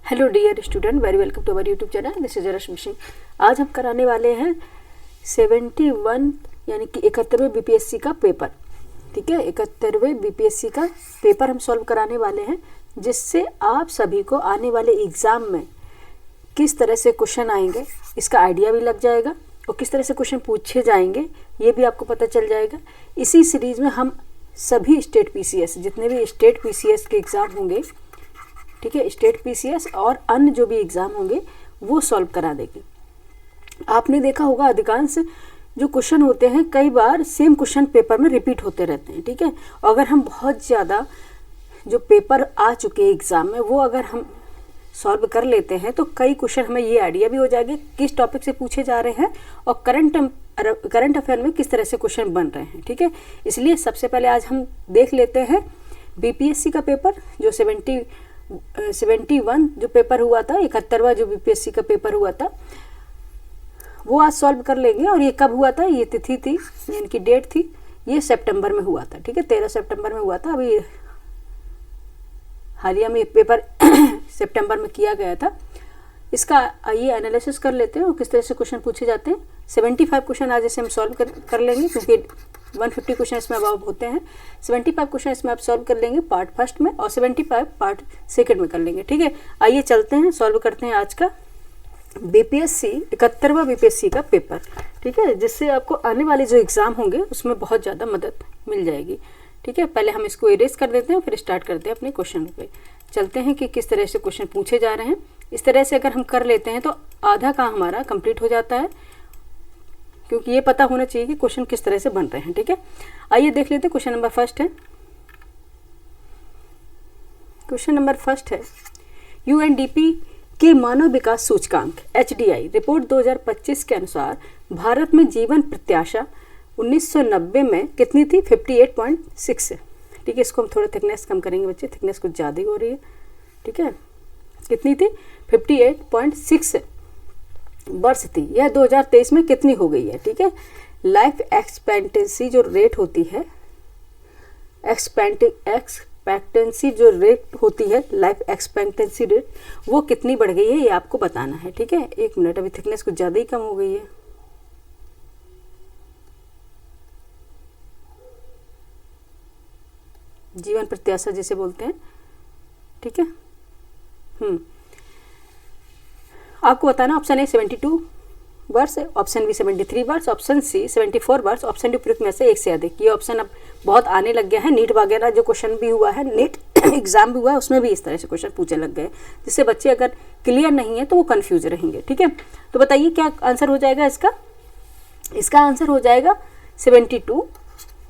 Hello dear student, very welcome to our YouTube channel. This is Rashmi Singh. आज हम कराने वाले हैं 71 यानी कि 71वें बीपीएससी का पेपर। ठीक है, 71वें बीपीएससी का पेपर हम सॉल्व कराने वाले हैं, जिससे आप सभी को आने वाले एग्ज़ाम में किस तरह से क्वेश्चन आएंगे इसका आइडिया भी लग जाएगा और किस तरह से क्वेश्चन पूछे जाएंगे ये भी आपको पता चल जाएगा। इसी सीरीज़ में हम सभी स्टेट पीसीएस, जितने भी स्टेट पीसीएस के एग्ज़ाम होंगे, ठीक है, स्टेट पीसीएस और अन्य जो भी एग्ज़ाम होंगे वो सॉल्व करा देंगे। आपने देखा होगा अधिकांश जो क्वेश्चन होते हैं कई बार सेम क्वेश्चन पेपर में रिपीट होते रहते हैं। ठीक है, अगर हम बहुत ज़्यादा जो पेपर आ चुके हैं एग्ज़ाम में वो अगर हम सॉल्व कर लेते हैं तो कई क्वेश्चन हमें ये आइडिया भी हो जाएगी किस टॉपिक से पूछे जा रहे हैं और करंट अफेयर में किस तरह से क्वेश्चन बन रहे हैं। ठीक है, इसलिए सबसे पहले आज हम देख लेते हैं बीपीएससी का पेपर जो 71 जो पेपर हुआ था, 71वां जो बीपीएससी का पेपर हुआ था वो आज सॉल्व कर लेंगे। और ये कब हुआ था, ये तिथि थी यानी कि डेट थी, ये सितंबर में हुआ था। ठीक है, 13 सितंबर में हुआ था। अभी हालिया में पेपर सितंबर में किया गया था। इसका आइए एनालिसिस कर लेते हैं और किस तरह से क्वेश्चन पूछे जाते हैं। 75 क्वेश्चन आज इसे हम सॉल्व कर लेंगे क्योंकि 150 क्वेश्चन इसमें अबाव होते हैं। 75 क्वेश्चन इसमें आप सॉल्व कर लेंगे पार्ट फर्स्ट में और 75 पार्ट सेकंड में कर लेंगे। ठीक है, आइए चलते हैं, सॉल्व करते हैं आज का बीपीएससी 71वां बीपीएससी का पेपर। ठीक है, जिससे आपको आने वाले जो एग्ज़ाम होंगे उसमें बहुत ज़्यादा मदद मिल जाएगी। ठीक है, पहले हम इसको इरेज कर देते हैं फिर स्टार्ट करते हैं अपने क्वेश्चन पे। चलते हैं कि किस तरह से क्वेश्चन पूछे जा रहे हैं। इस तरह से अगर हम कर लेते हैं तो आधा काम हमारा कंप्लीट हो जाता है, क्योंकि ये पता होना चाहिए कि क्वेश्चन किस तरह से बन रहे हैं। ठीक है, आइए देख लेते हैं। क्वेश्चन नंबर फर्स्ट है, क्वेश्चन नंबर फर्स्ट है यूएनडीपी के मानव विकास सूचकांक HDI रिपोर्ट 2025 के अनुसार भारत में जीवन प्रत्याशा 1990 में कितनी थी? 58.6। ठीक है, इसको हम थोड़ा थिकनेस कम करेंगे बच्चे, थिकनेस कुछ ज़्यादा ही हो रही है। ठीक है, कितनी थी? 58.6 वर्ष थी। यह 2023 में कितनी हो गई है? ठीक है, लाइफ एक्सपेक्टेंसी जो रेट होती है, एक्सपेक्टेंसी जो रेट होती है, लाइफ एक्सपेक्टेंसी रेट, वो कितनी बढ़ गई है ये आपको बताना है। ठीक है, एक मिनट, अभी थिकनेस कुछ ज़्यादा ही कम हो गई है। जीवन प्रत्याशा जिसे बोलते हैं। ठीक है, आपको बताना ऑप्शन ए 72 वर्ष, ऑप्शन बी 73 वर्ष, ऑप्शन सी 74 वर्ष, ऑप्शन डी उपयुक्त में से एक से अधिक। ये ऑप्शन अब बहुत आने लग गया है। नीट वगैरह जो क्वेश्चन भी हुआ है, नीट एग्जाम भी हुआ है, उसमें भी इस तरह से क्वेश्चन पूछे लग गए, जिससे बच्चे अगर क्लियर नहीं है तो वो कंफ्यूज रहेंगे। ठीक है, तो बताइए क्या आंसर हो जाएगा इसका? इसका आंसर हो जाएगा 72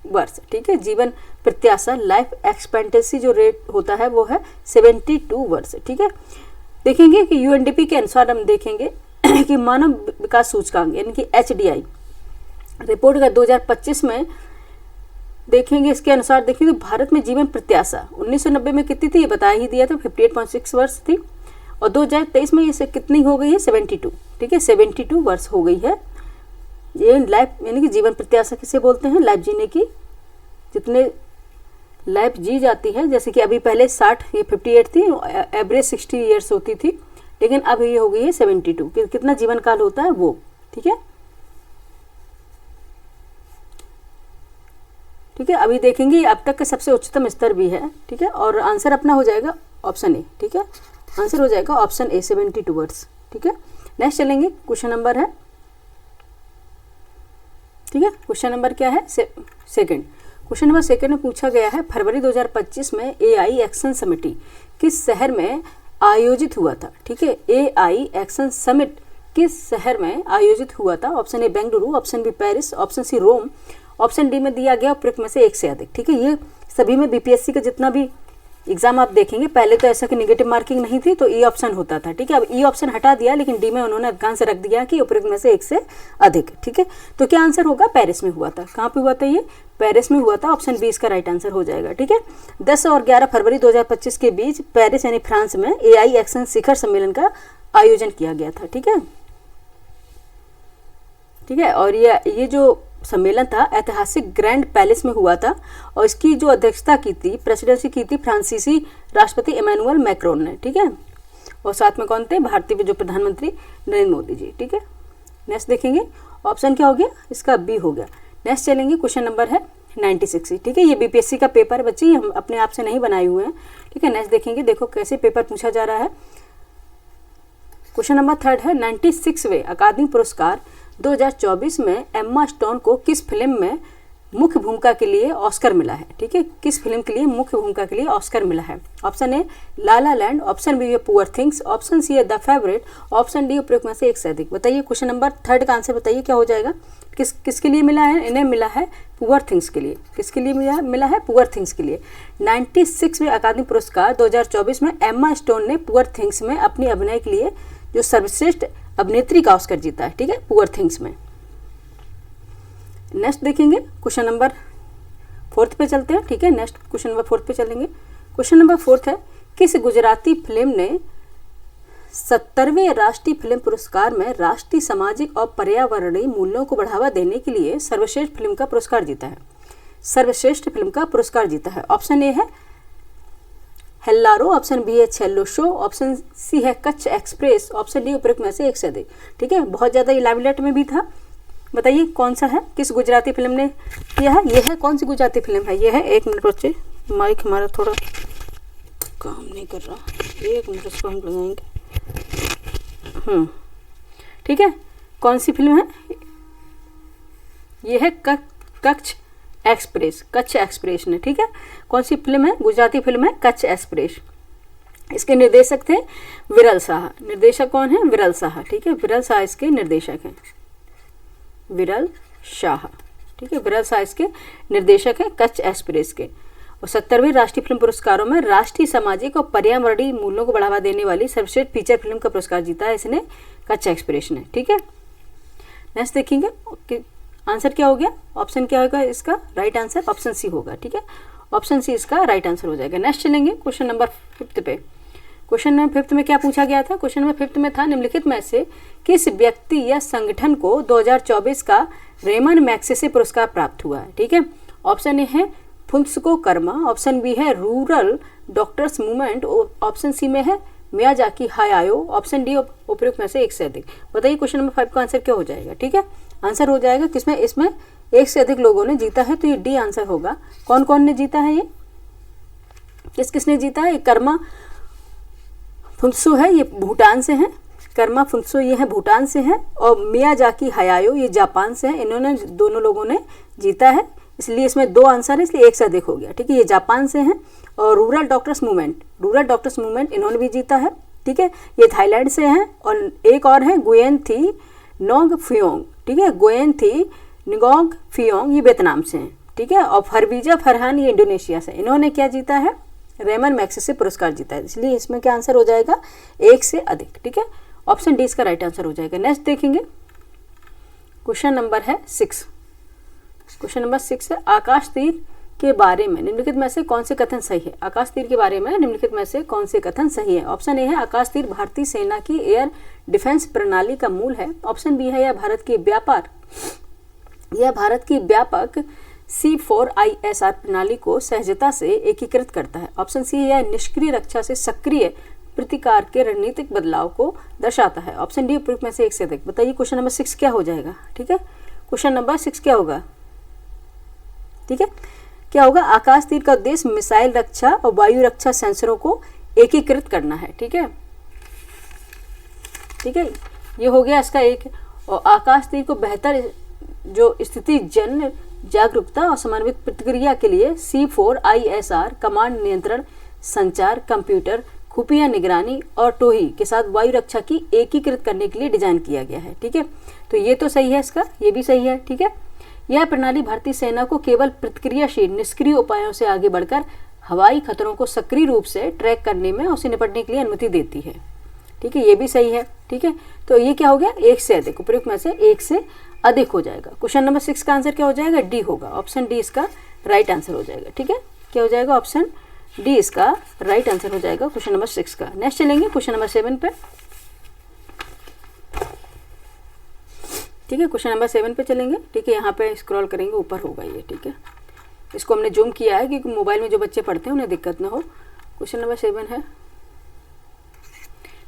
वर्ष। ठीक है, जीवन प्रत्याशा लाइफ एक्सपेक्टेंसी जो रेट होता है वो है 72 वर्ष। ठीक है, देखेंगे कि यूएनडीपी के अनुसार हम देखेंगे कि मानव विकास सूचकांक यानी कि HDI रिपोर्ट का 2025 में देखेंगे, इसके अनुसार देखेंगे तो भारत में जीवन प्रत्याशा 1990 में कितनी थी ये बता ही दिया था, 58.6 वर्ष थी। और 2023 में ये कितनी हो गई है? 72। ठीक है, 72 वर्ष हो गई है। ये लाइफ यानी कि जीवन प्रत्याशा किसे बोलते हैं? लाइफ जीने की, जितने लाइफ जी जाती है, जैसे कि अभी पहले 60, ये 58 थी, एवरेज 60 ईयर्स होती थी, लेकिन अब ये हो गई है 72। कितना जीवन काल होता है वो। ठीक है, ठीक है, अभी देखेंगे अब तक का सबसे उच्चतम स्तर भी है। ठीक है, और आंसर अपना हो जाएगा ऑप्शन ए। ठीक है, आंसर हो जाएगा ऑप्शन ए 72 वर्ष। ठीक है, नेक्स्ट चलेंगे, क्वेश्चन नंबर है, ठीक है, क्वेश्चन नंबर क्या है? सेकंड। क्वेश्चन नंबर सेकंड में पूछा गया है फरवरी 2025 में AI एक्शन समिटी किस शहर में आयोजित हुआ था? ठीक है, AI एक्शन समिट किस शहर में आयोजित हुआ था? Option A Bengaluru, option B Paris, option C Rome, option D में दिया गया उपयुक्त में से एक से अधिक। ठीक है, ये सभी में बीपीएससी का जितना भी एग्जाम आप देखेंगे, पहले तो ऐसा कि नेगेटिव मार्किंग नहीं थी तो ई ऑप्शन होता था। ठीक है, अब ई ऑप्शन हटा दिया, लेकिन डी में उन्होंने अधिकांश रख दिया कि उपयुक्त में से एक से अधिक। ठीक है, तो क्या आंसर होगा? पेरिस में हुआ था। कहाँ पे हुआ था ये? पेरिस में हुआ था। ऑप्शन बी इसका राइट आंसर हो जाएगा। ठीक है, 10 और 11 फरवरी 2025 के बीच पेरिस यानी फ्रांस में AI एक्शन शिखर सम्मेलन का आयोजन किया गया था। ठीक है, ठीक है, और ये जो सम्मेलन था ऐतिहासिक ग्रैंड पैलेस में हुआ था और इसकी जो अध्यक्षता की थी, प्रेसिडेंसी की थी फ्रांसीसी राष्ट्रपति इमैनुअल मैक्रोन ने। ठीक है, और साथ में कौन थे, भारतीय जो प्रधानमंत्री नरेंद्र मोदी जी। ठीक है, नेक्स्ट देखेंगे ऑप्शन क्या हो गया इसका, बी हो गया। नेक्स्ट चलेंगे, क्वेश्चन नंबर है 96। ठीक है, ये बीपीएससी का पेपर है बच्चे, हम अपने आप से नहीं बनाए हुए हैं। ठीक है, नेक्स्ट देखेंगे, देखो कैसे पेपर पूछा जा रहा है। क्वेश्चन नंबर 3 है 96वें अकादमी पुरस्कार 2024 में एम्मा स्टोन को किस फिल्म में मुख्य भूमिका के लिए ऑस्कर मिला है। ठीक है, किस फिल्म के लिए मुख्य भूमिका के लिए ऑस्कर मिला है। Option A la la land, option B poor things, option C है द फेवरेट, ऑप्शन डी उपयुक्त में से एक से अधिक। बताइए क्वेश्चन नंबर 3 का आंसर बताइए क्या हो जाएगा। किसके लिए मिला है, इन्हें मिला है पुअर थिंग्स के लिए। किसके लिए मिला है, पुअर थिंग्स के लिए। 96वें अकादमी पुरस्कार 2024 में एम्मा स्टोन ने पुअर थिंग्स में अपनी अभिनय के लिए जो सर्वश्रेष्ठ अभिनेत्री का ऑस्कर जीता है। ठीक है, पुअर थिंग्स में। नेक्स्ट देखेंगे क्वेश्चन नंबर 4 पे चलते हैं। ठीक है, नेक्स्ट क्वेश्चन नंबर 4 पे चलेंगे। क्वेश्चन नंबर 4 है किस गुजराती फिल्म ने 70वें राष्ट्रीय फिल्म पुरस्कार में राष्ट्रीय सामाजिक और पर्यावरणीय मूल्यों को बढ़ावा देने के लिए सर्वश्रेष्ठ फिल्म का पुरस्कार जीता है। सर्वश्रेष्ठ फिल्म का पुरस्कार जीता है। ऑप्शन ए है हेल्लारो, ऑप्शन बी है छेल्लो शो, ऑप्शन सी है कच्छ एक्सप्रेस, ऑप्शन डी उपयुक्त में से एक से अधिक। ठीक है, बहुत ज़्यादा ये लाइवलेट में भी था। बताइए कौन सा है, किस गुजराती फिल्म ने किया है। ये है कौन सी गुजराती फिल्म है, ये है, एक मिनट बच्चे, माइक हमारा थोड़ा काम नहीं कर रहा, एक मिनट इसको हम लगाएंगे। ठीक है, कौन सी फिल्म है, ये है कच्छ एक्सप्रेस, कच्छ एक्सप्रेस ने। ठीक है, कौन सी फिल्म है, गुजराती फिल्म है कच्छ एक्सप्रेस। इसके निर्देशक थे विरल शाह। निर्देशक कौन है, विरल शाह। ठीक है, विरल शाह इसके निर्देशक हैं, विरल शाह। ठीक है, विरल शाह इसके निर्देशक हैं कच्छ एक्सप्रेस के। और 70वें राष्ट्रीय फिल्म पुरस्कारों में राष्ट्रीय सामाजिक और पर्यावरणीय मूल्यों को बढ़ावा देने वाली सर्वश्रेष्ठ फीचर फिल्म का पुरस्कार जीता है इसने, कच्छ एक्सप्रेस ने। ठीक है, नेक्स्ट देखेंगे आंसर क्या हो गया, ऑप्शन क्या होगा इसका, राइट आंसर ऑप्शन सी होगा। ठीक है, ऑप्शन सी इसका राइट आंसर हो जाएगा। नेक्स्ट चलेंगे क्वेश्चन नंबर 5 पे। क्वेश्चन नंबर 5 में क्या पूछा गया था, क्वेश्चन नंबर 5 में था निम्नलिखित में से किस व्यक्ति या संगठन को 2024 का रेमन मैग्सेसे पुरस्कार प्राप्त हुआ है। ठीक है, ऑप्शन ए है फुन्सको कर्मा, ऑप्शन बी है rural doctors movement, option C में है मियाजाकी हायायो, ऑप्शन डी उपयुक्त में से एक से अधिक। बताइए क्वेश्चन नंबर 5 का आंसर क्या हो जाएगा। ठीक है, आंसर हो जाएगा किसमें, इसमें एक से अधिक लोगों ने जीता है, तो ये डी आंसर होगा। कौन कौन ने जीता है, ये किसने जीता है। कर्मा फुन्सो है, ये भूटान से हैं, कर्मा फुन्सो ये है भूटान से हैं, और मियाजाकी हायायो ये जापान से हैं। इन्होंने दोनों लोगों ने जीता है, इसलिए इसमें 2 आंसर है, इसलिए एक से अधिक हो गया। ठीक है, ये जापान से हैं। और रूरल डॉक्टर्स मूवमेंट इन्होंने भी जीता है। ठीक है, ये थाईलैंड से हैं। और एक और है गुयेन थी नोंग फियोंग। ठीक है, गुयेन थी निगोंग फियोंग ये वियतनाम से हैं। ठीक है, और फरबीजा फरहान ये इंडोनेशिया से। इन्होंने क्या जीता है, रेमन मैग्सेसे पुरस्कार जीता है, इसलिए इसमें क्या आंसर हो जाएगा, एक से अधिक। ठीक है, ऑप्शन डी इसका राइट आंसर हो जाएगा। नेक्स्ट देखेंगे क्वेश्चन नंबर है 6। क्वेश्चन नंबर 6 है आकाश तीर के बारे में निम्नलिखित में से कौन से कथन सही है। आकाश तीर के बारे में निम्नलिखित में से कौन से कथन सही है। ऑप्शन ए है आकाश तीर भारतीय सेना की एयर डिफेंस प्रणाली का मूल है। ऑप्शन बी है यह भारत की व्यापक C4ISR प्रणाली को सहजता से एकीकृत करता है। ऑप्शन सी है यह निष्क्रिय रक्षा से सक्रिय प्रतिकार के रणनीतिक बदलाव को दर्शाता है। ऑप्शन डी उपयुक्त में से एक से अधिक। बताइए क्वेश्चन नंबर 6 क्या हो जाएगा। ठीक है, क्वेश्चन नंबर 6 क्या होगा। ठीक है, क्या होगा, आकाश तीर का उद्देश्य मिसाइल रक्षा और वायु रक्षा सेंसरों को एकीकृत करना है। ठीक है, ठीक है, ये हो गया इसका एक। और आकाश तीर को बेहतर जो स्थिति जन जागरूकता और समन्वित प्रतिक्रिया के लिए C4ISR कमांड नियंत्रण संचार कंप्यूटर खुफिया निगरानी और टोही के साथ वायु रक्षा की एकीकृत करने के लिए डिजाइन किया गया है। ठीक है, तो ये तो सही है, इसका ये भी सही है। ठीक है, यह प्रणाली भारतीय सेना को केवल प्रतिक्रियाशील निष्क्रिय उपायों से आगे बढ़कर हवाई खतरों को सक्रिय रूप से ट्रैक करने में और उससे निपटने के लिए अनुमति देती है। ठीक है, ये भी सही है। ठीक है, तो ये क्या हो गया, एक से अधिक, उपयुक्त में से एक से अधिक हो जाएगा। क्वेश्चन नंबर 6 का आंसर क्या हो जाएगा, डी होगा। ऑप्शन डी इसका राइट आंसर हो जाएगा। ठीक है, क्या हो जाएगा, ऑप्शन डी इसका राइट आंसर हो जाएगा क्वेश्चन नंबर 6 का। नेक्स्ट चलेंगे क्वेश्चन नंबर 7 पे। ठीक है, क्वेश्चन नंबर 7 पे चलेंगे। ठीक है, यहाँ पे स्क्रॉल करेंगे, ऊपर होगा ये। ठीक है, इसको हमने जूम किया है क्योंकि मोबाइल में जो बच्चे पढ़ते हैं उन्हें दिक्कत ना हो। क्वेश्चन नंबर 7 है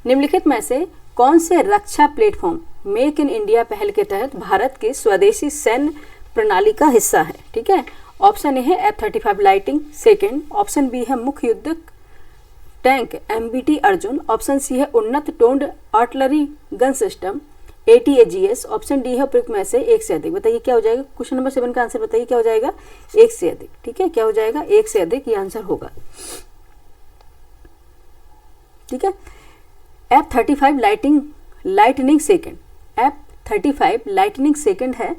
निम्नलिखित में से कौन से रक्षा प्लेटफॉर्म मेक इन इंडिया पहल के तहत भारत की स्वदेशी सैन्य प्रणाली का हिस्सा है? ठीक है, ऑप्शन ए है F-35 lighting second, option B है मुख्य युद्धक tank MBT Arjun, option C है उन्नत टोन्ड artillery gun system ATAGS, option D है उपयुक्त में से एक से अधिक। बताइए क्या हो जाएगा? क्वेश्चन नंबर 7 का आंसर बताइए क्या हो जाएगा? एक से अधिक। ठीक है, क्या हो जाएगा? एक से अधिक, ये आंसर होगा। ठीक है, F-35 lightning second, F-35 lightning second है,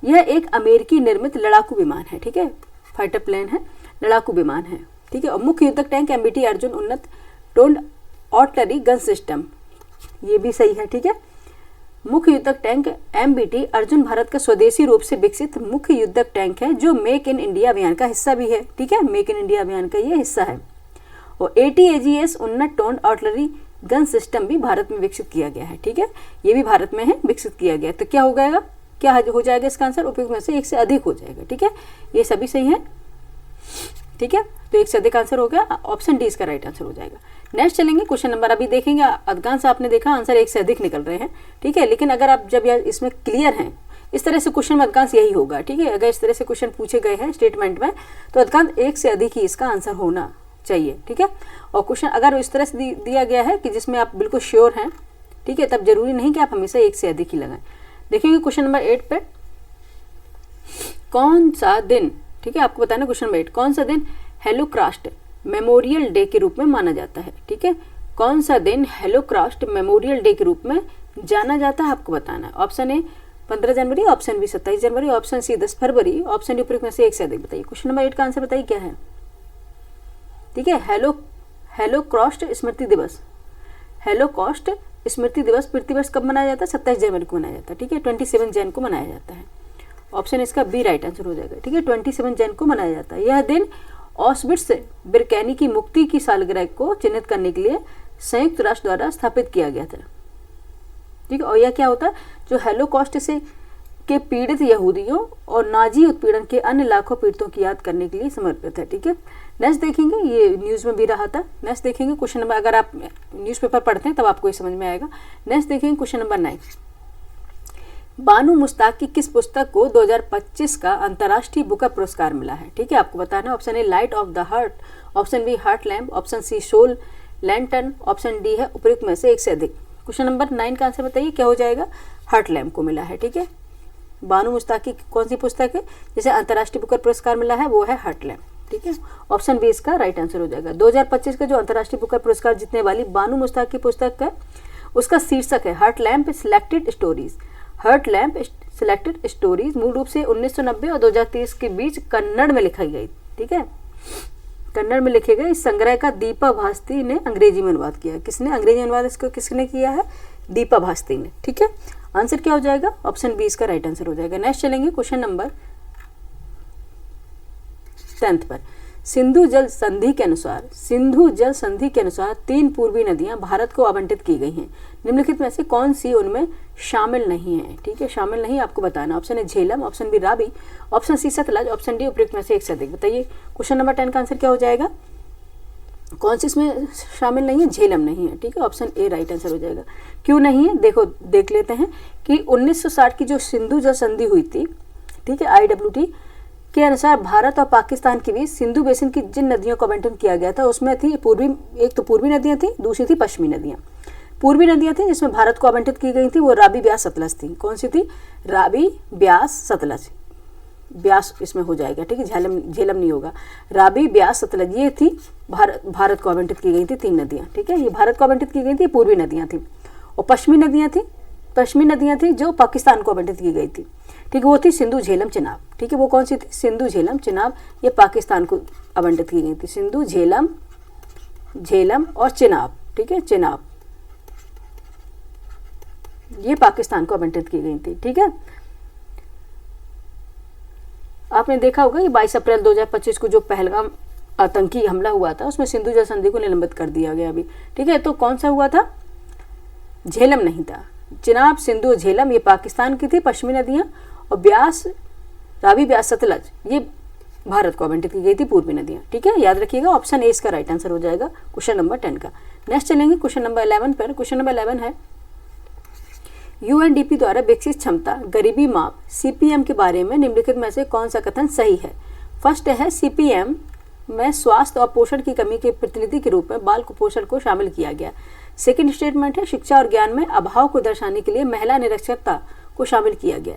यह एक अमेरिकी निर्मित लड़ाकू विमान है। ठीक है, फाइटर प्लेन है, लड़ाकू विमान है। ठीक है, और मुख्य युद्धक टैंक MBT अर्जुन उन्नत टोन्ड आर्टिलरी गन सिस्टम, ये भी सही है। ठीक है, मुख्य युद्धक टैंक MBT अर्जुन भारत का स्वदेशी रूप से विकसित मुख्य युद्धक टैंक है जो मेक इन इंडिया अभियान का हिस्सा भी है। ठीक है, मेक इन इंडिया अभियान का ये हिस्सा है। और ATAGS उन्नत टोन्ड आर्टिलरी गन सिस्टम भी भारत में विकसित किया गया है। ठीक है, ये भी भारत में है, विकसित किया गया। तो क्या हो जाएगा? क्या हो जाएगा इसका आंसर? उपयुक्त में से एक से अधिक हो जाएगा। ठीक है, ये सभी सही है। ठीक है, तो एक से अधिक आंसर हो गया, ऑप्शन डी इसका राइट आंसर हो जाएगा। नेक्स्ट चलेंगे क्वेश्चन नंबर, अभी देखेंगे अधिकांश आपने देखा आंसर एक से अधिक निकल रहे हैं। ठीक है, लेकिन अगर आप जब यार इसमें क्लियर हैं, इस तरह से क्वेश्चन में अधिकांश यही होगा। ठीक है, अगर इस तरह से क्वेश्चन पूछे गए हैं स्टेटमेंट में तो अधिकांश एक से अधिक ही इसका आंसर होना चाहिए। ठीक है, और क्वेश्चन अगर इस तरह से दिया गया है कि जिसमें आप बिल्कुल श्योर हैं, ठीक है, तब जरूरी नहीं कि आप हमेशा एक से अधिक ही लगाएं। देखिए क्वेश्चन नंबर 8 पे, कौन सा दिन, ठीक है, आपको बताना क्वेश्चन नंबर 8, कौन सा दिन होलोकॉस्ट मेमोरियल डे के रूप में माना जाता है? ठीक है, कौन सा दिन होलोकॉस्ट मेमोरियल डे के रूप में जाना जाता है, आपको बताना है। ऑप्शन ए 15 जनवरी, ऑप्शन बी 27 जनवरी, ऑप्शन सी 10 फरवरी, ऑप्शन डी उपयुक्त में से एक से अधिक। बताइए क्वेश्चन नंबर 8 का आंसर बताइए क्या है? ठीक है, होलोकॉस्ट स्मृति दिवस, होलोकॉस्ट स्मृति दिवस प्रति वर्ष कब मनाया जाता है? 27 जनवरी को मनाया जाता है। ठीक है, 27 जैन को मनाया जाता है। ऑप्शन इसका बी राइट आंसर हो जाएगा। ठीक है, 27 जैन को मनाया जाता है। यह दिन ऑस्विट्स बिरकैनी की मुक्ति की सालगिरह को चिन्हित करने के लिए संयुक्त राष्ट्र द्वारा स्थापित किया गया था। ठीक है, और यह क्या होता है? जो होलोकॉस्ट से के पीड़ित यहूदियों और नाजी उत्पीड़न के अन्य लाखों पीड़ितों की याद करने के लिए समर्पित है। ठीक है, नेक्स्ट देखेंगे, ये न्यूज़ में भी रहा था। नेक्स्ट देखेंगे क्वेश्चन नंबर, अगर आप न्यूज़पेपर पढ़ते हैं तब आपको ये समझ में आएगा। नेक्स्ट देखेंगे क्वेश्चन नंबर 9, बानू मुश्ताक की किस पुस्तक को 2025 का अंतर्राष्ट्रीय बुकर पुरस्कार मिला है? ठीक है, आपको बताना है। Option A light of the heart, option B heart lamp, option C soul lantern, option D है उपयुक्त में से एक से अधिक। क्वेश्चन नंबर 9 का आंसर बताइए क्या हो जाएगा? हार्ट लैम्प को मिला है। ठीक है, बानू मुश्ताक की कौन सी पुस्तक है जिसे अंतर्राष्ट्रीय बुकर पुरस्कार मिला है? वो है हार्ट लैम्प। ठीक है, ऑप्शन बी इसका राइट आंसर हो जाएगा। 2025 का जो अंतर्राष्ट्रीय बुकर पुरस्कार जीतने वाली बानू मुश्ताक की पुस्तक है, उसका शीर्षक है heart lamp selected stories. Heart lamp selected stories मूल रूप से 1990 और 2023 के बीच कन्नड़ में लिखी गई। ठीक है, कन्नड़ में लिखे गए इस संग्रह का दीपा भास्ती ने अंग्रेजी में अनुवाद किया है। किसने अंग्रेजी अनुवाद इसको किसने किया है? दीपा भास्ती ने। ठीक है, आंसर क्या हो जाएगा? ऑप्शन बी इसका राइट आंसर हो जाएगा। नेक्स्ट चलेंगे क्वेश्चन नंबर 10 पर। सिंधु जल संधि के अनुसार 3 पूर्वी नदियां भारत को आवंटित की गई हैं। निम्नलिखित में से कौन सी उनमें शामिल नहीं है? ठीक है, शामिल नहीं आपको बताना। ऑप्शन है Jhelum, option B Ravi, option C Sutlej, option D उपयुक्त में से एक से अधिक। बताइए क्वेश्चन नंबर 10 का आंसर क्या हो जाएगा? कौन सी इसमें शामिल नहीं है? झेलम नहीं है। ठीक है, ऑप्शन ए राइट आंसर हो जाएगा। क्यों नहीं है? देख लेते हैं कि 1960 की जो सिंधु जल संधि हुई थी, ठीक है, IWT के अनुसार भारत और पाकिस्तान के बीच सिंधु बेसिन की जिन नदियों का आवंटन किया गया था उसमें थी एक तो पूर्वी नदियां थी, दूसरी थी पश्चिमी नदियां। पूर्वी नदियां थी जिसमें भारत को आवंटित की गई थी वो रावी, ब्यास, सतलज थी। कौन सी थी? रावी, ब्यास, सतलज। ब्यास इसमें हो जाएगा। ठीक है, झेलम नहीं होगा। रावी, ब्यास, सतलज ये थी भारत को आवंटित की गई थी 3 नदियाँ। ठीक है, ये भारत को आवंटित की गई थी, पूर्वी नदियाँ थी। और पश्चिमी नदियाँ थी जो पाकिस्तान को आवंटित की गई थी। ठीक है, वो थी सिंधु, झेलम, चिनाब। ठीक है, वो कौन सी थी? सिंधु, झेलम, चिनाब, ये पाकिस्तान को आवंटित की गई थी। सिंधु, झेलम और चिनाब। ठीक है, चिनाब ये पाकिस्तान को आवंटित की गई थी। ठीक है, आपने देखा होगा कि 22 अप्रैल 2025 को जो पहलगाम आतंकी हमला हुआ था उसमें सिंधु जल संधि को निलंबित कर दिया गया अभी। ठीक है, तो कौन सा हुआ था? झेलम नहीं था। चिनाब, सिंधु, झेलम ये पाकिस्तान की थी पश्चिमी नदियाँ, और ब्यास, रावी, ब्यास, सतलज ये भारत को आवंटित की गई थी पूर्वी नदियाँ। ठीक है, याद रखिएगा ऑप्शन ए इसका राइट आंसर हो जाएगा क्वेश्चन नंबर 10 का। नेक्स्ट चलेंगे क्वेश्चन नंबर 11 पर। क्वेश्चन नंबर 11 है यूएनडीपी द्वारा विकसित क्षमता गरीबी माप सीपीएम के बारे में निम्नलिखित में से कौन सा कथन सही है। फर्स्ट है सीपीएम में स्वास्थ्य और पोषण की कमी के प्रतिनिधि के रूप में बाल कुपोषण को शामिल किया गया। सेकंड स्टेटमेंट है शिक्षा और ज्ञान में अभाव को दर्शाने के लिए महिला निरक्षरता को शामिल किया गया।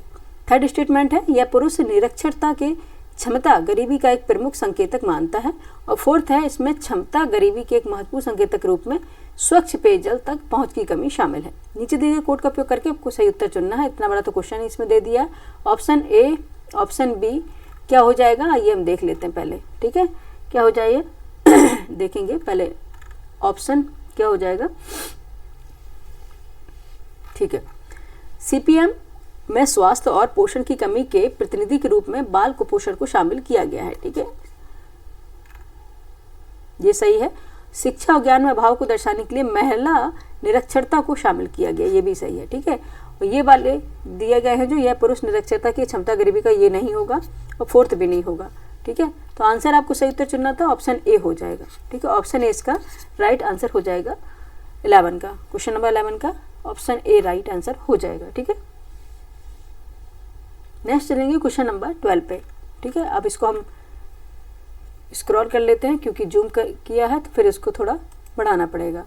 थर्ड स्टेटमेंट है यह पुरुष निरक्षरता के क्षमता गरीबी का एक प्रमुख संकेतक मानता है। और फोर्थ है इसमें क्षमता गरीबी के एक महत्वपूर्ण संकेतक रूप में स्वच्छ पेयजल तक पहुंच की कमी शामिल है। नीचे दिए गए कोड का उपयोग करके आपको सही उत्तर चुनना है। इतना बड़ा तो क्वेश्चन इसमें दे दिया। ऑप्शन ए, ऑप्शन बी क्या हो जाएगा ये हम देख लेते हैं पहले। ठीक है, क्या हो जाएगा देखेंगे पहले ऑप्शन क्या हो जाएगा। ठीक है, सीपीएम में स्वास्थ्य और पोषण की कमी के प्रतिनिधि के रूप में बाल कुपोषण को शामिल किया गया है। ठीक है, ये सही है। शिक्षा और ज्ञान में अभाव को दर्शाने के लिए महिला निरक्षरता को शामिल किया गया, ये भी सही है। ठीक है, और ये वाले दिए गए हैं जो यह पुरुष निरक्षरता की क्षमता गरीबी का, ये नहीं होगा और फोर्थ भी नहीं होगा। ठीक है, तो आंसर आपको सही उत्तर चुनना था, ऑप्शन ए हो जाएगा। ठीक है, ऑप्शन ए इसका राइट आंसर हो जाएगा 11 का, क्वेश्चन नंबर 11 का ऑप्शन ए राइट आंसर हो जाएगा। ठीक है, नेक्स्ट चलेंगे क्वेश्चन नंबर 12 पे। ठीक है, अब इसको हम स्क्रॉल कर लेते हैं क्योंकि जूम किया है तो फिर इसको थोड़ा बढ़ाना पड़ेगा।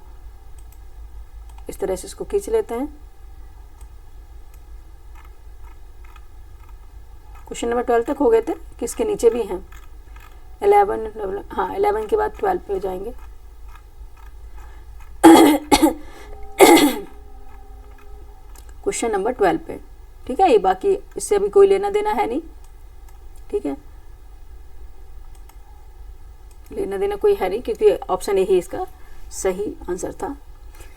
इस तरह से इसको खींच लेते हैं। क्वेश्चन नंबर 12 तक हो गए थे, किसके नीचे भी हैं 11, हाँ 11 के बाद 12 पे जाएंगे। क्वेश्चन नंबर 12 पे। ठीक है, ये बाकी इससे अभी कोई लेना देना है नहीं। ठीक है, लेना देना कोई है नहीं क्योंकि ऑप्शन ए ही इसका सही आंसर था।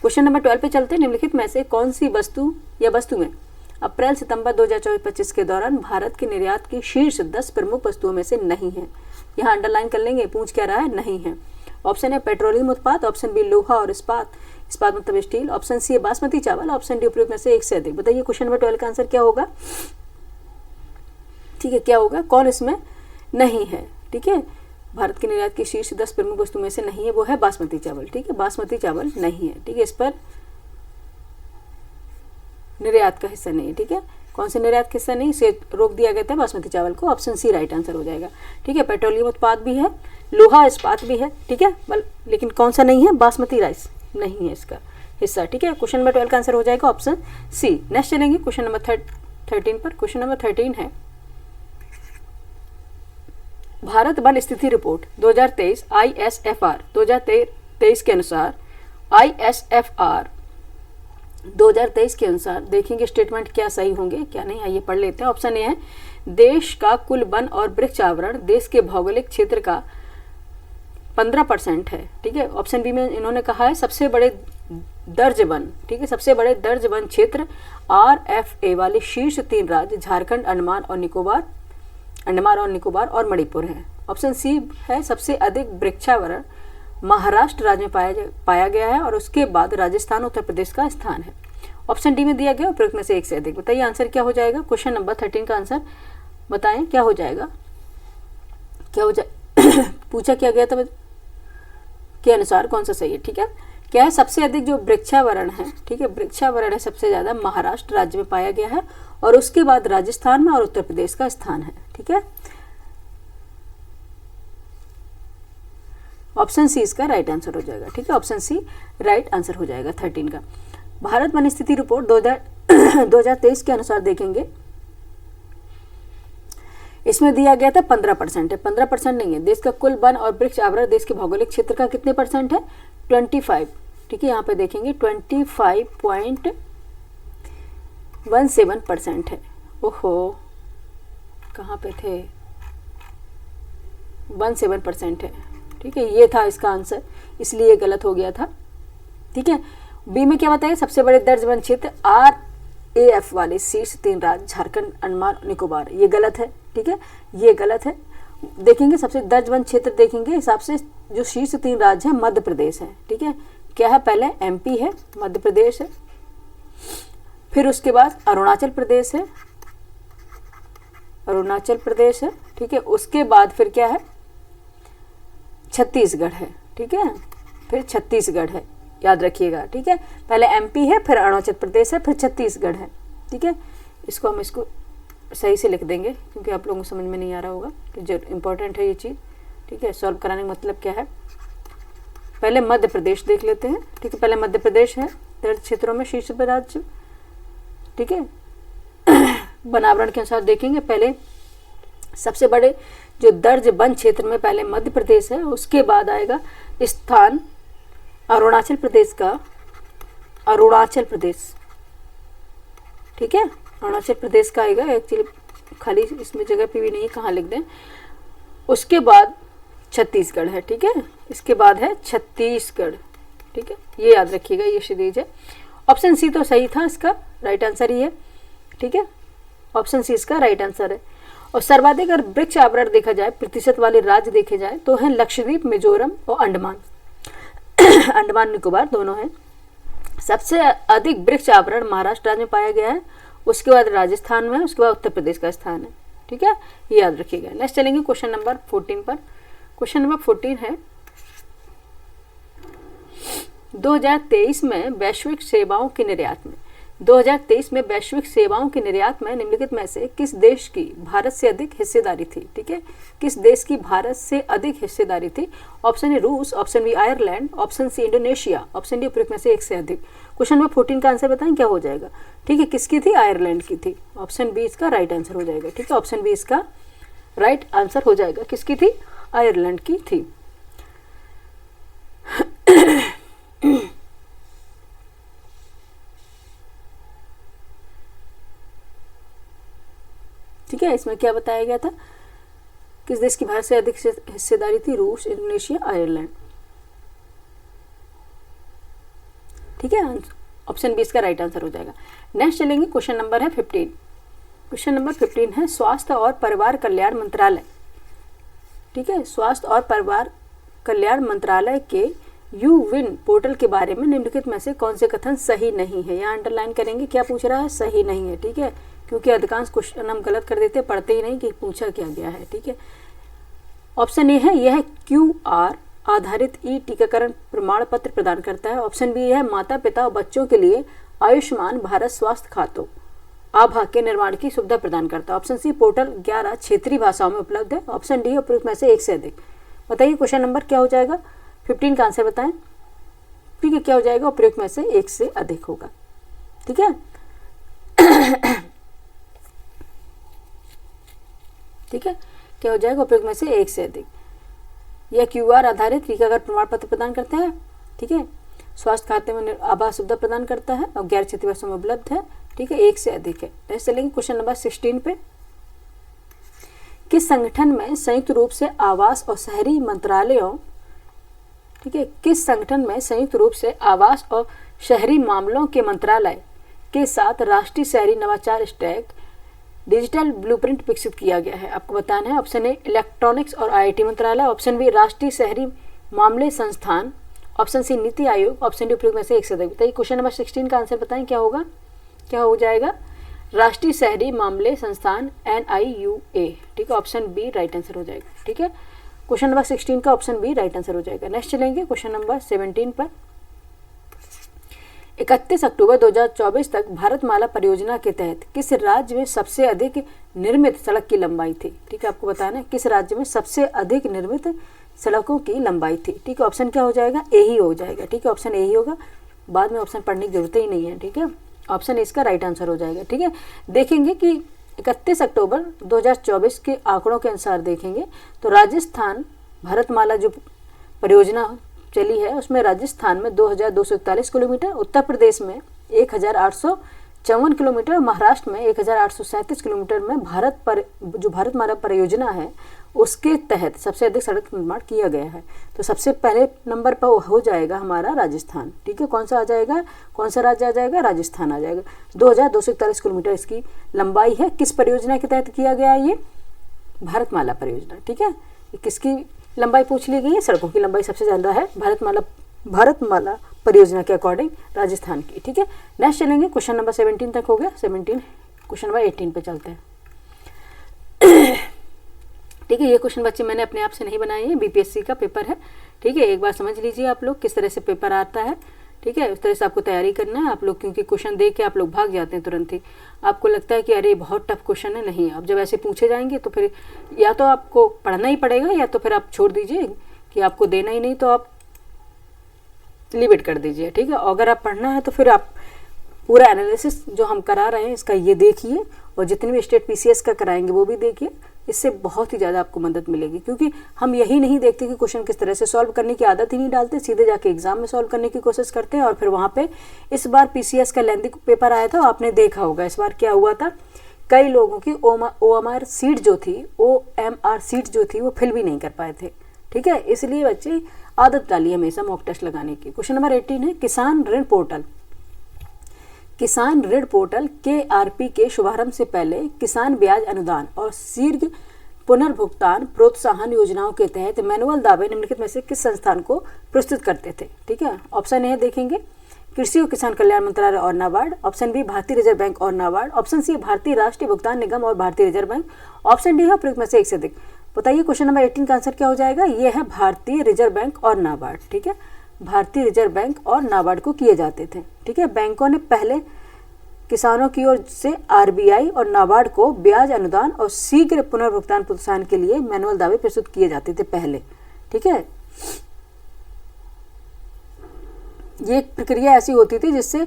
क्वेश्चन नंबर 12 पे चलते हैं। निम्नलिखित में से कौन सी वस्तु या वस्तुएं अप्रैल सितंबर 2024-25 के दौरान भारत के निर्यात की शीर्ष 10 प्रमुख वस्तुओं में से नहीं है। यहाँ अंडरलाइन कर लेंगे, पूछ क्या रहा है, नहीं है। ऑप्शन ए पेट्रोलियम उत्पाद, ऑप्शन बी लोहा और इस्पात, इस्पात मतलब स्टील, ऑप्शन सी बासमती चावल, ऑप्शन डी उपयुक्त में से एक से अधिक। बताइए क्वेश्चन नंबर 12 का आंसर क्या होगा। ठीक है, क्या होगा, कौन इसमें नहीं है। ठीक है, भारत के निर्यात की शीर्ष 10 प्रमुख वस्तु में से नहीं है, वो है बासमती चावल। ठीक है, बासमती चावल नहीं है। ठीक है, इस पर निर्यात का हिस्सा नहीं है। ठीक है, कौन से निर्यात का हिस्सा नहीं, इसे रोक दिया गया था बासमती चावल को। ऑप्शन सी राइट आंसर हो जाएगा। ठीक है, पेट्रोलियम उत्पाद भी है, लोहा इस्पात भी है। ठीक है, लेकिन कौन सा नहीं है, बासमती राइस नहीं है इसका हिस्सा। ठीक है, क्वेश्चन नंबर 12 का आंसर हो जाएगा ऑप्शन सी। नेक्स्ट चलेंगे क्वेश्चन नंबर 13 पर। क्वेश्चन नंबर 13 है भारत वन स्थिति रिपोर्ट 2023 ISFR 2023 के अनुसार ISFR 2023 के अनुसार देखेंगे स्टेटमेंट क्या सही होंगे क्या नहीं। आइए पढ़ लेते हैं। ऑप्शन ए है देश का कुल वन और वृक्ष आवरण देश के भौगोलिक क्षेत्र का 15% है। ठीक है, ऑप्शन बी में इन्होंने कहा है सबसे बड़े दर्ज वन। ठीक है, सबसे बड़े दर्ज वन क्षेत्र RFA वाले शीर्ष 3 राज्य झारखंड, अंडमान और निकोबार और मणिपुर है। ऑप्शन सी है सबसे अधिक वृक्षावरण महाराष्ट्र राज्य में पाया गया है और उसके बाद राजस्थान उत्तर प्रदेश का स्थान है। ऑप्शन डी में दिया गया उपयुक्त में से एक से अधिक। बताइए आंसर क्या हो जाएगा। क्वेश्चन नंबर 13 का आंसर बताएं क्या हो जाएगा, क्या हो जाए पूछा क्या गया था के अनुसार कौन सा सही है। ठीक है, क्या है सबसे अधिक जो वृक्षावरण है। ठीक है, वृक्षावरण है सबसे ज्यादा महाराष्ट्र राज्य में पाया गया है और उसके बाद राजस्थान में और उत्तर प्रदेश का स्थान है। ठीक है, ऑप्शन सी इसका राइट आंसर हो जाएगा। ठीक है, ऑप्शन सी राइट आंसर हो जाएगा 13 का। भारत वन स्थिति रिपोर्ट 2023 के अनुसार देखेंगे, इसमें दिया गया था 15% है। 15% नहीं है, देश का कुल वन और वृक्ष आवरण देश के भौगोलिक क्षेत्र का कितने परसेंट है, 25। ठीक है, यहाँ पे देखेंगे 25.17% है। ओहो, कहाँ पे थे, 17% है। ठीक है, ये था इसका आंसर, इसलिए गलत हो गया था। ठीक है, बी में क्या बताया, सबसे बड़े दर्ज वन क्षेत्र RAF वाले शीर्ष 3 राज्य झारखंड, अंडमान, निकोबार, ये गलत है। ठीक है, ये गलत है। देखेंगे सबसे दर्ज वन क्षेत्र देखेंगे हिसाब से जो शीर्ष 3 राज्य है मध्य प्रदेश है। ठीक है, क्या है, पहले MP है, मध्य प्रदेश है, फिर उसके बाद अरुणाचल प्रदेश है, अरुणाचल प्रदेश है, ठीक है। उसके बाद फिर क्या है, छत्तीसगढ़ है, ठीक है, फिर छत्तीसगढ़ है, याद रखिएगा, ठीक है। पहले एमपी है, फिर अरुणाचल प्रदेश है, फिर छत्तीसगढ़ है, ठीक है। इसको हम इसको सही से लिख देंगे क्योंकि आप लोगों को समझ में नहीं आ रहा होगा कि जो इम्पोर्टेंट है ये चीज़, ठीक है। सॉल्व कराने का मतलब क्या है, पहले मध्य प्रदेश देख लेते हैं, ठीक है। पहले मध्य प्रदेश है 13 क्षेत्रों में शीर्ष पर राज्य, ठीक है। बनावरण के अनुसार देखेंगे, पहले सबसे बड़े जो दर्ज वन क्षेत्र में पहले मध्य प्रदेश है, उसके बाद आएगा स्थान अरुणाचल प्रदेश का, अरुणाचल प्रदेश, ठीक है। अरुणाचल प्रदेश का आएगा, एक्चुअली खाली इसमें जगह पे भी नहीं, कहाँ लिख दें। उसके बाद छत्तीसगढ़ है, ठीक है। इसके बाद है छत्तीसगढ़, ठीक है, ये याद रखिएगा, ये सीरीज है। ऑप्शन सी तो सही था, इसका राइट आंसर ही है, ठीक है। ऑप्शन सी इसका राइट आंसर है। और सर्वाधिक अगर वृक्ष आवरण देखा जाए, प्रतिशत वाले राज्य देखे जाए तो है लक्षद्वीप, मिजोरम और अंडमान अंडमान निकोबार दोनों हैं। सबसे अधिक वृक्ष आवरण महाराष्ट्र राज्य में पाया गया है, उसके बाद राजस्थान में, उसके बाद उत्तर प्रदेश का स्थान है, ठीक है, ये याद रखिएगा। नेक्स्ट चलेंगे क्वेश्चन नंबर 14 पर। क्वेश्चन नंबर 14 है 2023 में वैश्विक सेवाओं के निर्यात में, 2023 में वैश्विक सेवाओं के निर्यात में निम्नलिखित में से किस देश की भारत से अधिक हिस्सेदारी थी, ठीक है। किस देश की भारत से अधिक हिस्सेदारी थी। ऑप्शन ए रूस, option B Ireland, option C Indonesia, option D उपरोक्त में से एक से अधिक। क्वेश्चन नंबर 14 का आंसर बताएं क्या हो जाएगा, ठीक है। किसकी थी, आयरलैंड की थी। ऑप्शन बी इसका राइट आंसर हो जाएगा, ठीक है। ऑप्शन बी इसका राइट आंसर हो जाएगा, किसकी थी, आयरलैंड की थी। ठीक है, इसमें क्या बताया गया था, किस देश की भारत से अधिक हिस्सेदारी थी, रूस, इंडोनेशिया, आयरलैंड, ठीक है। ऑप्शन बी इसका राइट आंसर हो जाएगा। नेक्स्ट चलेंगे, क्वेश्चन नंबर है 15। क्वेश्चन नंबर 15 है स्वास्थ्य और परिवार कल्याण मंत्रालय, ठीक है। स्वास्थ्य और परिवार कल्याण मंत्रालय के यूविन पोर्टल के बारे में निम्नलिखित में से कौन से कथन सही नहीं है। यहाँ अंडरलाइन करेंगे, क्या पूछ रहा है, सही नहीं है, ठीक है, क्योंकि अधिकांश क्वेश्चन हम गलत कर देते हैं, पढ़ते ही नहीं कि पूछा क्या गया है, ठीक है। ऑप्शन ए है यह QR आधारित ई टीकाकरण प्रमाण पत्र प्रदान करता है। ऑप्शन बी है माता पिता और बच्चों के लिए आयुष्मान भारत स्वास्थ्य खातों आभा के निर्माण की सुविधा प्रदान करता है। ऑप्शन सी पोर्टल 11 क्षेत्रीय भाषाओं में उपलब्ध है। ऑप्शन डी उपरोक्त में से एक से अधिक। बताइए क्वेश्चन नंबर क्या हो जाएगा, 15 का आंसर बताएं, ठीक है। क्या हो जाएगा, उपरोक्त में से एक से अधिक होगा, ठीक है। ठीक है, क्या हो जाएगा, उपयोग में से एक से अधिक। यह QR आधारित टीकाकरण प्रमाण पत्र प्रदान करता है, ठीक है। स्वास्थ्य खाते में आभा सुविधा प्रदान करता है और 11 क्षेत्रीय भाषाओं में उपलब्ध है, ठीक है, एक से अधिक है। नेक्स्ट चलेंगे क्वेश्चन नंबर 16 पे। किस संगठन में संयुक्त रूप से आवास और शहरी मंत्रालयों, ठीक है, किस संगठन में संयुक्त रूप से आवास और शहरी मामलों के मंत्रालय के साथ राष्ट्रीय शहरी नवाचार स्टैक डिजिटल ब्लूप्रिंट विकसित किया गया है, आपको बताना है। ऑप्शन ए इलेक्ट्रॉनिक्स और IIT मंत्रालय, ऑप्शन बी राष्ट्रीय शहरी मामले संस्थान, option C NITI Aayog, option D उपयोग में से एक से अधिक। बताइए क्वेश्चन नंबर 16 का आंसर बताएं क्या होगा, क्या हो जाएगा, राष्ट्रीय शहरी मामले संस्थान NIUA, ठीक है। ऑप्शन बी राइट आंसर हो जाएगा, ठीक है। क्वेश्चन नंबर 16 का ऑप्शन बी राइट आंसर हो जाएगा। नेक्स्ट चलेंगे क्वेश्चन नंबर 17 पर। 31 अक्टूबर 2024 तक भारतमाला परियोजना के तहत किस राज्य में सबसे अधिक निर्मित सड़क की लंबाई थी, ठीक है। आपको बताना है किस राज्य में सबसे अधिक निर्मित सड़कों की लंबाई थी, ठीक है। ऑप्शन क्या हो जाएगा, ए ही हो जाएगा, ठीक है। ऑप्शन ए ही होगा, बाद में ऑप्शन पढ़ने की जरूरत ही नहीं है, ठीक है। ऑप्शन इसका राइट आंसर हो जाएगा, ठीक है। देखेंगे कि 31 अक्टूबर 2024 के आंकड़ों के अनुसार देखेंगे तो राजस्थान भारतमाला जो परियोजना चली है उसमें राजस्थान में 2241 किलोमीटर, उत्तर प्रदेश में 1854 किलोमीटर, महाराष्ट्र में 1837 किलोमीटर में जो भारतमाला परियोजना है उसके तहत सबसे अधिक सड़क निर्माण किया गया है। तो सबसे पहले नंबर पर हो जाएगा हमारा राजस्थान, ठीक है। कौन सा आ जाएगा, कौन सा राज्य आ जाएगा, राजस्थान आ जाएगा। 2241 किलोमीटर इसकी लंबाई है। किस परियोजना के तहत किया गया है, ये भारतमाला परियोजना, ठीक है। ये किसकी लंबाई पूछ ली गई है, सड़कों की लंबाई सबसे ज़्यादा है भारतमाला परियोजना के अकॉर्डिंग राजस्थान की, ठीक है। नेक्स्ट चलेंगे क्वेश्चन नंबर 17 तक हो गया, 17 क्वेश्चन नंबर 18 पे चलते हैं। ठीक है, ये क्वेश्चन बच्चे मैंने अपने आप से नहीं बनाए हैं, बीपीएससी का पेपर है। ठीक है, एक बार समझ लीजिए आप लोग किस तरह से पेपर आता है। ठीक है, उस तरह से आपको तैयारी करना है आप लोग, क्योंकि क्वेश्चन देख के आप लोग भाग जाते हैं तुरंत ही। आपको लगता है कि अरे बहुत टफ क्वेश्चन है, नहीं, अब जब ऐसे पूछे जाएंगे तो फिर या तो आपको पढ़ना ही पड़ेगा या तो फिर आप छोड़ दीजिए कि आपको देना ही नहीं, तो आप लिमिट कर दीजिए। ठीक है, अगर आप पढ़ना है तो फिर आप पूरा एनालिसिस जो हम करा रहे हैं इसका ये देखिए, और जितने भी स्टेट पीसीएस का कराएंगे वो भी देखिए। इससे बहुत ही ज़्यादा आपको मदद मिलेगी, क्योंकि हम यही नहीं देखते कि क्वेश्चन किस तरह से सॉल्व करने की आदत ही नहीं डालते, सीधे जाके एग्जाम में सॉल्व करने की कोशिश करते हैं। और फिर वहाँ पे इस बार पीसीएस का लेंथी पेपर आया था, आपने देखा होगा इस बार क्या हुआ था, कई लोगों की OMR सीट जो थी, OMR सीट जो थी वो फिल भी नहीं कर पाए थे। ठीक है, इसलिए बच्चे आदत डालिए हमेशा मॉक टेस्ट लगाने की। क्वेश्चन नंबर 18 है किसान ऋण पोर्टल। किसान ऋण पोर्टल KRP के शुभारंभ से पहले किसान ब्याज अनुदान और शीघ्र पुनर्भुगतान प्रोत्साहन योजनाओं के तहत मैनुअल दावे निम्नलिखित में से किस संस्थान को प्रस्तुत करते थे। ठीक है, ऑप्शन ए देखेंगे कृषि और किसान कल्याण मंत्रालय और नाबार्ड, ऑप्शन बी भारतीय रिजर्व बैंक और नाबार्ड, ऑप्शन सी भारतीय राष्ट्रीय भुगतान निगम और भारतीय रिजर्व बैंक, ऑप्शन डी है उपयुक्त में से एक से अधिक। बताइए क्वेश्चन नंबर 18 का आंसर क्या हो जाएगा। ये है भारतीय रिजर्व बैंक और नाबार्ड। ठीक है, भारतीय रिजर्व बैंक और नाबार्ड को किए जाते थे। ठीक है, बैंकों ने पहले किसानों की ओर से RBI और नाबार्ड को ब्याज अनुदान और शीघ्र पुनर्भुगतान प्रोत्साहन के लिए मैनुअल दावे प्रस्तुत किए जाते थे पहले। ठीक है, ये एक प्रक्रिया ऐसी होती थी जिससे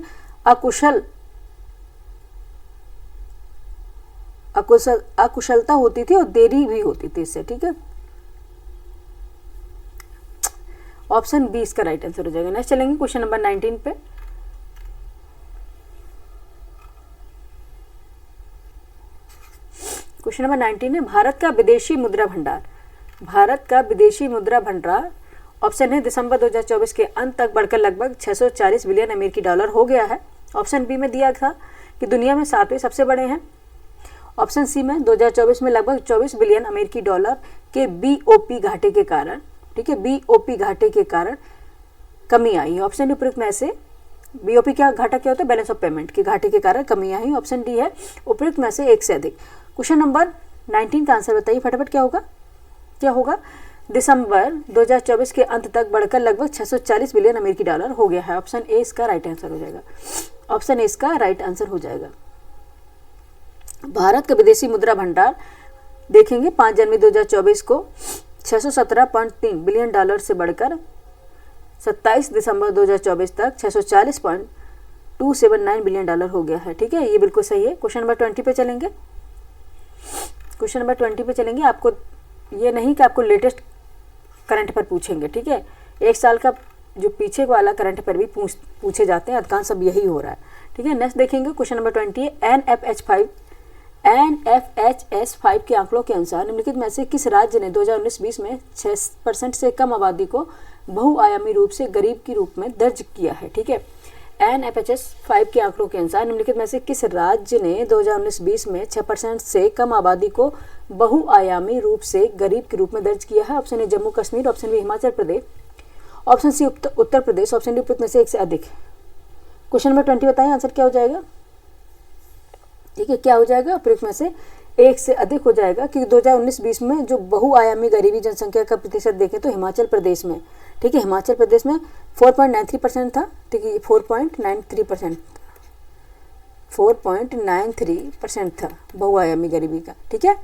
अकुशलता होती थी और देरी भी होती थी इससे। ठीक है, ऑप्शन बी इसका राइट आंसर हो जाएगा। नेक्स्ट चलेंगे क्वेश्चन नंबर 19 पे। क्वेश्चन नंबर 19 है भारत का विदेशी मुद्रा भंडार। भारत का विदेशी मुद्रा भंडार ऑप्शन है दिसंबर 2024 के अंत तक बढ़कर लगभग 640 बिलियन अमेरिकी डॉलर हो गया है। ऑप्शन बी में दिया था कि दुनिया में 7वें सबसे बड़े हैं। ऑप्शन सी में 2024 में लगभग 24 बिलियन अमेरिकी डॉलर के BOP घाटे के कारण, ठीक है, BOP घाटे के कारण कमी आई है। ऑप्शन डी उपयुक्त में से BOP क्या घाटा क्या होता है, बैलेंस ऑफ पेमेंट के घाटे के कारण कमी आई। ऑप्शन डी है उपयुक्त में से एक से अधिक। क्वेश्चन नंबर 19 का आंसर बताइए फटाफट, क्या होगा। दिसंबर 2024 के अंत तक बढ़कर लगभग 640 बिलियन अमेरिकी डॉलर हो गया है। ऑप्शन ए इसका राइट आंसर हो जाएगा। ऑप्शन ए इसका राइट आंसर हो जाएगा। भारत का विदेशी मुद्रा भंडार देखेंगे 5 जनवरी 2024 को 617.3 बिलियन डॉलर से बढ़कर 27 दिसंबर 2024 तक 640.279 बिलियन डॉलर हो गया है। ठीक है, ये बिल्कुल सही है। क्वेश्चन नंबर 20 पे चलेंगे। क्वेश्चन नंबर 20 पे चलेंगे। आपको ये नहीं कि आपको लेटेस्ट करंट पर पूछेंगे। ठीक है, एक साल का जो पीछे वाला करंट पर भी पूछे जाते हैं, अधिकांश सब यही हो रहा है। ठीक है, नेक्स्ट देखेंगे क्वेश्चन नंबर 20 NFHS 5 के आंकड़ों के अनुसार निम्नलिखित में से किस राज्य ने 2019-20 में 6% से कम आबादी को बहुआयामी रूप से गरीब के रूप में दर्ज किया है। ठीक है, NFHS 5 के आंकड़ों के अनुसार निम्नलिखित में से किस राज्य ने 2019-20 में 6% से कम आबादी को बहुआयामी रूप से गरीब के रूप में दर्ज किया है। Option A Jammu Kashmir, option B Himachal Pradesh, option C Uttar Pradesh, option D उपयुक्त में से एक से अधिक। क्वेश्चन नंबर 20 बताएं आंसर क्या हो जाएगा। ठीक है, क्या हो जाएगा, उपयुक्त में से एक से अधिक हो जाएगा। क्योंकि 2019-20 में जो बहुआयामी गरीबी जनसंख्या का प्रतिशत देखें तो हिमाचल प्रदेश में, ठीक है, हिमाचल प्रदेश में 4.93% था। ठीक है, 4.93% था बहुआयामी गरीबी का। ठीक है,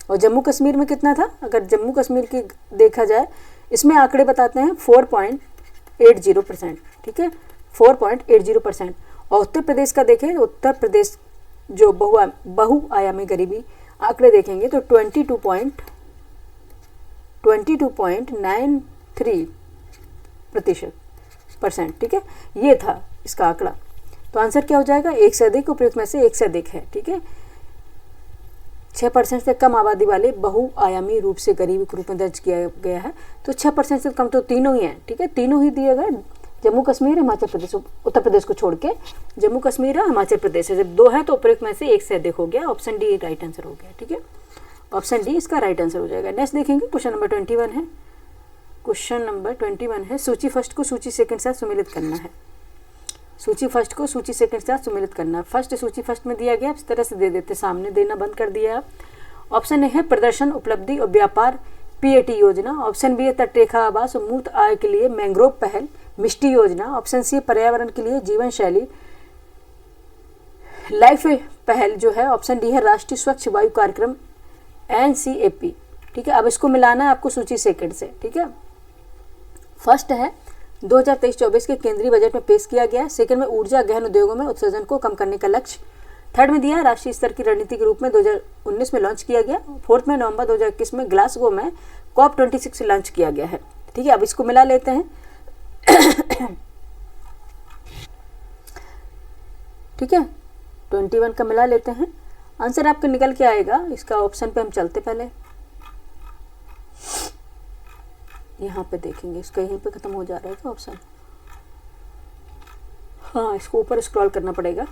और जम्मू कश्मीर में कितना था, अगर जम्मू कश्मीर की देखा जाए, इसमें आंकड़े बताते हैं 4.80%। ठीक है, 4.80%। और उत्तर प्रदेश का देखें, उत्तर प्रदेश जो बहुआयामी गरीबी आंकड़े देखेंगे तो 22.93%। ठीक है, ये था इसका आंकड़ा। तो आंसर क्या हो जाएगा, एक से अधिक, उपयुक्त में से एक से अधिक है। ठीक है, 6% से कम आबादी वाले बहुआयामी रूप से गरीबी के रूप में दर्ज किया गया है। तो 6% से कम तो तीनों ही हैं। ठीक है, तीनों ही दिए गए, जम्मू कश्मीर, हिमाचल प्रदेश, उत्तर प्रदेश को छोड़ के जम्मू कश्मीर और हिमाचल प्रदेश है। जब 2 है तो उपयुक्त में से एक से अधिक हो गया। ऑप्शन डी राइट आंसर हो गया। ठीक है, ऑप्शन डी इसका राइट आंसर हो जाएगा। नेक्स्ट देखेंगे क्वेश्चन नंबर 21 है। क्वेश्चन नंबर 21 है सूची फर्स्ट को सूची सेकंड से सुमेलित करना है। सूची फर्स्ट को सूची सेकंड के साथ सम्मिलित करना। फर्स्ट सूची फर्स्ट में दिया गया, इस तरह से दे देते, सामने देना बंद कर दिया आप। ऑप्शन ए है प्रदर्शन, उपलब्धि और व्यापार पीएटी योजना। ऑप्शन बी है तटरेखा आवास और मूर्त आय के लिए मैंग्रोव पहल मिष्टी योजना। ऑप्शन सी पर्यावरण के लिए जीवन शैली लाइफ पहल जो है। ऑप्शन डी है राष्ट्रीय स्वच्छ वायु कार्यक्रम NCAP। ठीक है, अब इसको मिलाना है आपको सूची सेकंड से। ठीक है, फर्स्ट है 2023-24 के केंद्रीय बजट में पेश किया गया है। सेकंड में ऊर्जा गहन उद्योगों में उत्सर्जन को कम करने का लक्ष्य। थर्ड में दिया है राष्ट्रीय स्तर की रणनीति के रूप में 2019 में लॉन्च किया गया। फोर्थ में नवंबर 2021 में ग्लासगो में COP26 लॉन्च किया गया है। ठीक है, अब इसको मिला लेते हैं। ठीक है, 21 का मिला लेते हैं, आंसर आपका निकल के आएगा। इसका ऑप्शन पे हम चलते, पहले यहाँ पे देखेंगे, इसका यहीं पे खत्म हो जा रहा है क्या ऑप्शन? हाँ, इसको ऊपर स्क्रॉल करना पड़ेगा।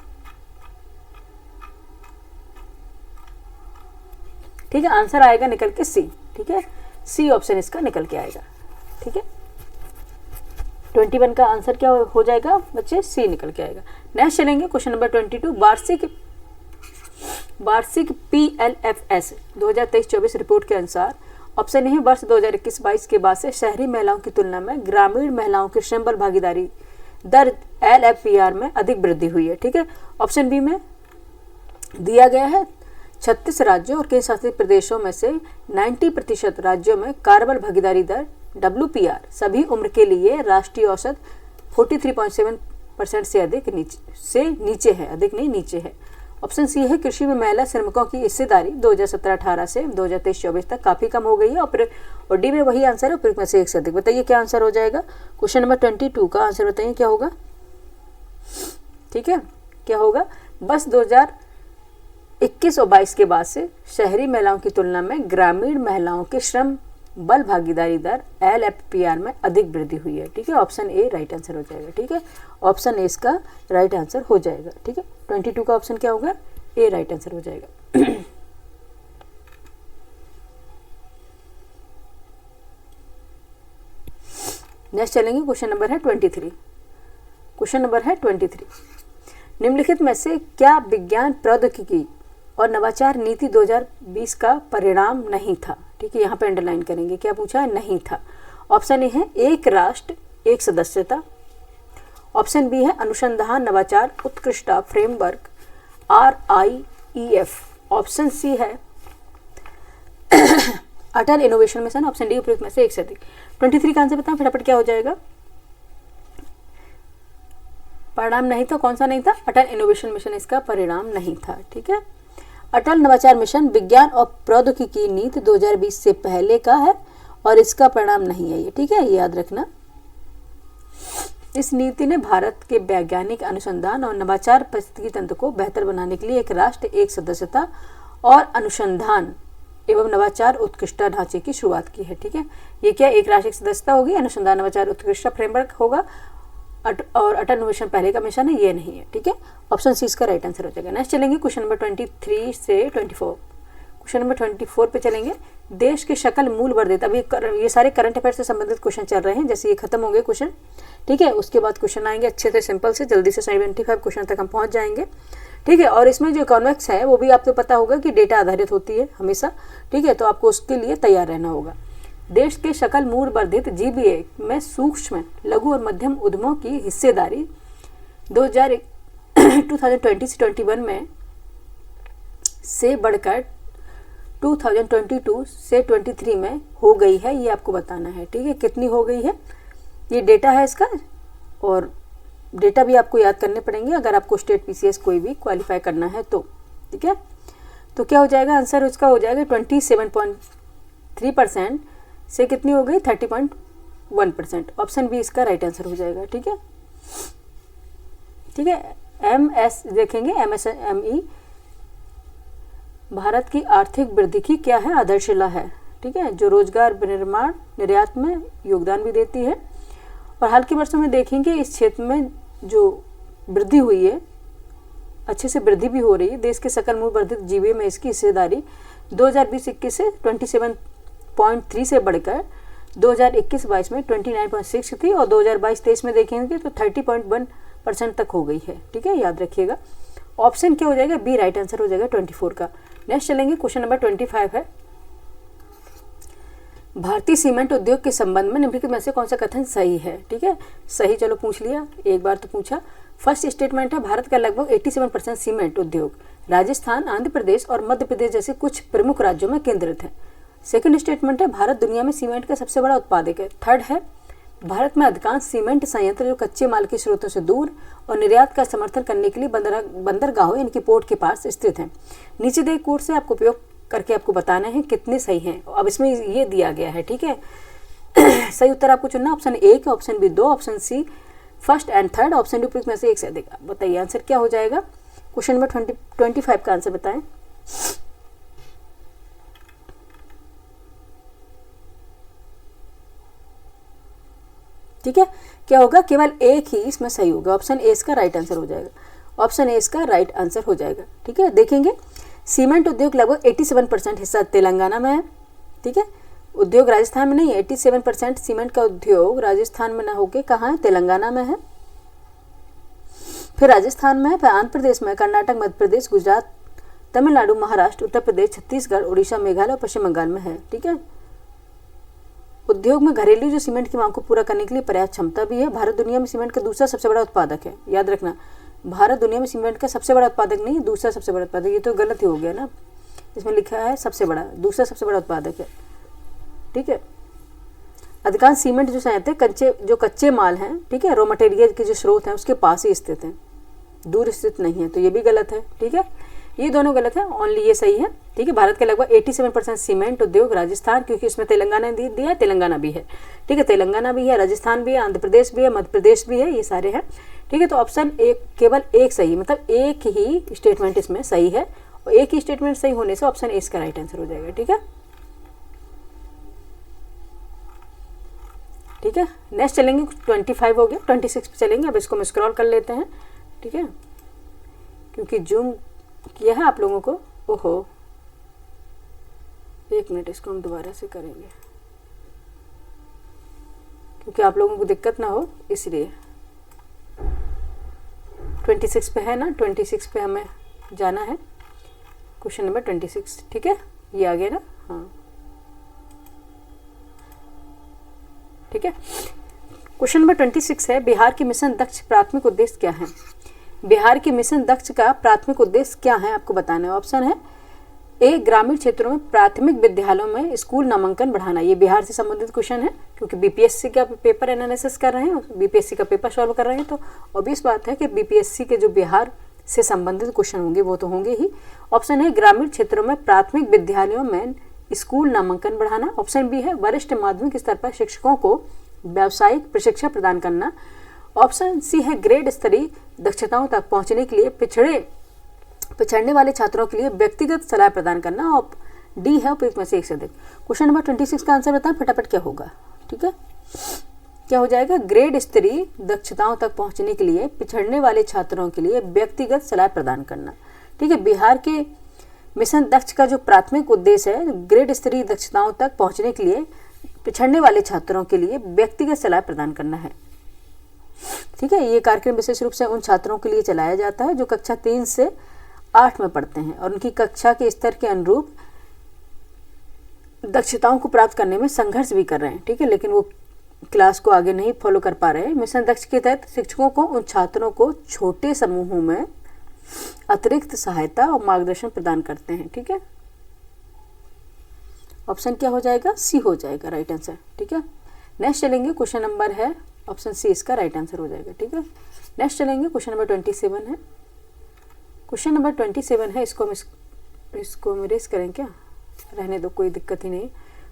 ठीक है, आंसर आएगा निकल के सी। ठीक है, सी ऑप्शन इसका निकल के आएगा। ठीक है, 21 का आंसर क्या हो जाएगा बच्चे? सी निकल के आएगा। नेक्स्ट चलेंगे क्वेश्चन नंबर 22, वार्षिक PLFS 2023-24 रिपोर्ट के अनुसार ऑप्शन ए है वर्ष 2021-22 के बाद से शहरी महिलाओं की तुलना में ग्रामीण महिलाओं की श्रम बल भागीदारी दर LFPR में अधिक वृद्धि हुई है। ठीक है, ऑप्शन बी में दिया गया है 36 राज्यों और केंद्र शासित प्रदेशों में से 90% राज्यों में कार्यबल भागीदारी दर WPR सभी उम्र के लिए राष्ट्रीय औसत 43.7% से अधिक नीचे है, अधिक नहीं नीचे है। ऑप्शन सी है कृषि में महिला श्रमिकों की हिस्सेदारी 2017-18 से 2023-24 तक काफी कम हो गई है। और डी में वही आंसर है, उपयुक्त में से एक से अधिक। बताइए क्या आंसर हो जाएगा? क्वेश्चन नंबर 22 का आंसर बताइए क्या होगा? ठीक है, क्या होगा? बस 2021 और 22 के बाद से शहरी महिलाओं की तुलना में ग्रामीण महिलाओं के श्रम बल भागीदारी दर LFPR में अधिक वृद्धि हुई है। ठीक है, ऑप्शन ए राइट आंसर हो जाएगा। ठीक है, ऑप्शन ए इसका राइट आंसर हो जाएगा। ठीक है, 22 का ऑप्शन क्या होगा? ए राइट आंसर हो जाएगा। नेक्स्ट चलेंगे, क्वेश्चन नंबर है 23। क्वेश्चन नंबर है 23, निम्नलिखित में से क्या विज्ञान प्रौद्योगिकी और नवाचार नीति 2020 का परिणाम नहीं था? ठीक है, यहाँ पे अंडरलाइन करेंगे, क्या पूछा है? नहीं था। ऑप्शन ए है एक राष्ट्र एक सदस्यता। ऑप्शन बी है अनुसंधान नवाचार उत्कृष्टता फ्रेमवर्क RIEF। ऑप्शन सी है अटल इनोवेशन मिशन। ऑप्शन डी उपयुक्त में से एक से अधिक। 23 का आंसर बताएं फटाफट, क्या हो जाएगा? परिणाम नहीं था, कौन सा नहीं था? अटल इनोवेशन मिशन इसका परिणाम नहीं था। ठीक है, अटल नवाचार मिशन विज्ञान और प्रौद्योगिकी नीति 2020 से पहले का है और इसका परिणाम नहीं है ये। ठीक है, ये याद रखना। इस नीति ने भारत के वैज्ञानिक अनुसंधान और नवाचार पारिस्थितिकी तंत्र को बेहतर बनाने के लिए एक राष्ट्र एक सदस्यता और अनुसंधान एवं नवाचार उत्कृष्टता ढांचे की शुरुआत की है। ठीक है, ये क्या एक राष्ट्र एक सदस्यता होगी, अनुसंधान नवाचार उत्कृष्टता फ्रेमवर्क होगा और अटल इनोवेशन पहले का मिशन है, ये नहीं है। ठीक है, ऑप्शन सी इसका राइट आंसर हो जाएगा। नेक्स्ट चलेंगे क्वेश्चन नंबर 23 से 24। क्वेश्चन नंबर 24 पे चलेंगे। देश के सकल मूल वर्धित, अभी ये सारे करंट अफेयर से संबंधित क्वेश्चन चल रहे हैं, जैसे ये खत्म हो गए क्वेश्चन। ठीक है, उसके बाद क्वेश्चन आएंगे अच्छे से, सिंपल से, जल्दी से 75 क्वेश्चन तक हम पहुंच जाएंगे। ठीक है, और इसमें जो कॉन्वेक्स है वो भी आपको पता होगा कि डेटा आधारित होती है हमेशा। ठीक है, तो आपको उसके लिए तैयार रहना होगा। देश के सकल मूल वर्धित GBA में सूक्ष्म लघु और मध्यम उद्यमों की हिस्सेदारी 2020 से 21 में से बढ़कर 2022 से 23 में हो गई है, ये आपको बताना है। ठीक है, कितनी हो गई है, ये डेटा है इसका, और डेटा भी आपको याद करने पड़ेंगे अगर आपको स्टेट PCS कोई भी क्वालिफाई करना है तो। ठीक है, तो क्या हो जाएगा आंसर? उसका हो जाएगा 27.3% से कितनी हो गई? 30.1%। ऑप्शन बी इसका राइट आंसर हो जाएगा। ठीक है, ठीक है, MS देखेंगे, MSME भारत की आर्थिक वृद्धि की क्या है? आधारशिला है। ठीक है, जो रोजगार निर्माण निर्यात में योगदान भी देती है। और हाल के वर्षों में देखेंगे इस क्षेत्र में जो वृद्धि हुई है, अच्छे से वृद्धि भी हो रही है। देश के सकल मूल वर्धित GBA में इसकी हिस्सेदारी 2020-21 से 27.3 से बढ़कर 2021-22 में 29.6 थी और 2022-23 में देखेंगे तो 50% तक हो गई है। ठीक है, याद रखिएगा। ऑप्शन क्या हो जाएगा, बी राइट आंसर हो जाएगा 24 का। नेक्स्ट चलेंगे, क्वेश्चन नंबर 25 है, भारतीय सीमेंट उद्योग के संबंध में निम्नलिखित में से कौन सा कथन सही है। ठीक है, सही चलो पूछ लिया, एक बार तो पूछा। फर्स्ट स्टेटमेंट है, भारत का लगभग 87% सीमेंट उद्योग राजस्थान, आंध्र प्रदेश और मध्य प्रदेश जैसे कुछ प्रमुख राज्यों में केंद्रित है। सेकंड स्टेटमेंट है, भारत दुनिया में सीमेंट का सबसे बड़ा उत्पादक है। थर्ड है, भारत में अधिकांश सीमेंट संयंत्र जो कच्चे माल के स्रोतों से दूर और निर्यात का समर्थन करने के लिए बंदरगाहों यानी कि पोर्ट के पास स्थित हैं। नीचे दिए कोड से आपको उपयोग करके आपको बताना है कितने सही हैं। अब इसमें ये दिया गया है। ठीक है, सही उत्तर आपको चुनना ऑप्शन ए का, option B 2, option C first and third, option D उपयुक्त में से एक से अधिक। बताइए आंसर क्या हो जाएगा। क्वेश्चन नंबर 25 का आंसर बताएं। ठीक है, क्या होगा, केवल एक ही इसमें सही होगा, ऑप्शन ए इसका राइट आंसर हो जाएगा। ऑप्शन ए इसका राइट आंसर हो जाएगा। ठीक है, देखेंगे सीमेंट उद्योग लगभग 87% हिस्सा तेलंगाना में है। ठीक है, उद्योग राजस्थान में नहीं है। 87% सीमेंट का उद्योग राजस्थान में ना होके कहाँ है, तेलंगाना में है। फिर राजस्थान में है, फिर आंध्र प्रदेश में, कर्नाटक, मध्य प्रदेश, गुजरात, तमिलनाडु, महाराष्ट्र, उत्तर प्रदेश, छत्तीसगढ़, उड़ीसा, मेघालय और पश्चिम बंगाल में है। ठीक है, उद्योग में घरेलू जो सीमेंट की मांग को पूरा करने के लिए पर्याप्त क्षमता भी है। भारत दुनिया में सीमेंट का दूसरा सबसे बड़ा उत्पादक है। याद रखना, भारत दुनिया में सीमेंट का सबसे बड़ा उत्पादक नहीं, दूसरा सबसे बड़ा उत्पादक। ये तो गलत ही हो गया ना, इसमें लिखा है सबसे बड़ा, दूसरा सबसे बड़ा उत्पादक है। ठीक है, अधिकांश सीमेंट जो संयंत्र जो कच्चे माल हैं, ठीक है, रॉ मटेरियल के जो स्रोत हैं उसके पास ही स्थित हैं, दूर स्थित नहीं है, तो ये भी गलत है। ठीक है, ये दोनों गलत है, ओनली ये सही है। ठीक है, भारत के लगभग 87% सीमेंट उद्योग राजस्थान, क्योंकि इसमें तेलंगाना दिया है, तेलंगाना भी है। ठीक है, तेलंगाना भी है, राजस्थान भी है, आंध्र प्रदेश भी है, मध्य प्रदेश भी है, ये सारे हैं। ठीक है, तो ऑप्शन एक, केवल एक सही, मतलब एक ही स्टेटमेंट इसमें सही है, और एक ही स्टेटमेंट सही होने से ऑप्शन ए इसका राइट आंसर हो जाएगा। ठीक है, ठीक है, नेक्स्ट चलेंगे, 25 हो गया, 26 पे चलेंगे। अब इसको हम स्क्रॉल कर लेते हैं। ठीक है, क्योंकि जूम किया है आप लोगों को, ओहो, एक मिनट, इसको हम दोबारा से करेंगे क्योंकि आप लोगों को दिक्कत ना हो, इसलिए 26 पे है ना, 26 पे हमें जाना है, क्वेश्चन नंबर 26। ठीक है, ये आ गया ना, हाँ ठीक है। क्वेश्चन नंबर 26 है, बिहार के मिशन दक्ष प्राथमिक उद्देश्य क्या है। बिहार के मिशन दक्ष का प्राथमिक उद्देश्य क्या है आपको बताना है। ऑप्शन है ए, ग्रामीण क्षेत्रों में प्राथमिक विद्यालयों में स्कूल नामांकन बढ़ाना। ये बिहार से संबंधित क्वेश्चन है, क्योंकि बीपीएससी का पेपर एनालिसिस कर रहे हैं, बीपीएससी का पेपर सॉल्व कर रहे हैं, तो ऑब्वियस बात है कि बीपीएससी के जो बिहार से संबंधित क्वेश्चन होंगे वो तो होंगे ही। ऑप्शन है ग्रामीण क्षेत्रों में प्राथमिक विद्यालयों में स्कूल नामांकन बढ़ाना। ऑप्शन बी है वरिष्ठ माध्यमिक स्तर पर शिक्षकों को व्यावसायिक प्रशिक्षण प्रदान करना। ऑप्शन सी है ग्रेड स्तरीय दक्षताओं तक पहुंचने के लिए पिछड़ने वाले छात्रों के लिए व्यक्तिगत सलाह प्रदान करना। और डी है उपयुक्त में से एक से अधिक। क्वेश्चन नंबर 26 का आंसर बताएं फटाफट, क्या होगा। ठीक है, क्या हो जाएगा, ग्रेड स्तरीय दक्षताओं तक पहुंचने के लिए पिछड़ने वाले छात्रों के लिए व्यक्तिगत सलाह प्रदान करना। ठीक है, बिहार के मिशन दक्ष का जो प्राथमिक उद्देश्य है, ग्रेड स्तरीय दक्षताओं तक पहुंचने के लिए पिछड़ने वाले छात्रों के लिए व्यक्तिगत सलाह प्रदान करना है। ठीक है, ये कार्यक्रम विशेष रूप से उन छात्रों के लिए चलाया जाता है जो कक्षा 3 से 8 में पढ़ते हैं और उनकी कक्षा के स्तर के अनुरूप दक्षताओं को प्राप्त करने में संघर्ष भी कर रहे हैं। ठीक है, लेकिन वो क्लास को आगे नहीं फॉलो कर पा रहे हैं। मिशन दक्ष के तहत शिक्षकों को उन छात्रों को छोटे समूहों में अतिरिक्त सहायता और मार्गदर्शन प्रदान करते हैं। ठीक है, ऑप्शन क्या हो जाएगा, सी हो जाएगा राइट आंसर। ठीक है, नेक्स्ट चलेंगे, क्वेश्चन नंबर है ऑप्शन सी इसका राइट आंसर हो जाएगा। ठीक है, नेक्स्ट चलेंगे, क्वेश्चन नंबर 27 है। क्वेश्चन नंबर 27 है, इसको हम इरेज करें क्या, रहने दो, कोई दिक्कत ही नहीं।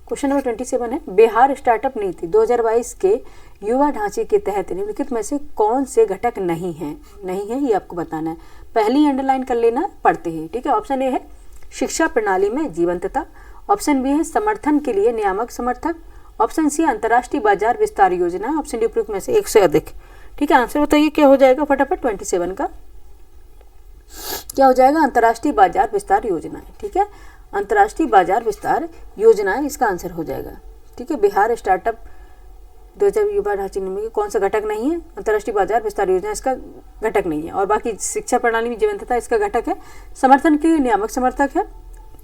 क्वेश्चन नंबर 27 है, बिहार स्टार्टअप नीति 2022 के युवा ढांचे के तहत निम्नलिखित में से कौन से घटक नहीं है ये आपको बताना है। पहली अंडरलाइन कर लेना पढ़ते ही। ठीक है, ऑप्शन ए है शिक्षा प्रणाली में जीवंतता। ऑप्शन बी है समर्थन के लिए नियामक समर्थक। ऑप्शन सी अंतर्राष्ट्रीय बाजार विस्तार योजना। ऑप्शन डी उपयुक्त में से एक से अधिक। ठीक है, आंसर बताइए क्या हो जाएगा फटाफट। 27 का क्या हो जाएगा, अंतर्राष्ट्रीय बाजार विस्तार योजना। ठीक है, अंतर्राष्ट्रीय बाजार विस्तार योजना इसका आंसर हो जाएगा। ठीक है, बिहार स्टार्टअप 2000 युवा ढांचे निम्न में कौन सा घटक नहीं है? अंतर्राष्ट्रीय बाजार विस्तार योजना इसका घटक नहीं है। और बाकी शिक्षा प्रणाली में जीवंतता इसका घटक है। समर्थन के नियामक समर्थक है,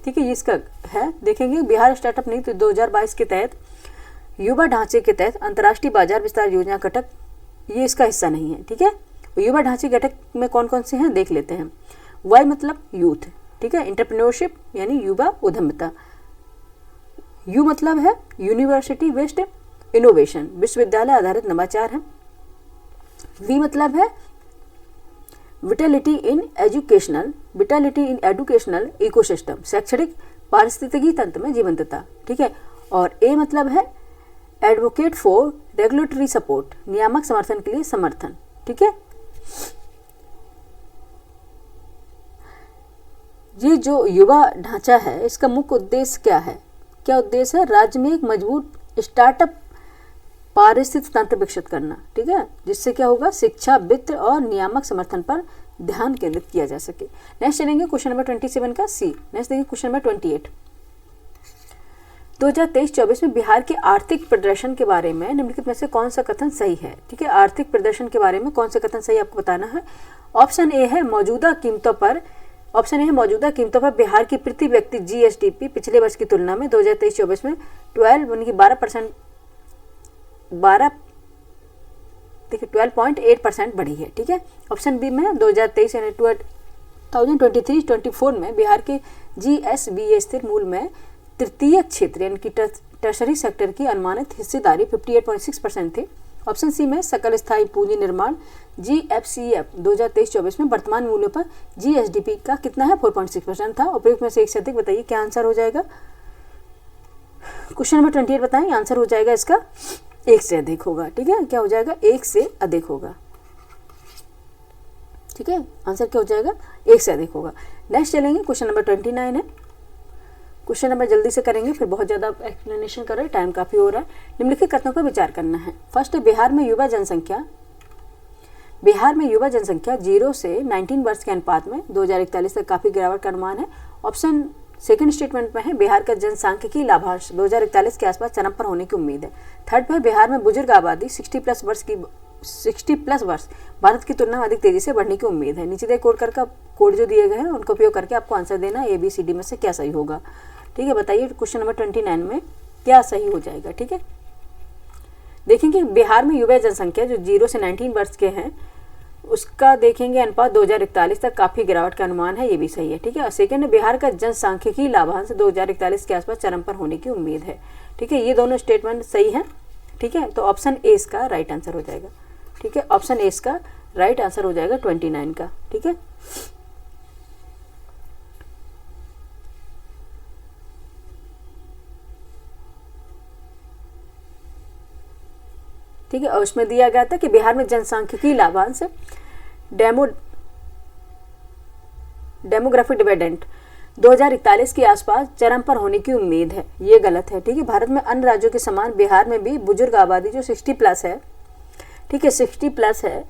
ठीक है, ये इसका है। देखेंगे बिहार स्टार्टअप नीति 2022 के तहत युवा ढांचे के तहत अंतर्राष्ट्रीय बाजार विस्तार योजना घटक, ये इसका हिस्सा नहीं है, ठीक है। युवा ढांचे घटक में कौन कौन से हैं देख लेते हैं। वाई मतलब यूथ, ठीक है, एंटरप्रेन्योरशिप यानी युवा उद्यमिता। यू मतलब है यूनिवर्सिटी बेस्ड इनोवेशन, विश्वविद्यालय आधारित नवाचार है। वी मतलब है विटैलिटी इन एजुकेशनल इकोसिस्टम, शैक्षणिक पारिस्थितिकी तंत्र में जीवंतता, ठीक है। और ए मतलब है एडवोकेट फॉर रेगुलेटरी सपोर्ट, नियामक समर्थन के लिए समर्थन, ठीक है। ये जो युवा ढांचा है इसका मुख्य उद्देश्य क्या है? क्या उद्देश्य है? राज्य में एक मजबूत स्टार्टअप पारिस्थितिक तंत्र विकसित करना, ठीक है, जिससे क्या होगा, शिक्षा, वित्त और नियामक समर्थन पर ध्यान केंद्रित किया जा सके। नेक्स्ट चलेंगे क्वेश्चन नंबर 27 का सी। नेक्स्ट देखिए क्वेश्चन नंबर 28। 2023-24 में बिहार के आर्थिक प्रदर्शन के बारे में निम्नलिखित में से कौन सा कथन सही है? ठीक है, आर्थिक प्रदर्शन के बारे में कौन सा कथन सही आपको बताना है। ऑप्शन ए है मौजूदा कीमतों पर बिहार की प्रति व्यक्ति जीएसडीपी पिछले वर्ष की तुलना में 2023-24 में 12.8% बढ़ी है, ठीक है। ऑप्शन बी में 2023 यानी 2023-24 में बिहार के जीएसबीए स्थिर मूल में तृतीय क्षेत्र यानी कि टर्शरी सेक्टर की अनुमानित हिस्सेदारी 58.6% थी। ऑप्शन सी में सकल स्थायी पूंजी निर्माण जीएफसीएफ 2023-24 में वर्तमान मूल्यों पर जीएसडीपी का कितना है, 4.6% था। उपयुक्त में से एक से अधिक बताइए क्या आंसर हो जाएगा। क्वेश्चन नंबर 28 बताएं, आंसर हो जाएगा इसका एक से अधिक होगा, ठीक है। क्या हो जाएगा, एक से अधिक होगा, ठीक है। आंसर क्या हो जाएगा, एक से अधिक होगा। नेक्स्ट चलेंगे क्वेश्चन नंबर 29 है। क्वेश्चन नंबर जल्दी से करेंगे, फिर बहुत ज़्यादा एक्सप्लेनेशन कर रहे हैं, टाइम काफ़ी हो रहा है। निम्नलिखित कथनों पर विचार करना है। फर्स्ट है बिहार में युवा जनसंख्या 0 से 19 वर्ष के अनुपात में 2041 तक काफ़ी गिरावट का अनुमान है। ऑप्शन सेकंड स्टेटमेंट में है बिहार का जनसांख्यिकी लाभांश 2041 के आसपास चरम पर होने की उम्मीद है। थर्ड पर बिहार में बुजुर्ग आबादी 60 प्लस वर्ष भारत की तुलना में अधिक तेजी से बढ़ने की उम्मीद है। नीचे दे कोड जो दिए गए हैं उनका उपयोग करके आपको आंसर देना है ABCD में से क्या सही होगा, ठीक है। बताइए क्वेश्चन नंबर 29 में क्या सही हो जाएगा, ठीक है। देखेंगे बिहार में युवा जनसंख्या जो 0 से 19 वर्ष के हैं उसका देखेंगे अनुपात 2041 तक काफ़ी गिरावट का अनुमान है, ये भी सही है, ठीक है। और सेकंड बिहार का जनसांख्यिकी लाभांश 2041 के आसपास चरम पर होने की उम्मीद है, ठीक है। ये दोनों स्टेटमेंट सही है, ठीक है। तो ऑप्शन ए इसका राइट आंसर हो जाएगा, ठीक है। ऑप्शन ए इसका राइट आंसर हो जाएगा 29 का, ठीक है। ठीक है, और उसमें दिया गया था कि बिहार में जनसांख्यिकी लाभांश डेमोग्राफिक डिविडेंड 2041 के आसपास चरम पर होने की उम्मीद है, ये गलत है, ठीक है। भारत में अन्य राज्यों के समान बिहार में भी बुजुर्ग आबादी जो 60 प्लस है, ठीक है, 60 प्लस है,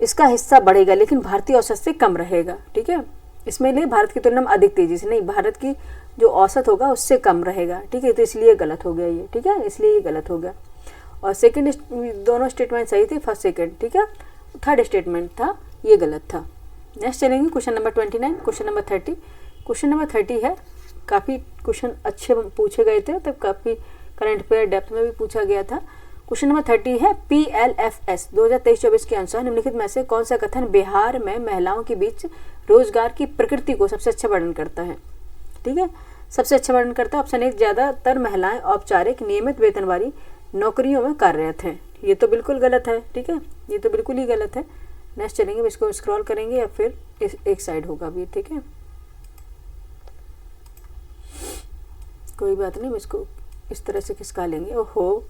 इसका हिस्सा बढ़ेगा लेकिन भारतीय औसत से कम रहेगा, ठीक है। इसमें लिए भारत की तुलना में अधिक तेजी से नहीं, भारत की जो औसत होगा उससे कम रहेगा, ठीक है। तो इसलिए गलत हो गया ये, ठीक है, इसलिए ये गलत हो गया। और सेकंड दोनों स्टेटमेंट सही थे, फर्स्ट सेकंड, ठीक है। थर्ड स्टेटमेंट था ये गलत था। नेक्स्ट चलेंगे question number 29। Question number 30। Question number 30 है, काफ़ी क्वेश्चन अच्छे पूछे गए थे, तब काफ़ी करंट अफेयर डेप्थ में भी पूछा गया था। क्वेश्चन नंबर 30 है PLFS 2023-24 के अनुसार निम्नलिखित में से कौन सा कथन बिहार में महिलाओं के बीच रोजगार की प्रकृति को सबसे अच्छा वर्णन करता है, ठीक है। सबसे अच्छा वर्णन करता है ऑप्शन ए, ज़्यादातर महिलाएं औपचारिक नियमित वेतन वाली नौकरियों में कार्यरत हैं, ये तो बिल्कुल गलत है, ठीक है, ये तो बिल्कुल ही गलत है। नेक्स्ट चलेंगे, इसको स्क्रॉल करेंगे या फिर एक साइड होगा भी, ठीक है, कोई बात नहीं, इसको इस तरह से खिसका लेंगे। ओहो,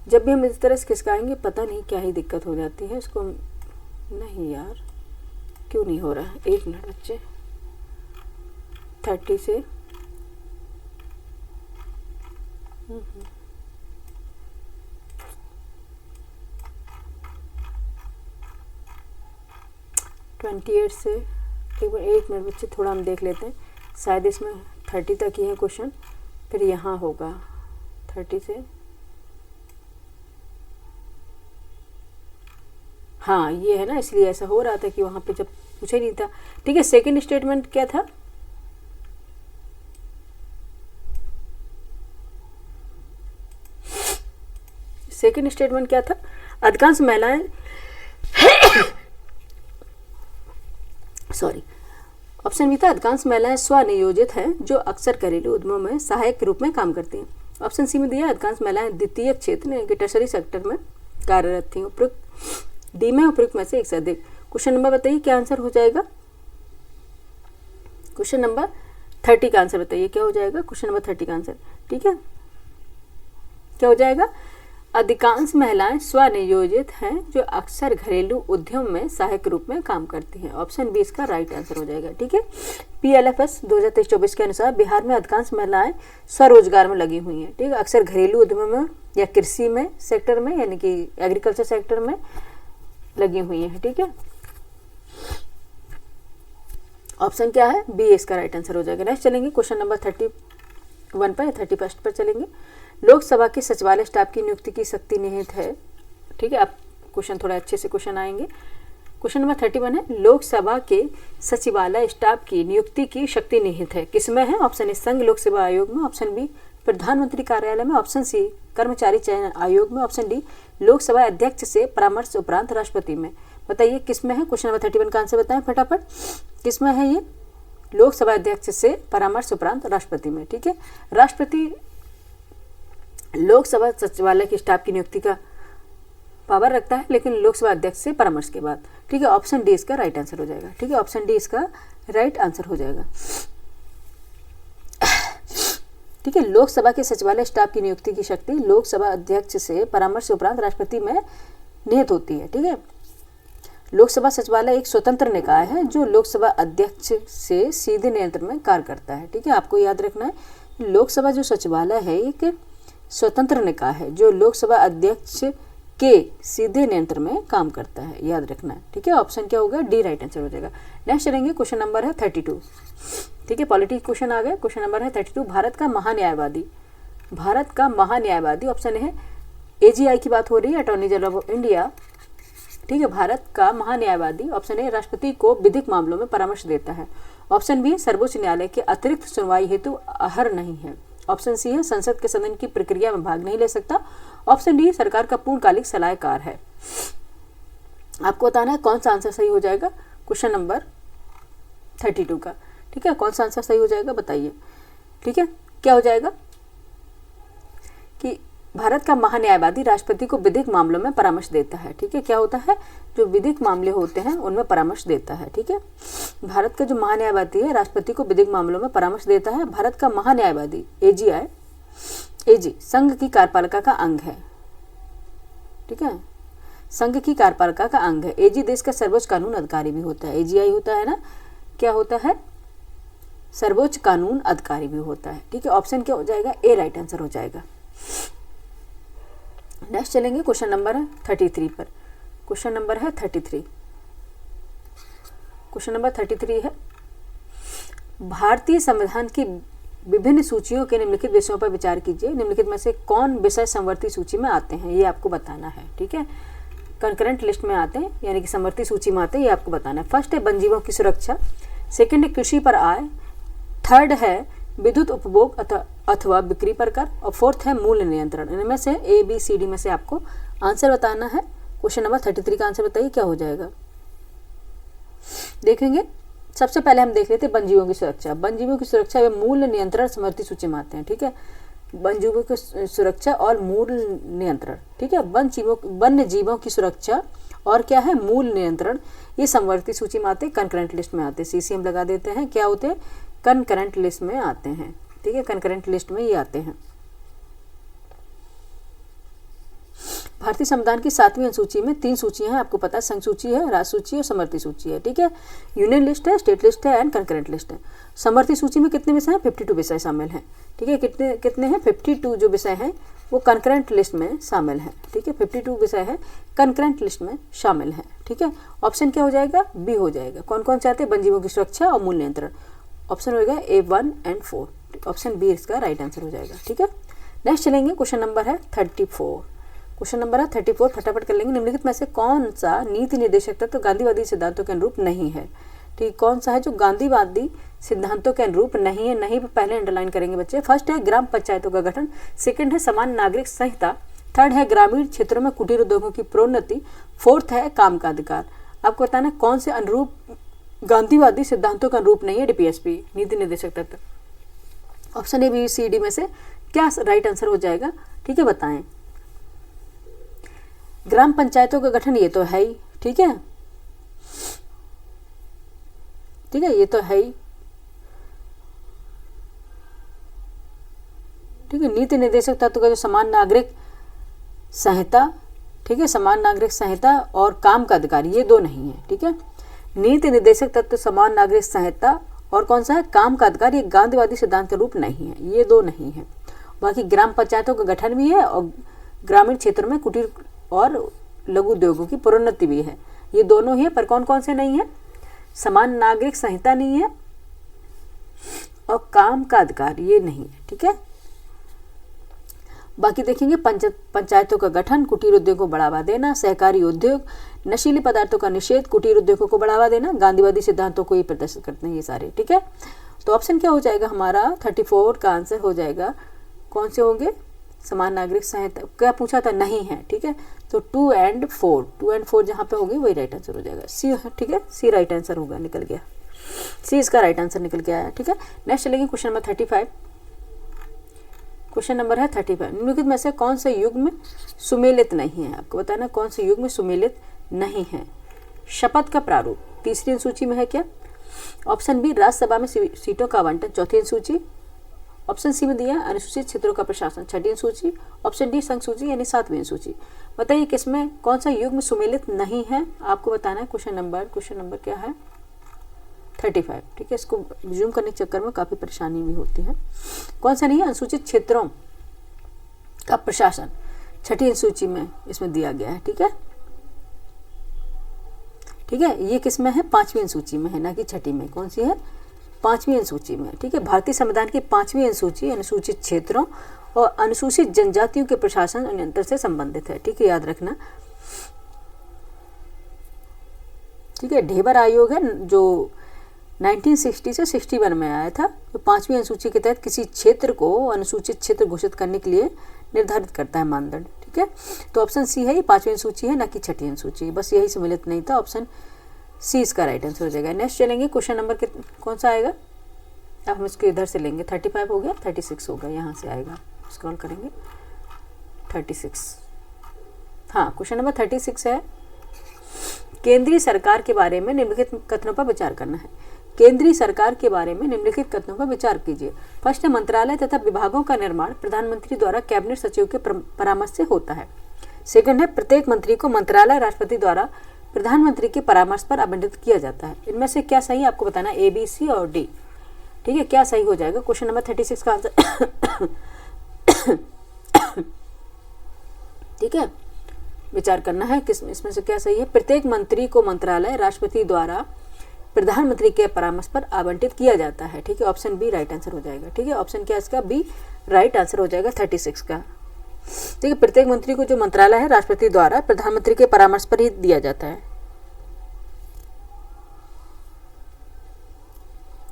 जब भी हम इस तरह से खिसकाएंगे पता नहीं क्या ही दिक्कत हो जाती है इसको। नहीं यार, क्यों नहीं हो रहा है, एक मिनट बच्चे, 30 से 28 से एक मिनट बच्चे, थोड़ा हम देख लेते हैं, शायद इसमें 30 तक ही है क्वेश्चन, फिर यहाँ होगा 30 से हाँ ये है ना, इसलिए ऐसा हो रहा था कि वहाँ पे जब पूछा ही नहीं था। ठीक है, सेकंड स्टेटमेंट क्या था? सेकंड स्टेटमेंट क्या था? अधिकांश महिलाएं सॉरी, ऑप्शन बी था अधिकांश महिलाएं स्वनियोजित हैं जो अक्सर घरेलू उद्यमों में सहायक के रूप में काम करती हैं। ऑप्शन सी में दिया अधिकांश महिलाएं द्वितीय क्षेत्र यानी कि टर्शरी सेक्टर में कार्यरत थी। उपयुक्त डी में उपयुक्त में से एक से अधिक। क्वेश्चन नंबर बताइए क्या आंसर हो जाएगा? क्वेश्चन नंबर 30 का आंसर बताइए क्या हो जाएगा? क्वेश्चन नंबर 30 का आंसर, ठीक है, क्या हो जाएगा? अधिकांश महिलाएं स्वनियोजित हैं जो अक्सर घरेलू उद्यम में सहायक रूप में काम करती हैं। ऑप्शन बी इसका राइट आंसर हो जाएगा। ठीक है, PLFS 2023-24 के अनुसार बिहार में अधिकांश महिलाएं स्वरोजगार में लगी हुई हैं। ठीक है, अक्सर घरेलू उद्यमों में या कृषि में सेक्टर में यानी कि एग्रीकल्चर सेक्टर में लगी हुई हैं। ठीक है, ऑप्शन क्या है? बी इसका राइट आंसर हो जाएगा। नेक्स्ट चलेंगे क्वेश्चन नंबर 31 पर, 31 पर चलेंगे। लोकसभा के सचिवालय स्टाफ की नियुक्ति की शक्ति निहित है। ठीक है, अब क्वेश्चन थोड़ा अच्छे से क्वेश्चन आएंगे। क्वेश्चन नंबर 31 है, लोकसभा के सचिवालय स्टाफ की नियुक्ति की शक्ति निहित है, किसमें है? ऑप्शन ए संघ लोक सेवा आयोग में, ऑप्शन बी प्रधानमंत्री कार्यालय में, ऑप्शन सी कर्मचारी चयन आयोग में, ऑप्शन डी लोकसभा अध्यक्ष से परामर्श उपरांत राष्ट्रपति में। बताइए किसमें है? क्वेश्चन नंबर 31 का आंसर बताएं फटाफट, किसमें है ये? लोकसभा अध्यक्ष से परामर्श उपरांत राष्ट्रपति में। ठीक है, राष्ट्रपति लोकसभा सचिवालय की स्टाफ की नियुक्ति का पावर रखता है, लेकिन लोकसभा अध्यक्ष से परामर्श के बाद। ठीक है, ऑप्शन डी इसका राइट आंसर हो जाएगा। ठीक है, ऑप्शन डी इसका राइट आंसर हो जाएगा। ठीक है, लोकसभा के सचिवालय स्टाफ की नियुक्ति की शक्ति लोकसभा अध्यक्ष से परामर्श उपरांत राष्ट्रपति में निहित होती है। ठीक है, लोकसभा सचिवालय एक स्वतंत्र निकाय है जो लोकसभा अध्यक्ष से सीधे नियंत्रण में कार्य करता है। ठीक है, आपको याद रखना है लोकसभा जो सचिवालय है एक स्वतंत्र निकाय है जो लोकसभा अध्यक्ष के सीधे नियंत्रण में काम करता है, याद रखना है। ठीक है, ऑप्शन क्या होगा? डी राइट आंसर हो जाएगा। नेक्स्ट चलेंगे, क्वेश्चन नंबर है 32। ठीक है, पॉलिटी क्वेश्चन आ गए। क्वेश्चन नंबर है 32, भारत का महान्यायवादी, भारत का महान्यायवादी, ऑप्शन है AGI की बात हो रही है, अटॉर्नी जनरल ऑफ इंडिया। ठीक है, भारत का महान्यायवादी, ऑप्शन ए राष्ट्रपति को विधिक मामलों में परामर्श देता है, ऑप्शन बी सर्वोच्च न्यायालय के अतिरिक्त सुनवाई हेतु अहर नहीं है, ऑप्शन सी है संसद के सदन की प्रक्रिया में भाग नहीं ले सकता, ऑप्शन डी सरकार का पूर्णकालिक सलाहकार है। आपको बताना है कौन सा आंसर सही हो जाएगा क्वेश्चन नंबर 32 का। ठीक है, कौन सा आंसर सही हो जाएगा बताइए। ठीक है, क्या हो जाएगा कि भारत का महान्यायवादी राष्ट्रपति को विधिक मामलों में परामर्श देता है। ठीक है, क्या होता है? जो विधिक मामले होते हैं उनमें परामर्श देता है। ठीक है, भारत का जो महान्यायवादी है राष्ट्रपति को विधिक मामलों में परामर्श देता है। भारत का महान्यायवादी AG संघ की कार्यपालिका का अंग है। ठीक है, संघ की कार्यपालिका का अंग है। AG देश का सर्वोच्च कानून अधिकारी भी होता है। AGI होता है ना, क्या होता है? सर्वोच्च कानून अधिकारी भी होता है। ठीक है, ऑप्शन क्या हो जाएगा? ए राइट आंसर हो जाएगा। नेक्स्ट चलेंगे क्वेश्चन नंबर 33 पर। क्वेश्चन नंबर है 33। क्वेश्चन नंबर 33 है, भारतीय संविधान की विभिन्न सूचियों के निम्नलिखित विषयों पर विचार कीजिए। निम्नलिखित में से कौन विषय समवर्ती सूची में आते हैं, ये आपको बताना है। ठीक है, कंकरेंट लिस्ट में आते हैं यानी कि समवर्ती सूची में आते हैं, ये आपको बताना है। फर्स्ट है वन जीवों की सुरक्षा, सेकंड है कृषि पर आय, थर्ड है विद्युत उपभोग अथवा बिक्री पर कर, और फोर्थ है मूल्य नियंत्रण। इनमें से ABCD में से आपको आंसर बताना है। क्वेश्चन नंबर 33 का आंसर बताइए क्या हो जाएगा। देखेंगे, सबसे पहले हम देख लेते हैं वन जीवों की सुरक्षा। वन जीवों की सुरक्षा व मूल्य नियंत्रण समवर्ती सूची में आते हैं। ठीक है, वन जीवों की सुरक्षा और मूल्य नियंत्रण। ठीक है, वन्य जीवों की सुरक्षा और क्या है? मूल्य नियंत्रण, ये समवर्ती सूची में आते हैं, कंकरेंट लिस्ट में आते हैं। CCM लगा देते हैं, क्या होते हैं? कंकरेंट लिस्ट में आते हैं। ठीक है, कंकरेंट लिस्ट में ये आते हैं। भारतीय संविधान की 7वीं अनुसूची में 3 सूचियां हैं, आपको पता है, संघ सूची है, राज्य सूची और समवर्ती सूची है। ठीक है, यूनियन लिस्ट है, स्टेट लिस्ट है एंड कंकरेंट लिस्ट है। समवर्ती सूची में कितने विषय हैं? 52 विषय शामिल हैं। ठीक है, कितने हैं? 52 जो विषय हैं वो कंकरेंट लिस्ट में शामिल हैं। ठीक है, 52 विषय है कंकरेंट लिस्ट में शामिल हैं। ठीक है, ऑप्शन क्या हो जाएगा? बी हो जाएगा। कौन कौन से आते हैं? वन जीवों की सुरक्षा और मूल्य नियंत्रण। ऑप्शन होगा A1 and 4, ऑप्शन बी इसका राइट आंसर हो जाएगा। ठीक है, नेक्स्ट चलेंगे, क्वेश्चन नंबर है 34। क्वेश्चन नंबर है 34, फटाफट कर लेंगे। निम्नलिखित में से कौन सा नीति निर्देशक तत्व गांधीवादी सिद्धांतों के अनुरूप नहीं है? ठीक, कौन सा है जो गांधीवादी सिद्धांतों के अनुरूप नहीं है? नहीं पे पहले अंडरलाइन करेंगे बच्चे। फर्स्ट है ग्राम पंचायतों का गठन, सेकंड है समान नागरिक संहिता, थर्ड है ग्रामीण क्षेत्रों में कुटीर उद्योगों की प्रोन्नति, फोर्थ है काम का अधिकार। आपको बताना कौन से अनुरूप गांधीवादी सिद्धांतों का अनुरूप नहीं है डीपीएसपी नीति निर्देशक तत्व। Option A, B, C, D में से क्या राइट आंसर हो जाएगा? ठीक है, बताएं। ग्राम पंचायतों का गठन ये तो है ही, ठीक है, ठीक है, ये तो है ही, ठीक है। नीति निर्देशक तत्व का जो समान नागरिक संहिता, ठीक है, समान नागरिक संहिता और काम का अधिकार, ये दो नहीं है, ठीक है। नीति निर्देशक तत्व, समान नागरिक संहिता और कौन सा है? काम का अधिकार, ये गांधीवादी सिद्धांत के रूप नहीं है, ये दो नहीं है। बाकी ग्राम पंचायतों का गठन भी है और ग्रामीण क्षेत्रों में कुटीर और लघु उद्योगों की प्रोन्नति भी है, ये दोनों ही है। पर कौन कौन से नहीं है? समान नागरिक संहिता नहीं है और काम का अधिकार ये नहीं है, ठीक है। बाकी देखेंगे पंचायतों का गठन, कुटीर उद्योग को बढ़ावा देना, सहकारी उद्योग, नशीले पदार्थों का निषेध, कुटीर उद्योगों को बढ़ावा देना, गांधीवादी सिद्धांतों को ये प्रदर्शित करते हैं ये सारे, ठीक है। तो ऑप्शन क्या हो जाएगा हमारा? 34 का आंसर हो जाएगा, कौन से होंगे? समान नागरिक संहिता, क्या पूछा था? नहीं है, ठीक है। तो 2 और 4 जहाँ पे होगी वही राइट आंसर हो जाएगा, सी, ठीक है, सी राइट आंसर होगा, निकल गया, सी इसका राइट आंसर निकल के आया, ठीक है। नेक्स्ट चलेंगे क्वेश्चन नंबर 35। क्वेश्चन नंबर है 35, निम्नलिखित में से कौन से युग में सुमेलित नहीं है? आपको बताना कौन से युग में सुमेलित नहीं है। शपथ का प्रारूप तीसरी अनुसूची में है क्या? ऑप्शन बी, राज्यसभा में सीटों का आवंटन चौथी अनुसूची। ऑप्शन सी में दिया अनुसूचित क्षेत्रों का प्रशासन छठी अनुसूची। ऑप्शन डी, संघ सूची यानी 7वीं अनुसूची। बताइए किसमें कौन सा युग में सुमेलित नहीं है? आपको बताना है। क्वेश्चन नंबर क्या है? 35, ठीक है। इसको जूम करने के चक्कर में काफ़ी परेशानी भी होती है। कौन सा नहीं है? अनुसूचित क्षेत्रों का प्रशासन छठी अनुसूची में इसमें दिया गया है, ठीक है, ठीक है। ये किस में है? 5वीं अनुसूची में है, ना कि छठी में। कौन सी है? 5वीं अनुसूची में, ठीक है। भारतीय संविधान की 5वीं अनुसूची अनुसूचित क्षेत्रों और अनुसूचित जनजातियों के प्रशासन और नियंत्रण से संबंधित है, ठीक है, याद रखना, ठीक है। ढेबर आयोग है जो 1960 से 61 में आया था, जो 5वीं अनुसूची के तहत किसी क्षेत्र को अनुसूचित क्षेत्र घोषित करने के लिए निर्धारित करता है मानदंड, ठीक है। तो ऑप्शन सी है, ये 5वीं अनुसूची है, ना कि छठी अनुसूची। बस यही सम्मिलित नहीं था, ऑप्शन सी इसका राइट आंसर हो जाएगा। नेक्स्ट चलेंगे क्वेश्चन नंबर कौन सा आएगा? अब हम इसको इधर से लेंगे। 35 हो गया, 36 होगा, यहाँ से आएगा, स्क्रॉल करेंगे 36। हाँ, क्वेश्चन नंबर 36 है, केंद्रीय सरकार के बारे में निम्नलिखित कथनों पर विचार करना है। केंद्रीय सरकार के बारे में निम्नलिखित कथनों पर विचार कीजिए। फर्स्ट है, मंत्रालय तथा विभागों का निर्माण प्रधानमंत्री द्वारा कैबिनेट सचिव के परामर्श से होता है। सेकंड है, प्रत्येक मंत्री को मंत्रालय राष्ट्रपति द्वारा प्रधानमंत्री के परामर्श पर आवंटित किया जाता है। इनमें से क्या सही है? आपको बताना है, ए, बी, सी और डी, ठीक है। क्या सही हो जाएगा? क्वेश्चन नंबर 36 का आंसर ठीक है, विचार करना है किस इसमें से क्या सही है। प्रत्येक मंत्री को मंत्रालय राष्ट्रपति द्वारा प्रधानमंत्री के परामर्श पर आवंटित किया जाता है, ठीक है। ऑप्शन बी राइट आंसर हो जाएगा, ठीक है। ऑप्शन क्या इसका? बी राइट आंसर हो जाएगा 36 का, ठीक है। प्रत्येक मंत्री को जो मंत्रालय है राष्ट्रपति द्वारा प्रधानमंत्री के परामर्श पर ही दिया जाता है,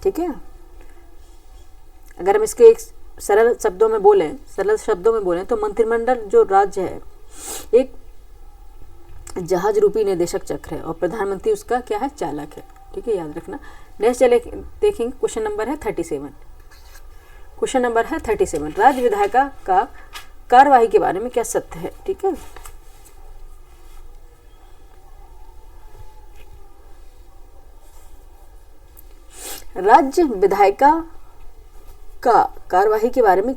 ठीक है। अगर हम इसके एक सरल शब्दों में बोलें तो मंत्रिमंडल जो राज्य है एक जहाज रूपी निर्देशक चक्र है और प्रधानमंत्री उसका क्या है? चालक है, ठीक है, याद रखना। नेक्स्ट चले देखेंगे, क्वेश्चन नंबर है 37। क्वेश्चन नंबर है 37, राज्य विधायिका का कार्यवाही के बारे में क्या सत्य है, ठीक है। राज्य विधायिका का कार्यवाही के बारे में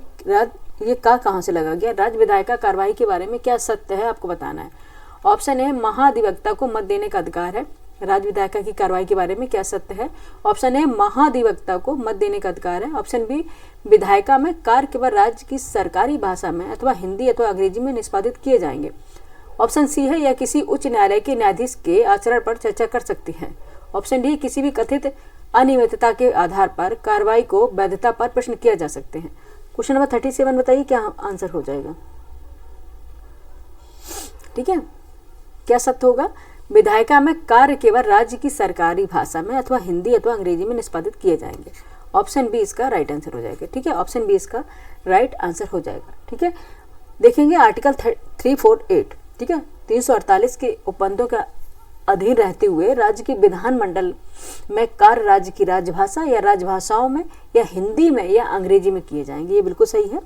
ये का कहाँ से लगा गया? राज्य विधायिका कार्यवाही के बारे में क्या सत्य है, आपको बताना है। ऑप्शन ए, महाधिवक्ता को मत देने का अधिकार है। राज्य विधायिका की कार्रवाई के बारे में क्या सत्य है? ऑप्शन ए, महाधिवक्ता को मत देने का अधिकार है। ऑप्शन बी, विधायिका में कार्य केवल राज्य की सरकारी भाषा में अथवा हिंदी अथवा अंग्रेजी में निष्पादित किए जाएंगे। ऑप्शन सी है, यह किसी उच्च न्यायालय के न्यायाधीश के आचरण पर चर्चा कर सकती है। ऑप्शन डी, किसी भी कथित अनियमितता के आधार पर कार्रवाई को वैधता पर प्रश्न किया जा सकते हैं। क्वेश्चन नंबर 37 बताइए क्या आंसर हो जाएगा? ठीक है, क्या सत्य होगा? विधायिका में कार्य केवल राज्य की सरकारी भाषा में अथवा हिंदी अथवा अंग्रेजी में निष्पादित किए जाएंगे। ऑप्शन बी इसका राइट आंसर हो जाएगा। ठीक है, ऑप्शन बी इसका राइट आंसर हो जाएगा। ठीक है, देखेंगे आर्टिकल 348, ठीक है, 348 के उपबंधों का अधीन रहते हुए राज्य के विधानमंडल में कार्य राज्य की राजभाषा या राजभाषाओं में या हिंदी में या अंग्रेजी में किए जाएंगे। ये बिल्कुल सही है।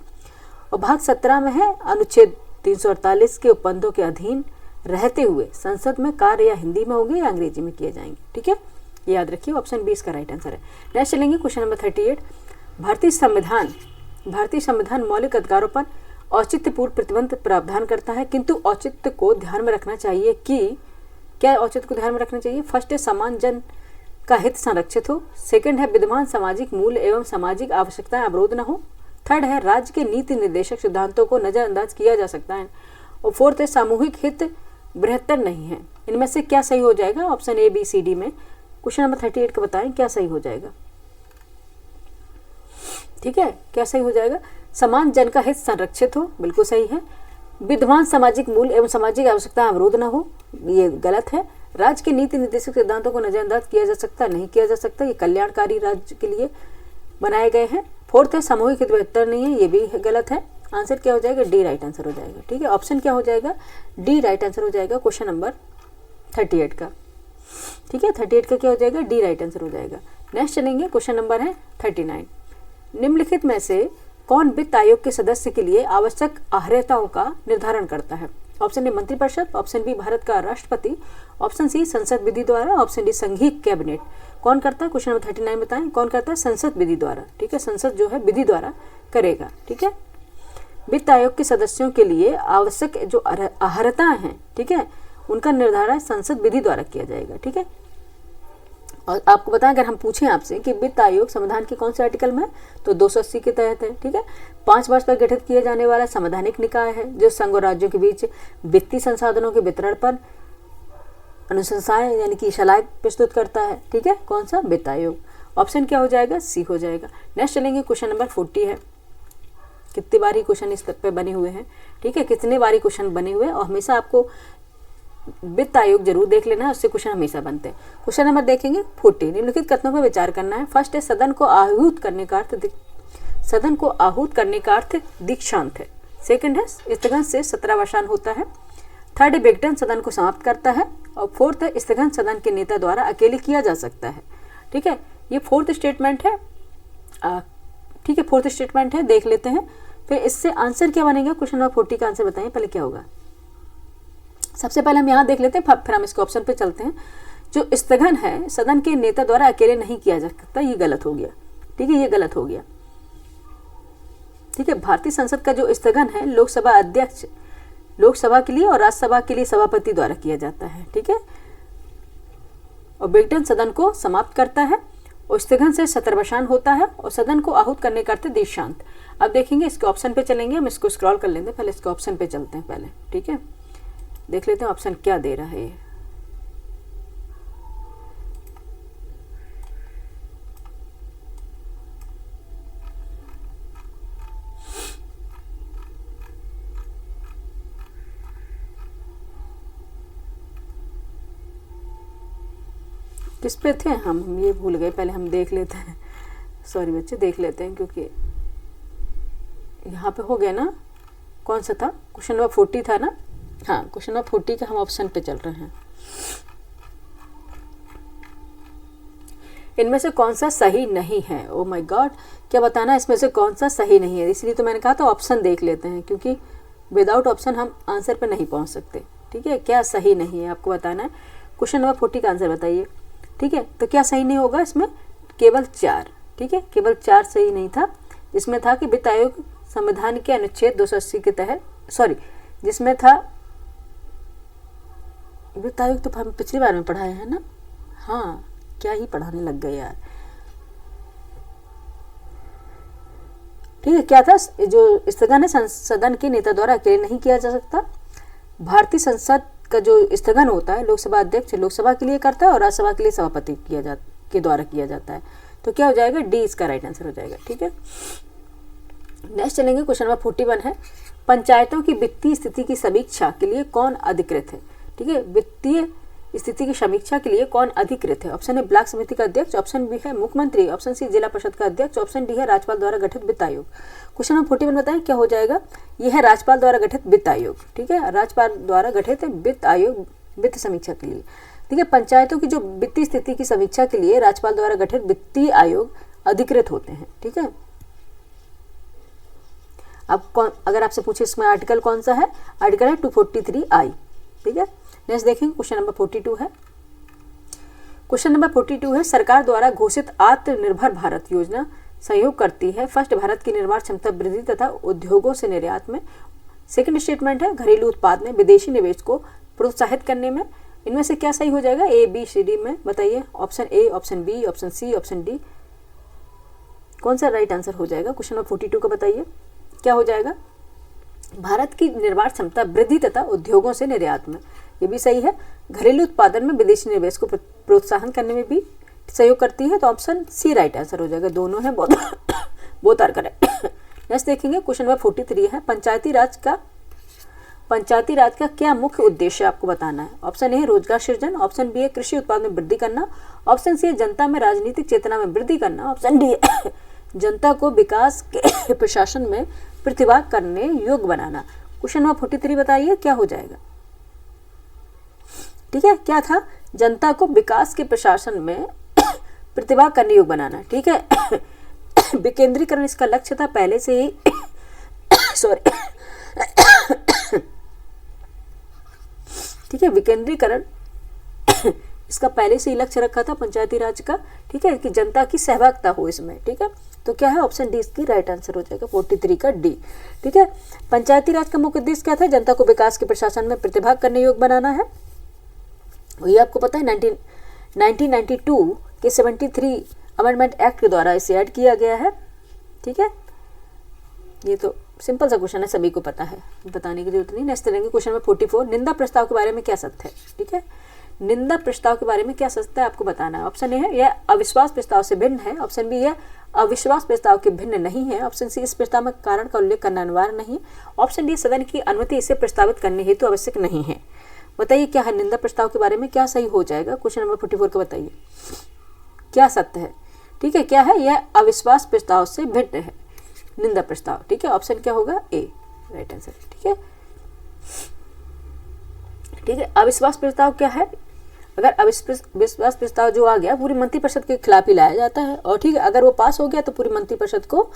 और भाग 17 में है अनुच्छेद 348 के उपबंधों के अधीन रहते हुए संसद में कार्य या हिंदी में होंगे या अंग्रेजी में किए जाएंगे। ठीक है, ये याद रखिए, ऑप्शन बी इसका राइट आंसर है। नेक्स्ट चलेंगे क्वेश्चन नंबर 38। भारतीय संविधान मौलिक अधिकारों पर औचित्यपूर्ण प्रतिबंध प्रावधान करता है, किंतु औचित्य को ध्यान में रखना चाहिए कि क्या औचित्य को ध्यान में रखना चाहिए? फर्स्ट है समान जन का हित संरक्षित हो। सेकंड है विद्यमान सामाजिक मूल्य एवं सामाजिक आवश्यकताएं अवरोध न हो। थर्ड है राज्य के नीति निर्देशक सिद्धांतों को नजरअंदाज किया जा सकता है। और फोर्थ है सामूहिक हित बृहत्तर नहीं है। इनमें से क्या सही हो जाएगा? Option A, B, C, D में क्वेश्चन नंबर 38 का बताएं क्या सही हो जाएगा। ठीक है, क्या सही हो जाएगा? समान जन का हित संरक्षित हो, बिल्कुल सही है। विद्यमान सामाजिक मूल्य एवं सामाजिक आवश्यकता अवरोध न हो, ये गलत है। राज्य के नीति निर्देशक सिद्धांतों को नजरअंदाज किया जा सकता, नहीं किया जा सकता, ये कल्याणकारी राज्य के लिए बनाए गए हैं। फोर्थ है सामूहिक हित बेहतर नहीं है, ये भी गलत है। आंसर क्या हो जाएगा? डी राइट आंसर हो जाएगा। ठीक है, ऑप्शन क्या हो जाएगा? डी राइट आंसर हो जाएगा क्वेश्चन नंबर 38 का। ठीक है, 38 का क्या हो जाएगा? डी राइट आंसर हो जाएगा। नेक्स्ट चलेंगे, क्वेश्चन नंबर है 39। निम्नलिखित में से कौन वित्त आयोग के सदस्य के लिए आवश्यक अर्हताओं का निर्धारण करता है? ऑप्शन ए मंत्रिपरिषद, ऑप्शन बी भारत का राष्ट्रपति, ऑप्शन सी संसद विधि द्वारा, ऑप्शन डी संघीय कैबिनेट। कौन करता है? क्वेश्चन नंबर 39 बताएं कौन करता है? संसद विधि द्वारा। ठीक है, संसद जो है विधि द्वारा करेगा। ठीक है, वित्त आयोग के सदस्यों के लिए आवश्यक जो अर्हताएं हैं, ठीक है, उनका निर्धारण संसद विधि द्वारा किया जाएगा। ठीक है, और आपको बताएं अगर हम पूछें आपसे कि वित्त आयोग संविधान के कौन से आर्टिकल में, तो 280 के तहत है। ठीक है, 5 वर्ष पर गठित किया जाने वाला संवैधानिक निकाय है जो संघ और राज्यों के बीच वित्तीय संसाधनों के वितरण पर अनुशंसाएं यानी कि सलाह प्रस्तुत करता है। ठीक है, कौन सा? वित्त आयोग। ऑप्शन क्या हो जाएगा? सी हो जाएगा। नेक्स्ट चलेंगे, क्वेश्चन नंबर 40 है। कितने बारी क्वेश्चन इस पे बने हुए हैं? ठीक है, कितने बारी क्वेश्चन बने हुए हैं, और हमेशा आपको वित्त आयोग जरूर देख लेना है, उससे क्वेश्चन हमेशा बनते हैं। क्वेश्चन नंबर देखेंगे 40। निम्नलिखित कथनों पर विचार करना है। फर्स्ट है सदन को आहूत करने का अर्थ दीक्षांत है। सेकंड है स्थगन से सत्रावसान होता है। थर्ड है विघटन सदन को समाप्त करता है। और फोर्थ है स्थगन सदन के नेता द्वारा अकेले किया जा सकता है। ठीक है, ये फोर्थ स्टेटमेंट है। ठीक है, फोर्थ स्टेटमेंट है, देख लेते हैं। फिर इससे आंसर क्या बनेगा? क्वेश्चन नंबर 40 का आंसर बताएं पहले क्या होगा। सबसे पहले हम यहाँ देख लेते हैं, फिर हम इसके ऑप्शन पे चलते हैं। जो स्थगन है सदन के नेता द्वारा अकेले नहीं किया जा सकता, ये गलत हो गया। ठीक है, ये गलत हो गया। ठीक है, भारतीय संसद का जो स्थगन है लोकसभा अध्यक्ष, लोकसभा के लिए और राज्यसभा के लिए सभापति द्वारा किया जाता है। ठीक है, और विघटन सदन को समाप्त करता है, और स्थगन से सत्रावसान होता है, और सदन को आहूत करने का अर्थ दीक्षांत। अब देखेंगे इसके ऑप्शन पे चलेंगे, हम इसको स्क्रॉल कर लेंगे, पहले इसके ऑप्शन पे चलते हैं पहले। ठीक है, देख लेते हैं ऑप्शन क्या दे रहा है ये। किस पे थे हम ये भूल गए, पहले हम देख लेते हैं। सॉरी बच्चे, देख लेते हैं क्योंकि यहाँ पे हो गया ना, कौन सा था? क्वेश्चन नंबर 40 था ना। हाँ, क्वेश्चन नंबर 40 का हम ऑप्शन पे चल रहे हैं। इनमें से कौन सा सही नहीं है? ओ माय गॉड, क्या बताना इसमें से कौन सा सही नहीं है? इसलिए तो मैंने कहा था ऑप्शन देख लेते हैं, क्योंकि विदाउट ऑप्शन हम आंसर पे नहीं पहुंच सकते। ठीक है, क्या सही नहीं है आपको बताना है। क्वेश्चन नंबर 40 का आंसर बताइए। ठीक है, तो क्या सही नहीं होगा इसमें? केवल 4। ठीक है, केवल 4 सही नहीं था। जिसमें था कि वित्त आयोग संविधान के अनुच्छेद 280 के तहत, सॉरी, जिसमें था वित्त आयोग तो हम पिछली बार में पढ़ाए हैं ना। हाँ, क्या ही पढ़ाने लग गए यार। ठीक है, क्या था? जो स्थगन है सदन के नेता द्वारा अकेले नहीं किया जा सकता। भारतीय संसद का जो स्थगन होता है लोकसभा अध्यक्ष लोकसभा के लिए करता है और राज्यसभा के लिए सभापति के द्वारा किया जाता है। तो क्या हो जाएगा? डी इसका राइट आंसर हो जाएगा। ठीक है, नेक्स्ट चलेंगे, क्वेश्चन नंबर 41 है। पंचायतों की वित्तीय स्थिति की समीक्षा के लिए कौन अधिकृत है? ठीक है, वित्तीय स्थिति की समीक्षा के लिए कौन अधिकृत है? ऑप्शन ए ब्लॉक समिति का अध्यक्ष, ऑप्शन बी है मुख्यमंत्री, ऑप्शन सी जिला परिषद का अध्यक्ष, ऑप्शन डी है राज्यपाल द्वारा गठित वित्त आयोग। क्वेश्चन नंबर 41 बताएं क्या हो जाएगा? यह है राज्यपाल द्वारा गठित वित्त आयोग। ठीक है, राज्यपाल द्वारा गठित वित्त आयोग वित्त समीक्षा के लिए। ठीक है, पंचायतों की जो वित्तीय स्थिति की समीक्षा के लिए राज्यपाल द्वारा गठित वित्तीय आयोग अधिकृत होते हैं। ठीक है, अब कौन, अगर आपसे पूछे इसमें आर्टिकल कौन सा है? आर्टिकल है 243I। ठीक है, नेक्स्ट देखेंगे क्वेश्चन नंबर 42 है। क्वेश्चन नंबर 42 है, सरकार द्वारा घोषित आत्मनिर्भर भारत योजना सहयोग करती है फर्स्ट भारत की निर्माण क्षमता वृद्धि तथा उद्योगों से निर्यात में। सेकंड स्टेटमेंट है घरेलू उत्पाद में विदेशी निवेश को प्रोत्साहित करने में। इनमें से क्या सही हो जाएगा? ए बी सी डी में बताइए। Option A, option B, option C, option D, कौन सा राइट आंसर हो जाएगा? क्वेश्चन नंबर 42 का बताइए क्या हो जाएगा? भारत की निर्माण क्षमता वृद्धि तथा उद्योगों से निर्यात में, ये भी सही है। घरेलू उत्पादन में विदेशी निवेश को प्रोत्साहन करने में भी सहयोग करती है, तो ऑप्शन सी राइट आंसर हो जाएगा। दोनों है, बहुत आर करेक्ट। नेक्स्ट देखेंगे क्वेश्चन नंबर 43 है, पंचायती राज का क्या मुख्य उद्देश्य आपको बताना है? ऑप्शन ए है रोजगार सृजन, ऑप्शन बी है कृषि उत्पाद में वृद्धि करना, ऑप्शन सी है जनता में राजनीतिक चेतना में वृद्धि करना, ऑप्शन डी है जनता को विकास के प्रशासन में प्रतिभाग करने योग्य बनाना। क्वेश्चन नंबर 43 बताइए क्या हो जाएगा? ठीक है, क्या था? जनता को विकास के प्रशासन में प्रतिभाग करने योग्य बनाना। ठीक है, विकेंद्रीकरण इसका लक्ष्य था पहले से ही। सॉरी, ठीक है, विकेंद्रीकरण इसका पहले से ही लक्ष्य रखा था पंचायती राज का। ठीक है, कि जनता की सहभागिता हो इसमें। ठीक है, तो क्या है? ऑप्शन डी इसकी राइट आंसर हो जाएगा, 43 का डी। ठीक है, पंचायती राज का मुख्य उद्देश्य क्या था? जनता को विकास के प्रशासन में प्रतिभाग करने योग्य बनाना है। ये आपको पता है 1992 के 73 अमेंडमेंट एक्ट के द्वारा इसे ऐड किया गया है। ठीक है, ये तो सिंपल सा क्वेश्चन है, सभी को पता है, बताने की जरूरत नहीं। नेक्स्ट चलेंगे क्वेश्चन नंबर 44, निंदा प्रस्ताव के बारे में क्या सत्य है? ठीक है, निंदा प्रस्ताव के बारे में क्या सत्य है आपको बताना है। ऑप्शन ए है यह अविश्वास प्रस्ताव से भिन्न है, ऑप्शन बी है अविश्वास प्रस्ताव के भिन्न नहीं है, ऑप्शन सी इस प्रस्ताव में कारण का उल्लेख करना अनिवार्य नहीं, ऑप्शन डी सदन की अनुमति इसे प्रस्तावित करने हेतु आवश्यक नहीं है। बताइए क्या है निंदा प्रस्ताव के बारे में, क्या सही हो जाएगा? क्वेश्चन नंबर 44 को बताइए क्या सत्य है। ठीक है, क्या है? यह अविश्वास प्रस्ताव से भिन्न है, निंदा प्रस्ताव। ठीक है, ऑप्शन क्या होगा? ए राइट आंसर। ठीक है, ठीक है, अविश्वास प्रस्ताव क्या है? अगर अविश्वास प्रस्ताव जो आ गया पूरी मंत्रिपरिषद के खिलाफ ही लाया जाता है, और ठीक है अगर वो पास हो गया तो पूरी मंत्रिपरिषद को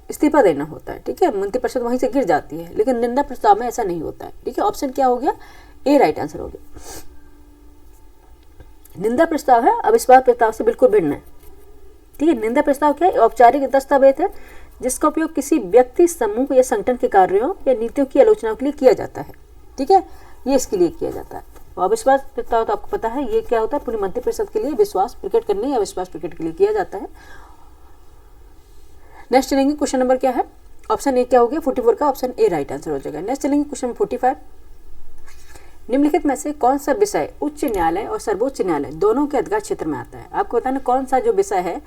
इस्तीफा देना होता है। ठीक है, मंत्रिपरिषद वहीं से गिर जाती है, लेकिन निंदा प्रस्ताव में ऐसा नहीं होता है। ठीक है, ऑप्शन क्या हो गया? ए राइट आंसर हो गया। निंदा प्रस्ताव है अविश्वास प्रस्ताव से बिल्कुल भिन्न है। ठीक है, निंदा प्रस्ताव क्या है? औपचारिक दस्तावेज है जिसका उपयोग किसी व्यक्ति, समूह या संगठन के कार्यों या नीतियों की आलोचना के लिए किया जाता है। ठीक है, ये इसके लिए किया जाता है। अविश्वास प्रस्ताव तो आपको पता है ये क्या होता है? पूरी मंत्रिपरिषद के लिए विश्वास प्रकट करने या अविश्वास प्रकट के लिए किया जाता है। नेक्स्ट चलेंगे क्वेश्चन नंबर क्या है? ऑप्शन ए क्या हो गया? 44 का ऑप्शन ए राइट आंसर हो जाएगा। नेक्स्ट चलेंगे क्वेश्चन नंबर 45, निम्नलिखित में से कौन सा विषय उच्च न्यायालय और सर्वोच्च न्यायालय दोनों के अधिकार क्षेत्र में आता है? आपको बताना कौन सा जो विषय है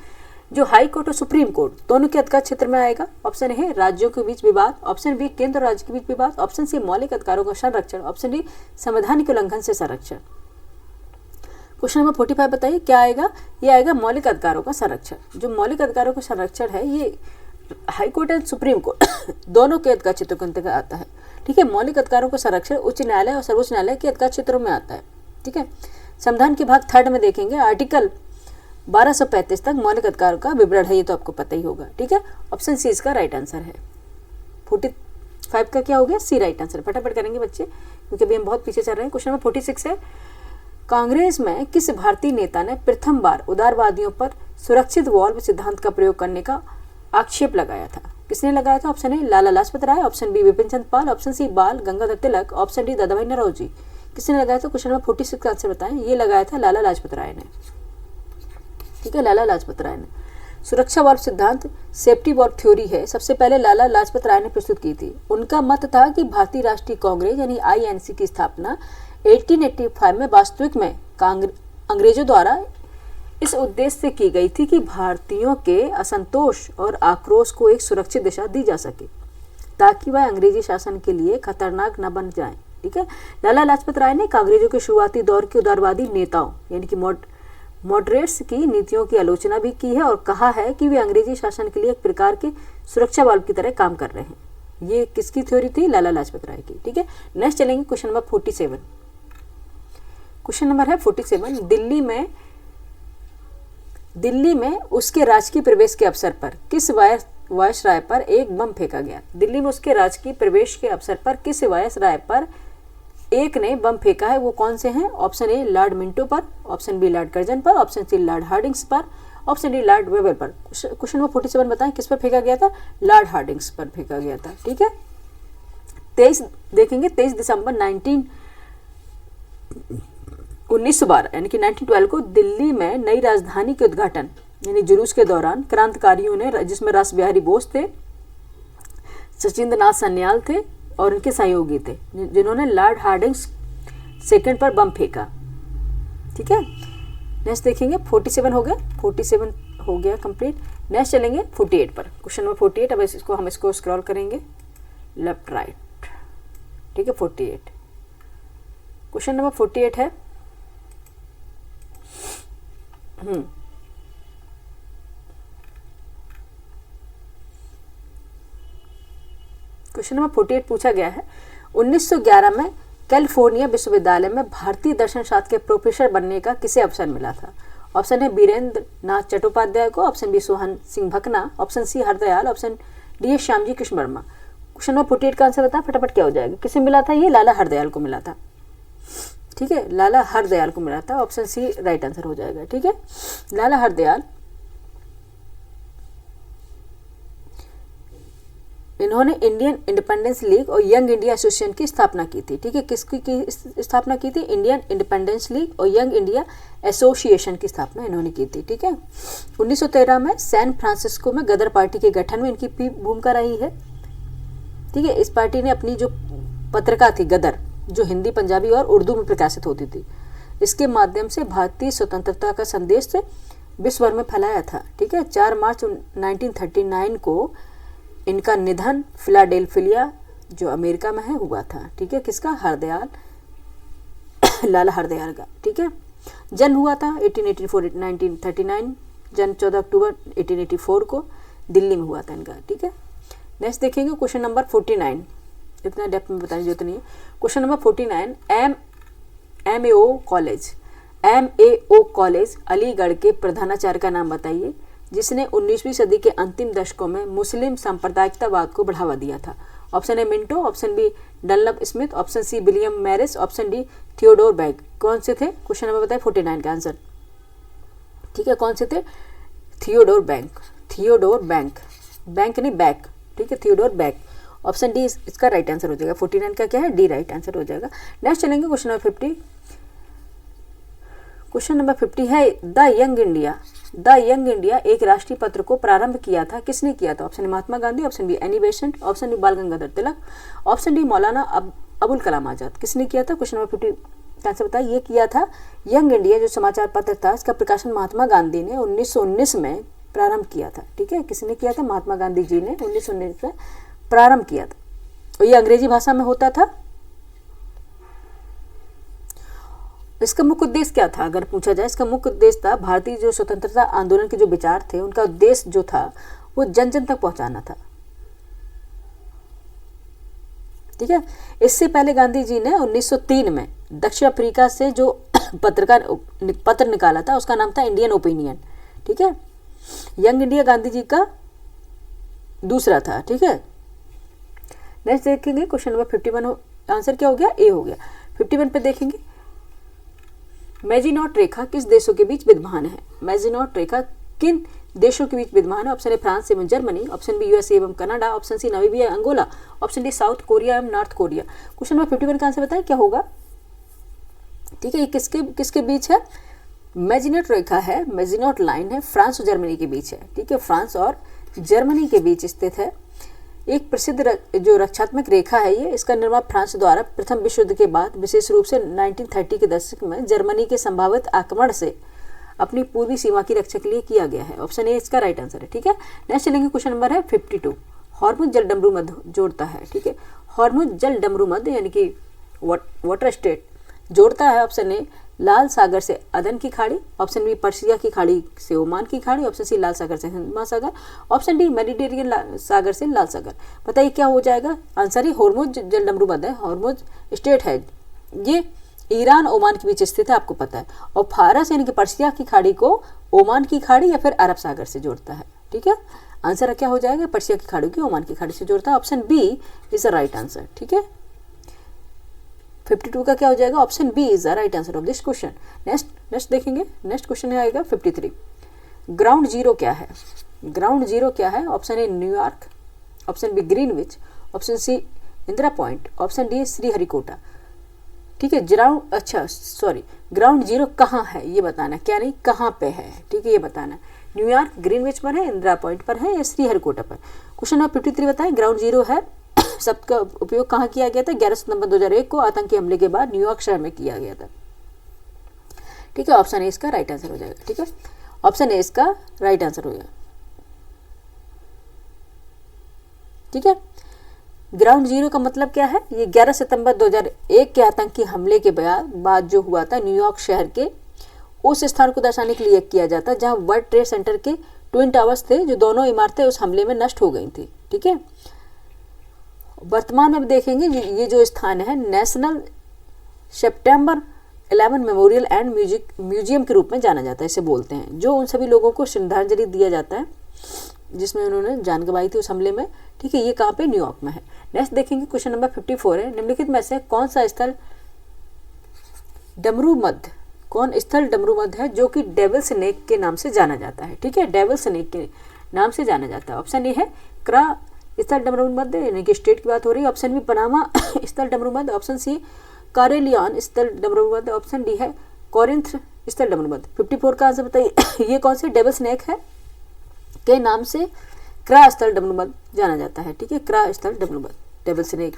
जो हाई कोर्ट और सुप्रीम कोर्ट दोनों के अधिकार क्षेत्र में आएगा। ऑप्शन ए है राज्यों के बीच विवाद, ऑप्शन बी केंद्र और राज्य के बीच विवाद, ऑप्शन सी मौलिक अधिकारों का संरक्षण, ऑप्शन डी संवैधानिक उल्लंघन से संरक्षण। क्वेश्चन नंबर 45 बताइए क्या आएगा? ये आएगा मौलिक अधिकारों का संरक्षण। जो मौलिक अधिकारों का संरक्षण है ये high court and supreme court दोनों के अधिकार क्षेत्रों के अंतर्गत आता है। ठीक है, मौलिक अधिकारों का संरक्षण उच्च न्यायालय और सर्वोच्च न्यायालय के अधिकार क्षेत्रों में आता है। ठीक है, संविधान के भाग 3 में देखेंगे आर्टिकल 1235 तक मौलिक अधिकारों का विवरण है, ये तो आपको पता ही होगा। ठीक है, ऑप्शन सी इसका राइट आंसर है। 45 का क्या हो गया? सी राइट आंसर। फटाफट करेंगे बच्चे क्योंकि अभी हम बहुत पीछे चल रहे हैं। क्वेश्चन नंबर 46 है, कांग्रेस में किस भारतीय नेता ने प्रथम बार उदारवादियों पर सुरक्षित वॉल्व सिद्धांत का प्रयोग करने का आक्षेप लगाया था? किसने लगाया था? Option A Lala Lajpat Rai, option B Bipin Chandra Pal, option C Bal Gangadhar Tilak, option D Dadabhai Naoroji. किसने लगाया था? क्वेश्चन नंबर 46 का आंसर बताएं। ये लगाया था लाला लाजपत राय ने। ठीक है, लाला लाजपत राय ने सुरक्षा वॉल्व सिद्धांत सेफ्टी वॉल्व थ्योरी है, सबसे पहले लाला लाजपत राय ने प्रस्तुत की थी। उनका मत था कि भारतीय राष्ट्रीय कांग्रेस यानी आईएनसी की स्थापना 1885 में वास्तविक में अंग्रेजों द्वारा इस उद्देश्य से की गई थी कि भारतीयों के असंतोष और आक्रोश को एक सुरक्षित दिशा दी जा सके ताकि वह अंग्रेजी शासन के लिए खतरनाक न बन जाए। ठीक है, लाला लाजपत राय ने अंग्रेजों के शुरुआती दौर के उदारवादी नेताओं यानी कि मॉडरेट्स की नीतियों की आलोचना भी की है और कहा है कि वे अंग्रेजी शासन के लिए एक प्रकार के सुरक्षा बल की तरह काम कर रहे हैं। ये किसकी थ्योरी थी? लाला लाजपत राय की। ठीक है, नेक्स्ट चलेंगे क्वेश्चन नंबर 47। क्वेश्चन नंबर है 47। दिल्ली में उसके राजकीय प्रवेश के अवसर पर किस वायसराय पर एक बम फेंका गया? दिल्ली में उसके राजकीय प्रवेश के अवसर पर किस वायसराय पर एक ने बम फेंका है? वो कौन से हैं? ऑप्शन ए लॉर्ड मिंटो पर, ऑप्शन बी लॉर्ड कर्जन पर, ऑप्शन सी लॉर्ड हार्डिंग्स पर, ऑप्शन डी लॉर्ड वेबर पर। क्वेश्चन नंबर 47 बताएं किस पर फेंका गया था? लॉर्ड हार्डिंग्स पर फेंका गया था। ठीक है, 23 देखेंगे 23 दिसंबर 1912 यानी कि 1912 को दिल्ली में नई राजधानी के उद्घाटन यानी जुलूस के दौरान क्रांतिकारियों ने, जिसमें रास बिहारी बोस थे, सचिंद्र नाथ सान्याल थे और उनके सहयोगी थे, जिन्होंने लॉर्ड हार्डिंग्स सेकंड पर बम फेंका। ठीक है, नेक्स्ट देखेंगे 47 हो गया, 47 हो गया कंप्लीट। नेक्स्ट चलेंगे 48 पर। Question number 48। अब हम इसको स्क्रॉल करेंगे लेफ्ट राइट। ठीक है, 48 क्वेश्चन नंबर 48 है। क्वेश्चन नंबर 48 पूछा गया है 1911 में कैलिफोर्निया विश्वविद्यालय में भारतीय दर्शन शास्त्र के प्रोफेसर बनने का किसे अवसर मिला था? ऑप्शन है वीरेंद्र नाथ चट्टोपाध्याय को, option B Sohan Singh Bhakna, option C Hardayal, option D है श्यामजी कृष्ण वर्मा। क्वेश्चन नंबर 48 का आंसर बताएं फटाफट क्या हो जाएगा? किसे मिला था? ये लाला हरदयाल को मिला था। ठीक है, लाला हरदयाल को मिला था। ऑप्शन सी राइट आंसर हो जाएगा। ठीक है, लाला हरदयाल इन्होंने इंडियन इंडिपेंडेंस लीग और यंग इंडिया एसोसिएशन की स्थापना की थी। ठीक है, किसकी स्थापना की थी? इंडियन इंडिपेंडेंस लीग और यंग इंडिया एसोसिएशन की स्थापना इन्होंने की थी। ठीक है, 1913 में सैन फ्रांसिस्को में गदर पार्टी के गठन में इनकी भूमिका रही है। ठीक है, इस पार्टी ने अपनी जो पत्रिका थी गदर, जो हिंदी, पंजाबी और उर्दू में प्रकाशित होती थी, इसके माध्यम से भारतीय स्वतंत्रता का संदेश से विश्व भर में फैलाया था। ठीक है, 4 मार्च 1939 को इनका निधन फिलाडेल्फिया जो अमेरिका में है हुआ था। ठीक है, किसका? हरदयाल, लाला हरदयाल का। ठीक है, जन्म हुआ था 1939, जन्म 14 अक्टूबर 1884 को दिल्ली में हुआ था इनका। ठीक है, नेक्स्ट देखेंगे क्वेश्चन नंबर 49। इतना डेप्थ में बताने की जरूरत नहीं है। Question number 49। MAO college Aligarh के प्रधानाचार्य का नाम बताइए जिसने 19वीं सदी के अंतिम दशकों में मुस्लिम सांप्रदायिकतावाद को बढ़ावा दिया था। Option A Minto, option B Dunlop Smith, option C William Morris, option D Theodore Beck. कौन से थे? क्वेश्चन नंबर बताए 49 का आंसर। ठीक है, कौन से थे? थियोडोर बैंक, बैंक नहीं बैक। ठीक है, थियोडोर बैग। ऑप्शन डी इसका राइट आंसर हो जाएगा। 49 का क्या है? डी राइट आंसर हो जाएगा। नेक्स्ट चलेंगे क्वेश्चन नंबर 50। क्वेश्चन नंबर 50 है द यंग इंडिया एक राष्ट्रीय पत्र को प्रारंभ किया था, किसने किया था? Option Mahatma Gandhi, option be Annie Besant, option D बाल गंगाधर तिलक, ऑप्शन डी मौलाना अबुल कलाम आजाद। किसने किया था? क्वेश्चन नंबर 50 का आंसर बताइए। ये किया था यंग इंडिया जो समाचार पत्र था, इसका प्रकाशन महात्मा गांधी ने 1919 में प्रारंभ किया था। ठीक है, किसने किया था? महात्मा गांधी जी ने 1919 में प्रारंभ किया था और ये अंग्रेजी भाषा में होता था। इसका मुख्य उद्देश्य क्या था? अगर पूछा जाए, इसका मुख्य उद्देश्य था भारतीय जो स्वतंत्रता आंदोलन के जो विचार थे, उनका उद्देश्य जो था वो जन जन तक पहुंचाना था। ठीक है, इससे पहले गांधी जी ने 1903 में दक्षिण अफ्रीका से जो पत्र निकाला था उसका नाम था इंडियन ओपिनियन। ठीक है, यंग इंडिया गांधी जी का दूसरा था। ठीक है, नेक्स्ट देखेंगे क्वेश्चन नंबर 51। आंसर क्या हो गया? ए हो गया। 51 पे देखेंगे मैजिनॉट रेखा किस देशों के बीच विद्यमान है? मैजिनॉट रेखा किन देशों के बीच विद्यमान है? ऑप्शन ए फ्रांस एवं जर्मनी, ऑप्शन बी यूएसए एवं Canada, option C Namibia Angola, option D South Korea एवं नॉर्थ कोरिया। क्वेश्चन नंबर 51 का आंसर बताएं क्या होगा? ठीक है, ये किसके बीच है? मैजिनॉट रेखा है, मैजिनॉट लाइन है, फ्रांस और जर्मनी के बीच है। ठीक है, फ्रांस और जर्मनी के बीच स्थित है। एक प्रसिद्ध जो रक्षात्मक रेखा है ये, इसका निर्माण फ्रांस द्वारा प्रथम विश्व युद्ध के बाद विशेष रूप से 1930 के दशक में जर्मनी के संभावित आक्रमण से अपनी पूर्वी सीमा की रक्षा के लिए किया गया है। ऑप्शन ए इसका राइट आंसर है। ठीक है, नेक्स्ट चलेंगे क्वेश्चन नंबर है 52। हॉर्मुज जल डमरू मध्य जोड़ता है, ठीक है। हॉर्मुज जल डमरू मध्य यानी कि वाटर स्टेट जोड़ता है। ऑप्शन ए लाल सागर से अदन की खाड़ी, ऑप्शन बी पर्सिया की खाड़ी से ओमान की खाड़ी, ऑप्शन सी लाल सागर से हिंद महासागर, ऑप्शन डी मेडिटेरियन सागर से लाल सागर। बताइए क्या हो जाएगा आंसर? है हॉर्मुज जल डमरू मध्य है, हॉर्मुज स्टेट है, ये ईरान ओमान के बीच स्थित है, आपको पता है। और फारस यानी कि पर्सिया की खाड़ी को ओमान की खाड़ी या फिर अरब सागर से जोड़ता है, ठीक है। आंसर क्या हो जाएगा? पर्सिया की खाड़ी को ओमान की खाड़ी से जोड़ता है। Option B is the right answer, ठीक है। 52 का क्या हो जाएगा? Option B is the right answer of this question. Next देखेंगे, नेक्स्ट क्वेश्चन आएगा 53। ग्राउंड जीरो क्या है? ग्राउंड जीरो क्या है? Option A New York, option B Greenwich, option C Indira point, option D Sriharikota, ठीक है। ग्राउंड जीरो कहाँ है ये बताना, क्या नहीं कहाँ पे है, ठीक है, ये बताना। न्यूयॉर्क ग्रीनविच पर है, इंदिरा पॉइंट पर है या श्रीहरिकोटा पर। क्वेश्चन नंबर 53 बताएं, ग्राउंड जीरो है शब्द का उपयोग कहाँ किया गया था? 11 सितंबर 2001 को आतंकी हमले के बाद न्यूयॉर्क शहर में किया गया था, ठीक है। ऑप्शन ए इसका राइट आंसर हो जाएगा, ठीक है। ऑप्शन ए इसका राइट आंसर हो जाएगा, ठीक है। ग्राउंड जीरो का मतलब क्या है? ये 11 सितंबर 2001 के आतंकी हमले के बाद जो हुआ था न्यूयॉर्क शहर के उस स्थान को दर्शाने के लिए किया जाता, जहां वर्ल्ड ट्रेड सेंटर के ट्विन टावर्स थे, जो दोनों इमारतें उस हमले में नष्ट हो गई थी, ठीक है। वर्तमान में देखेंगे ये जो स्थान है national September 11 memorial and museum के रूप में जाना जाता है, इसे बोलते हैं, जो उन सभी लोगों को श्रद्धांजलि दिया जाता है जिसमें उन्होंने जान गंवाई थी उस हमले में, ठीक है। ये कहाँ पे? न्यूयॉर्क में है। नेक्स्ट देखेंगे क्वेश्चन नंबर 54 है, निम्नलिखित में से कौन सा स्थल डमरू मध्य, कौन स्थल डमरू मध्य है जो कि डेविल स्नेक के नाम से जाना जाता है, ठीक है, डेविल स्नेक के नाम से जाना जाता है। ऑप्शन ए है क्रा स्थल डमरू मध्य यानी कि स्टेट की बात हो रही है, ऑप्शन बी पनामा स्थल डमरू मध्य, ऑप्शन सी कारेलियन स्थल डमरू मध्य, ऑप्शन डी है कोरिंथ स्थल डमरू मध्य। 54 का आंसर बताइए, ये कौन से डेविल स्नेक है के नाम से क्रा स्थल डमरू मध्य जाना जाता है, ठीक है, क्रा स्थल डमरू मध्य डेविल स्नेक।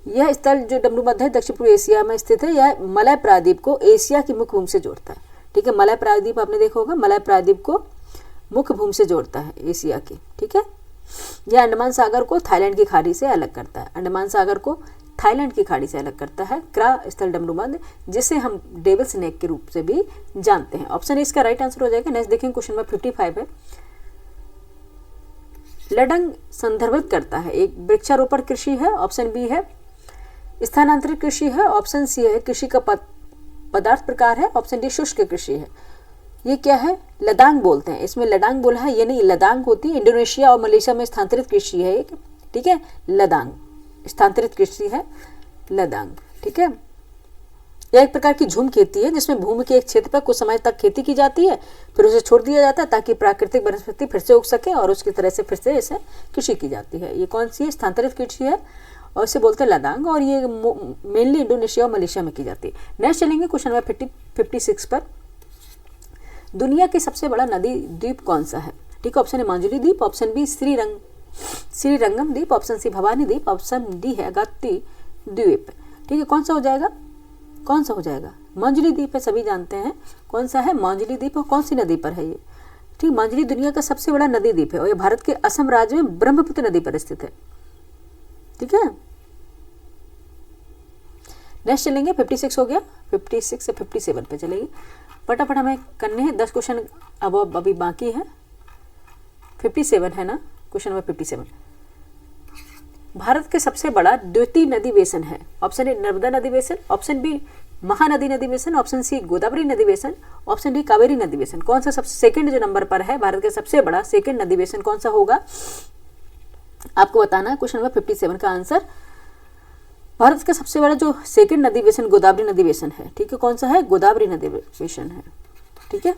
यह स्थल जो डमरू मध्य है दक्षिण पूर्व एशिया में स्थित है, यह मलय प्रायद्वीप को एशिया की मुख्य भूमि से जोड़ता है, ठीक है। मलय प्रायद्वीप आपने देखा होगा, मलय प्रायद्वीप को मुख्य भूमि से जोड़ता है एशिया की, ठीक है। यह अंडमान सागर को थाईलैंड की खाड़ी से अलग करता है, अंडमान सागर को थाईलैंड की खाड़ी से अलग करता है क्रा स्थल डमरू मध्य, जिसे हम डेविल स्नेक के रूप से भी जानते हैं। ऑप्शन इसका राइट आंसर हो जाएगा। नेक्स्ट देखेंगे क्वेश्चन नंबर 55 है, लडंग संदर्भित करता है, एक वृक्षारोपण कृषि है, ऑप्शन बी है स्थानांतरित कृषि है, ऑप्शन सी है कृषि का पदार्थ प्रकार है, ऑप्शन डी शुष्क कृषि है। ये क्या है? लदांग बोलते हैं, इसमें लडांग बोला है, ये नहीं लदांग होती है, इंडोनेशिया और मलेशिया में स्थानांतरित कृषि है एक, ठीक है, लदांग स्थानांतरित कृषि है लदांग, ठीक है। यह एक प्रकार की झूम खेती है जिसमें भूमि के एक क्षेत्र पर कुछ समय तक खेती की जाती है, फिर उसे छोड़ दिया जाता है ताकि प्राकृतिक वनस्पति फिर से उग सके और उसकी तरह से फिर से इसे कृषि की जाती है। ये कौन सी है? स्थानांतरित कृषि है और इसे बोलते हैं लदांग, और ये मेनली इंडोनेशिया और मलेशिया में की जाती है। नेक्स्ट चलेंगे क्वेश्चन नंबर 56 पर, दुनिया के सबसे बड़ा नदी द्वीप कौन सा है, ठीक है। ऑप्शन है मांजुली द्वीप, ऑप्शन बी श्रीरंगम द्वीप, ऑप्शन सी भवानी द्वीप, ऑप्शन डी है अगात्ती द्वीप, ठीक है। कौन सा हो जाएगा? कौन सा हो जाएगा? मांजुली द्वीप है, सभी जानते हैं कौन सा है मांजुली द्वीप, और कौन सी नदी पर है ये, ठीक। मांजुली दुनिया का सबसे बड़ा नदी द्वीप है और ये भारत के असम राज्य में ब्रह्मपुत्र नदी पर स्थित है, ठीक है। नेक्स्ट चलेंगे 56 हो गया, 56 से 57 पे चलेंगे, फटाफट हमें करने हैं 10 क्वेश्चन अब अभी बाकी है। 57 है ना, क्वेश्चन नंबर 57, भारत के सबसे बड़ा द्वितीय नदी बेसन है, ऑप्शन ए नर्मदा नदी बेसन, ऑप्शन बी महानदी नदी बेसन, ऑप्शन सी गोदावरी नदी बेसन, ऑप्शन डी कावेरी नदी बेसन। कौन सा सबसे सेकंड जो नंबर पर है भारत का सबसे बड़ा सेकंड नदी बेसन कौन सा होगा, आपको बताना है। क्वेश्चन नंबर 57 का आंसर, भारत का सबसे बड़ा जो सेकंड नदी बेसन गोदावरी नदी बेसन है, ठीक है। कौन सा है? गोदावरी नदी बेसन है, ठीक है।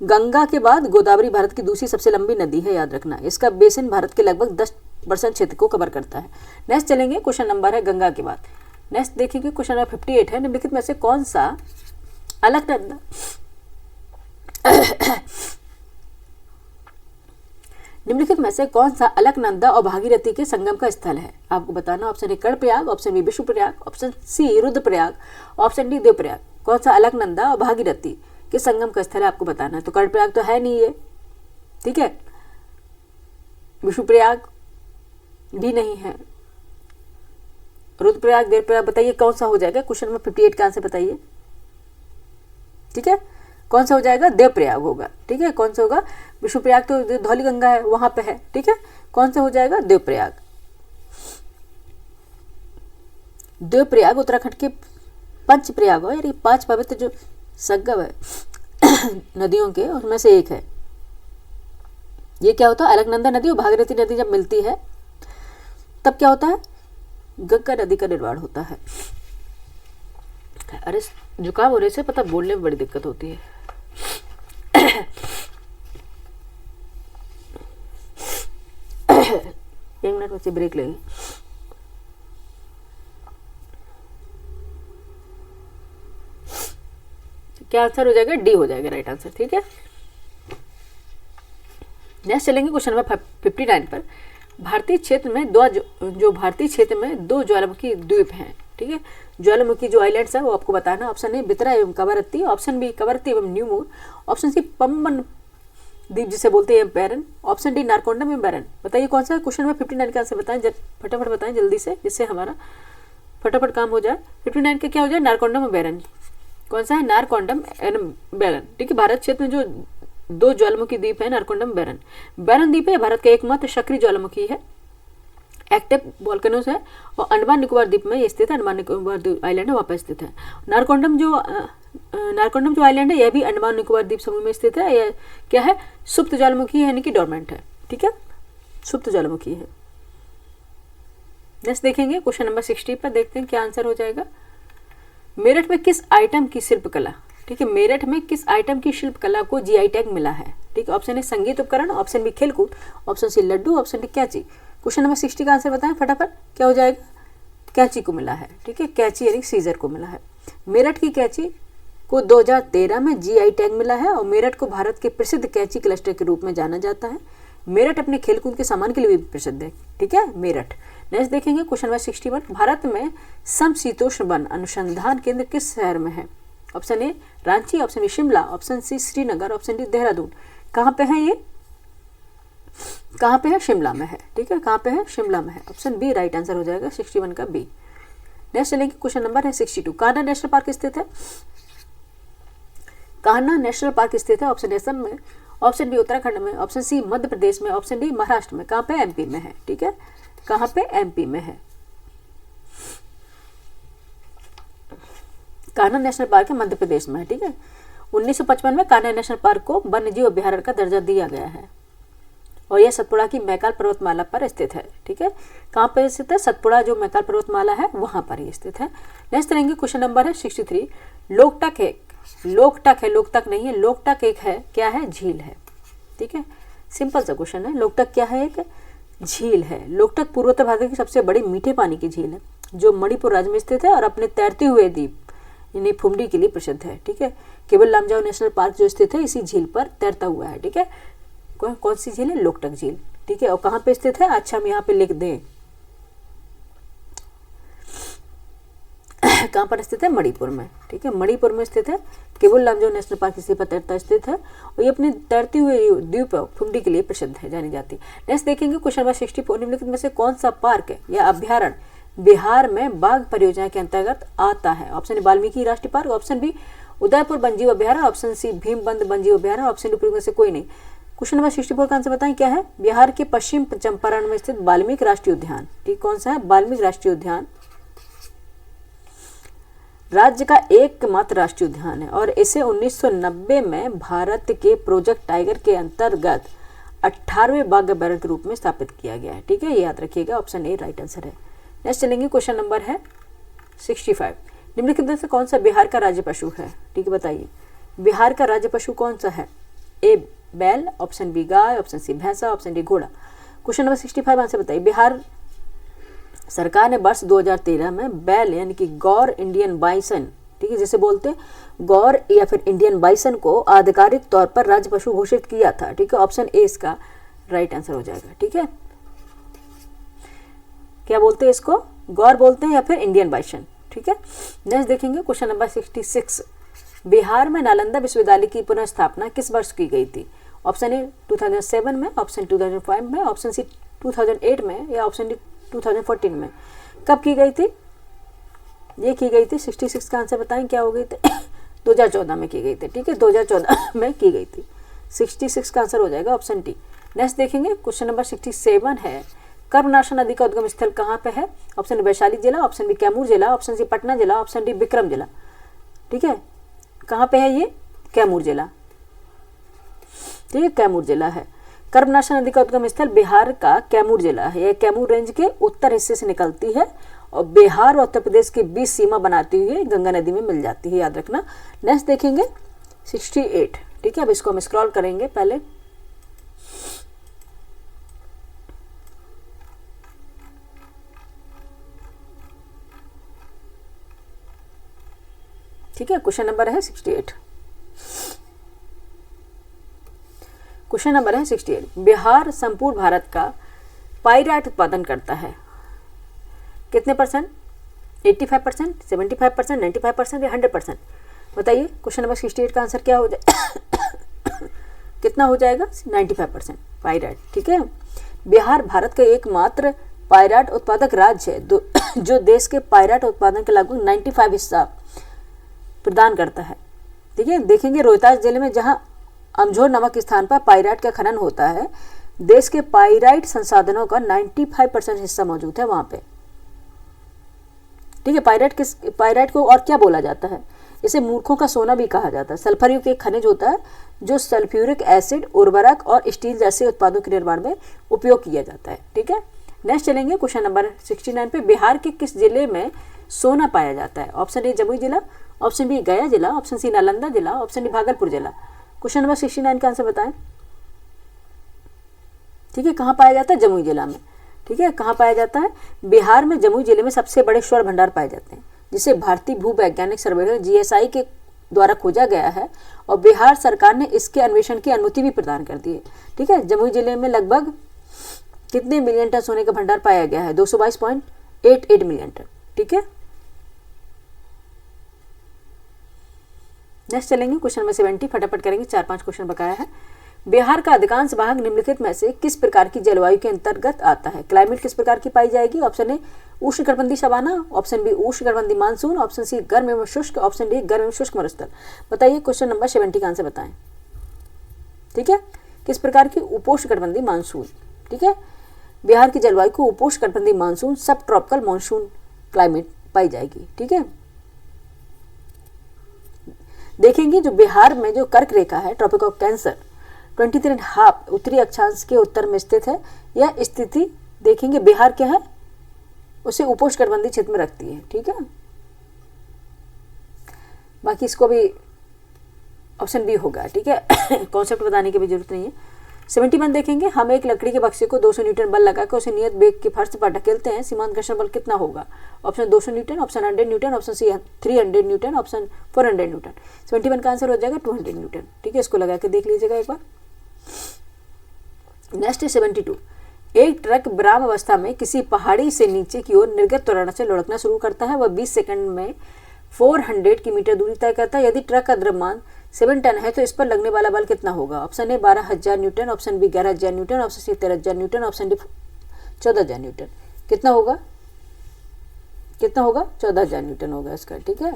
गंगा के बाद गोदावरी भारत की दूसरी सबसे लंबी नदी है, याद रखना। इसका बेसिन भारत के लगभग 10% क्षेत्र को कवर करता है। नेक्स्ट चलेंगे, क्वेश्चन नंबर है गंगा के बाद। नेक्स्ट देखेंगे क्वेश्चन नंबर 58 है, निम्नलिखित में से कौन सा अलकनंदा निम्नलिखित में से कौन सा अलकनंदा और भागीरथी के संगम का स्थल है, आपको बताना। Option A Karnaprayag, option B Vishnuprayag, option C Rudraprayag, option D Devprayag. कौन सा अलकनंदा और भागीरथी के संगम का स्थल है, आपको बताना है। तो कर्णप्रयाग तो है नहीं ये, ठीक है, विष्णुप्रयाग भी नहीं है, रुद्रप्रयाग, देवप्रयाग, बताइए कौन सा हो जाएगा, क्वेश्चन नंबर 58 का आंसर बताइए। ठीक है, कौन सा हो जाएगा, देवप्रयाग होगा। ठीक है, कौन सा होगा, विष्णुप्रयाग तो धौली गंगा है वहां पे है। ठीक है, कौन सा हो जाएगा, देवप्रयाग। देवप्रयाग उत्तराखंड के पंच प्रयाग है, यार ये 5 पवित्र जो संगम है नदियों के, उसमें से एक है। ये क्या होता है, अलकनंदा नदी और भागीरथी नदी जब मिलती है तब क्या होता है, गंगा नदी का निर्माण होता है। अरे जुकाम होने से पता बोलने में बड़ी दिक्कत होती है। एक मिनट बच्चे ब्रेक लेंगे। क्या आंसर हो जाएगा, डी हो जाएगा राइट आंसर। ठीक है, नेक्स्ट चलेंगे क्वेश्चन नंबर 59 पर। भारतीय क्षेत्र में भारतीय क्षेत्र में 2 ज्वालामुखी द्वीप हैं। ठीक है, ज्वालामुखी जो आइलैंड्स है वो आपको बताना। ऑप्शन ए बितरा एवं कवरत्ती, ऑप्शन बी कवरत्ती एवं न्यूमूर, ऑप्शन सी पंबन द्वीप जिसे बोलते हैं बैरन, ऑप्शन डी नारकोंडम एवं बैरन। बताइए कौन सा है, क्वेश्चन नंबर 59 का आंसर बताएं, फटाफट बताएं जल्दी से, जिससे हमारा फटाफट काम हो जाए। 59 का क्या हो जाए, नारकोंडम और बैरन। कौन सा है, नारकोंडम एंड बैरन। ठीक है, भारत क्षेत्र में जो 2 ज्वालामुखी द्वीप है, नारकोंडम बैरन। बैरन द्वीप है भारत का एकमात्र सक्रिय ज्वालामुखी है, एक्टिव वोल्केनोस है, और अंडमान निकोबार द्वीप में ये स्थित है। अंडमान निकोबार आइलैंड है वहाँ पर स्थित है। नारकोंडम जो आइलैंड है यह भी अंडमान निकोबार द्वीप समूह में स्थित है। यह क्या है, सुप्त ज्वालामुखी है, यानी कि डोरमेंट है। ठीक है, सुप्त ज्वालामुखी है। नेक्स्ट देखेंगे क्वेश्चन नंबर 60 पर, देखते हैं क्या आंसर हो जाएगा। मेरठ में किस आइटम की शिल्पकला, ठीक है, मेरठ में किस आइटम की शिल्पकला को जीआई टैग मिला है। ठीक है, ऑप्शन ए संगीत उपकरण, ऑप्शन बी खेलकूद, option C laddu, option D कैंची। क्वेश्चन नंबर 60 का आंसर बताएं फटाफट, क्या हो जाएगा, कैंची को मिला है। ठीक है, कैंची यानी सीजर को मिला है। मेरठ की कैंची को 2013 में जीआई टैग मिला है और मेरठ को भारत के प्रसिद्ध कैंची क्लस्टर के रूप में जाना जाता है। मेरठ अपने खेलकूद के सामान के लिए भी प्रसिद्ध है। ठीक है, मेरठ। नेक्स्ट देखेंगे क्वेश्चन नंबर 61, भारत में समशीतोष्ण वन अनुसंधान केंद्र किस शहर में है। Option A Ranchi, option B Shimla, option C Srinagar, option D Dehradun. कहाँ पे है ये, कहाँ पे है, शिमला में है। ठीक है, कहाँ पे है, शिमला में है। ऑप्शन बी राइट आंसर हो जाएगा 61 का बी। नेक्स्ट चलेंगे क्वेश्चन नंबर है 62, कान्हा नेशनल पार्क स्थित है। कान्हा नेशनल पार्क स्थित है ऑप्शन ए असम में, ऑप्शन बी उत्तराखंड में, ऑप्शन सी मध्य प्रदेश में, ऑप्शन डी महाराष्ट्र में। कहाँ पे, एमपी में है। ठीक है, कहाँ पे, एमपी में है। कान्हा नेशनल पार्क है, मध्य प्रदेश में है। ठीक है, 1955 में कान्हा नेशनल पार्क को वन्यजीव अभ्यारण्य का दर्जा दिया गया है और यह सतपुड़ा की मैकाल पर्वतमाला पर स्थित है। ठीक है, कहाँ पर स्थित है, सतपुड़ा जो मैकाल पर्वतमाला है वहां पर ही स्थित है। नेक्स्ट करेंगे क्वेश्चन नंबर है 63, लोकटक है, लोकटक है, लोकतक नहीं है, लोकटक एक है, क्या है, झील है। ठीक है, सिंपल सा क्वेश्चन है। लोकटक क्या है, एक झील है। लोकटक पूर्वोत्तर भारत की सबसे बड़ी मीठे पानी की झील है जो मणिपुर राज्य में स्थित है और अपने तैरते हुए द्वीप यानी फुमडी के लिए प्रसिद्ध है। ठीक है, केवल लामजाओ नेशनल पार्क जो स्थित है इसी झील पर तैरता हुआ है। ठीक है, कौन सी झील है, लोकटक झील। ठीक है, और कहाँ पे स्थित है, अच्छा हम यहाँ पे लिख दें, कहाँ पर स्थित है, मणिपुर में। ठीक है, मणिपुर में स्थित है। केवल लामजाओ नेशनल पार्क इसी पर तैरता स्थित है और ये अपने तैरती हुए द्वीप फुमडी के लिए प्रसिद्ध है, जानी जाती है। नेक्स्ट देखेंगे क्वेश्चन नंबर 64, निम्नलिखित में से कौन सा पार्क या अभ्यारण्य बिहार में बाघ परियोजना के अंतर्गत आता है। ऑप्शन ए वाल्मीकि राष्ट्रीय पार्क, ऑप्शन बी उदयपुर वन्यजीव अभ्यारण्य, ऑप्शन सी भीमबंध वन्यजीव अभ्यारण्य, ऑप्शन डी में से कोई नहीं। क्वेश्चन नंबर 64 का आंसर बताएं क्या है, बिहार के पश्चिम चंपारण में स्थित वाल्मीकि राष्ट्रीय उद्यान। ठीक, कौन सा है, वाल्मीकि राष्ट्रीय उद्यान राज्य का एकमात्र राष्ट्रीय उद्यान है और इसे 1990 में भारत के प्रोजेक्ट टाइगर के अंतर्गत 18वें बाघ अभ्यारण्य के रूप में स्थापित किया गया है। ठीक है, ये याद रखिएगा, ऑप्शन ए राइट आंसर है। नेक्स्ट चलेंगे क्वेश्चन नंबर है 65, निम्नलिखित में से कौन सा बिहार का राज्य पशु है। ठीक है, बताइए बिहार का राज्य पशु कौन सा है, ए बैल, ऑप्शन बी गाय, ऑप्शन सी भैंसा, ऑप्शन डी घोड़ा। क्वेश्चन नंबर 65 आंसर बताइए, बिहार सरकार ने वर्ष 2013 में बैल यानी कि गौर इंडियन बाइसन, ठीक है, जिसे बोलते हैं गौर या फिर इंडियन बाइसन को आधिकारिक तौर पर राज्य पशु घोषित किया था। ठीक है, ऑप्शन ए इसका राइट आंसर हो जाएगा। ठीक है, क्या बोलते हैं इसको, गौर बोलते हैं या फिर इंडियन बाइसन। ठीक है, नेक्स्ट देखेंगे क्वेश्चन नंबर 66, बिहार में नालंदा विश्वविद्यालय की पुनः स्थापना किस वर्ष की गई थी। ऑप्शन ए 2007 में, ऑप्शन 2005 में, ऑप्शन सी 2008 में, या ऑप्शन डी 2014 में। कब की गई थी? ये की गई थी 66 का आंसर बताएं क्या हो गई थी 2014 में की गई थी। ठीक है, 2014 में की गई थी। 66 का आंसर हो जाएगा ऑप्शन डी। नेक्स्ट देखेंगे क्वेश्चन नंबर 67 है, कर्मनाशा नदी का उद्गम स्थल कहाँ पे है? ऑप्शन ए वैशाली जिला, ऑप्शन बी कैमूर जिला, ऑप्शन सी पटना जिला, ऑप्शन डी विक्रम जिला। ठीक है, कहाँ पे है ये? कैमूर जिला। ठीक है, कैमूर जिला है। कर्मनाशा नदी का उद्गम स्थल बिहार का कैमूर जिला है। यह कैमूर रेंज के उत्तर हिस्से से निकलती है और बिहार और उत्तर प्रदेश के बीच सीमा बनाती हुई गंगा नदी में मिल जाती है, याद रखना। नेक्स्ट देखेंगे 68। ठीक है, अब इसको हम स्क्रॉल करेंगे पहले। ठीक है, क्वेश्चन नंबर है 68। क्वेश्चन नंबर है 68। बिहार संपूर्ण भारत का पाइराइट उत्पादन करता है कितने परसेंट? 85%, 75%, 95% या 100%? बताइए। क्वेश्चन नंबर 68 का आंसर क्या हो जाए कितना हो जाएगा? 95% पाइराइट। ठीक है, बिहार भारत का एकमात्र पाइराइट उत्पादक राज्य है जो देश के पाइराइट उत्पादन के लगभग 95 हिस्सा प्रदान करता है। ठीक है, देखेंगे रोहतास जिले में जहां अमझोर नामक स्थान पर पाइराइट का खनन होता है, देश के पाइराइट संसाधनों का 95% हिस्सा मौजूद है वहां पे। ठीक है, पाइराइट को और क्या बोला जाता है? इसे मूर्खों का सोना भी कहा जाता है। सल्फर युक्त एक खनिज होता है जो सल्फ्यूरिक एसिड, उर्वरक और स्टील जैसे उत्पादों के निर्माण में उपयोग किया जाता है। ठीक है, नेक्स्ट चलेंगे क्वेश्चन नंबर 69 पे। बिहार के किस जिले में सोना पाया जाता है? ऑप्शन ए जमुई जिला, ऑप्शन बी गया जिला, ऑप्शन सी नालंदा जिला, ऑप्शन डी भागलपुर जिला। क्वेश्चन नंबर 69 का आंसर बताएं। ठीक है, कहाँ पाया जाता है? जमुई जिला में। ठीक है, कहाँ पाया जाता है? बिहार में जमुई जिले में सबसे बड़े स्वर्ण भंडार पाए जाते हैं, जिसे भारतीय भूवैज्ञानिक सर्वेक्षण GSI के द्वारा खोजा गया है और बिहार सरकार ने इसके अन्वेषण की अनुमति भी प्रदान कर दी है। ठीक है, जमुई जिले में लगभग कितने मिलियन टन सोने का भंडार पाया गया है? 222.88 मिलियन टन। ठीक है, नेक्स्ट चलेंगे क्वेश्चन नंबर 70। फटाफट करेंगे, 4-5 क्वेश्चन बकाया है। बिहार का अधिकांश भाग निम्नलिखित में से किस प्रकार की जलवायु के अंतर्गत आता है? क्लाइमेट किस प्रकार की पाई जाएगी? ऑप्शन ए उष्णकटिबंधीय सवाना, ऑप्शन बी उष्णकटिबंधीय मानसून, ऑप्शन सी गर्म एवं शुष्क, ऑप्शन डी गर्म एवं शुष्क मरुस्थल। बताइए क्वेश्चन नंबर 70 का आंसर बताएं। ठीक है, किस प्रकार की? उपोष्णकटिबंधीय मानसून। ठीक है, बिहार की जलवायु को उपोष्णकटिबंधीय मानसून, सब ट्रॉपिकल मानसून क्लाइमेट पाई जाएगी। ठीक है, देखेंगे जो बिहार में जो कर्क रेखा है, ट्रॉपिक ऑफ कैंसर 23.5 उत्तरी अक्षांश के उत्तर में स्थित है। यह स्थिति देखेंगे बिहार क्या है, उसे उपोष्णकटिबंधीय क्षेत्र में रखती है। ठीक है, बाकी इसको भी ऑप्शन बी होगा। ठीक है, कॉन्सेप्ट बताने की भी जरूरत नहीं है। 71 देखेंगे, हम एक लकड़ी के बक्से को 200 न्यूटन बल लगाकर उसे नियत वेग के फर्श पर ढकेलते हैं, सीमांत घर्षण बल कितना होगा? Option 200 newton, option 100 newton, option C 300 newton, option 400 newton. 71 का आंसर हो जाएगा 200 न्यूटन। ठीक है, इसको लगा के देख लीजिएगा एक बार। नेक्स्ट है 72। एक ट्रक विराम अवस्था में किसी पहाड़ी से नीचे की ओर निर्गत त्वरण से लुढ़कना शुरू करता है। वह 20 सेकंड में 400 की मीटर दूरी तय करता है। यदि ट्रक का द्रव्यमान 7 टन है तो इस पर लगने वाला बल कितना होगा? Option A 12,000 newton, option B 11,000 newton, option C 13,000 newton, option D 14,000 newton. कितना होगा? 14,000 न्यूटन होगा इसका। ठीक है,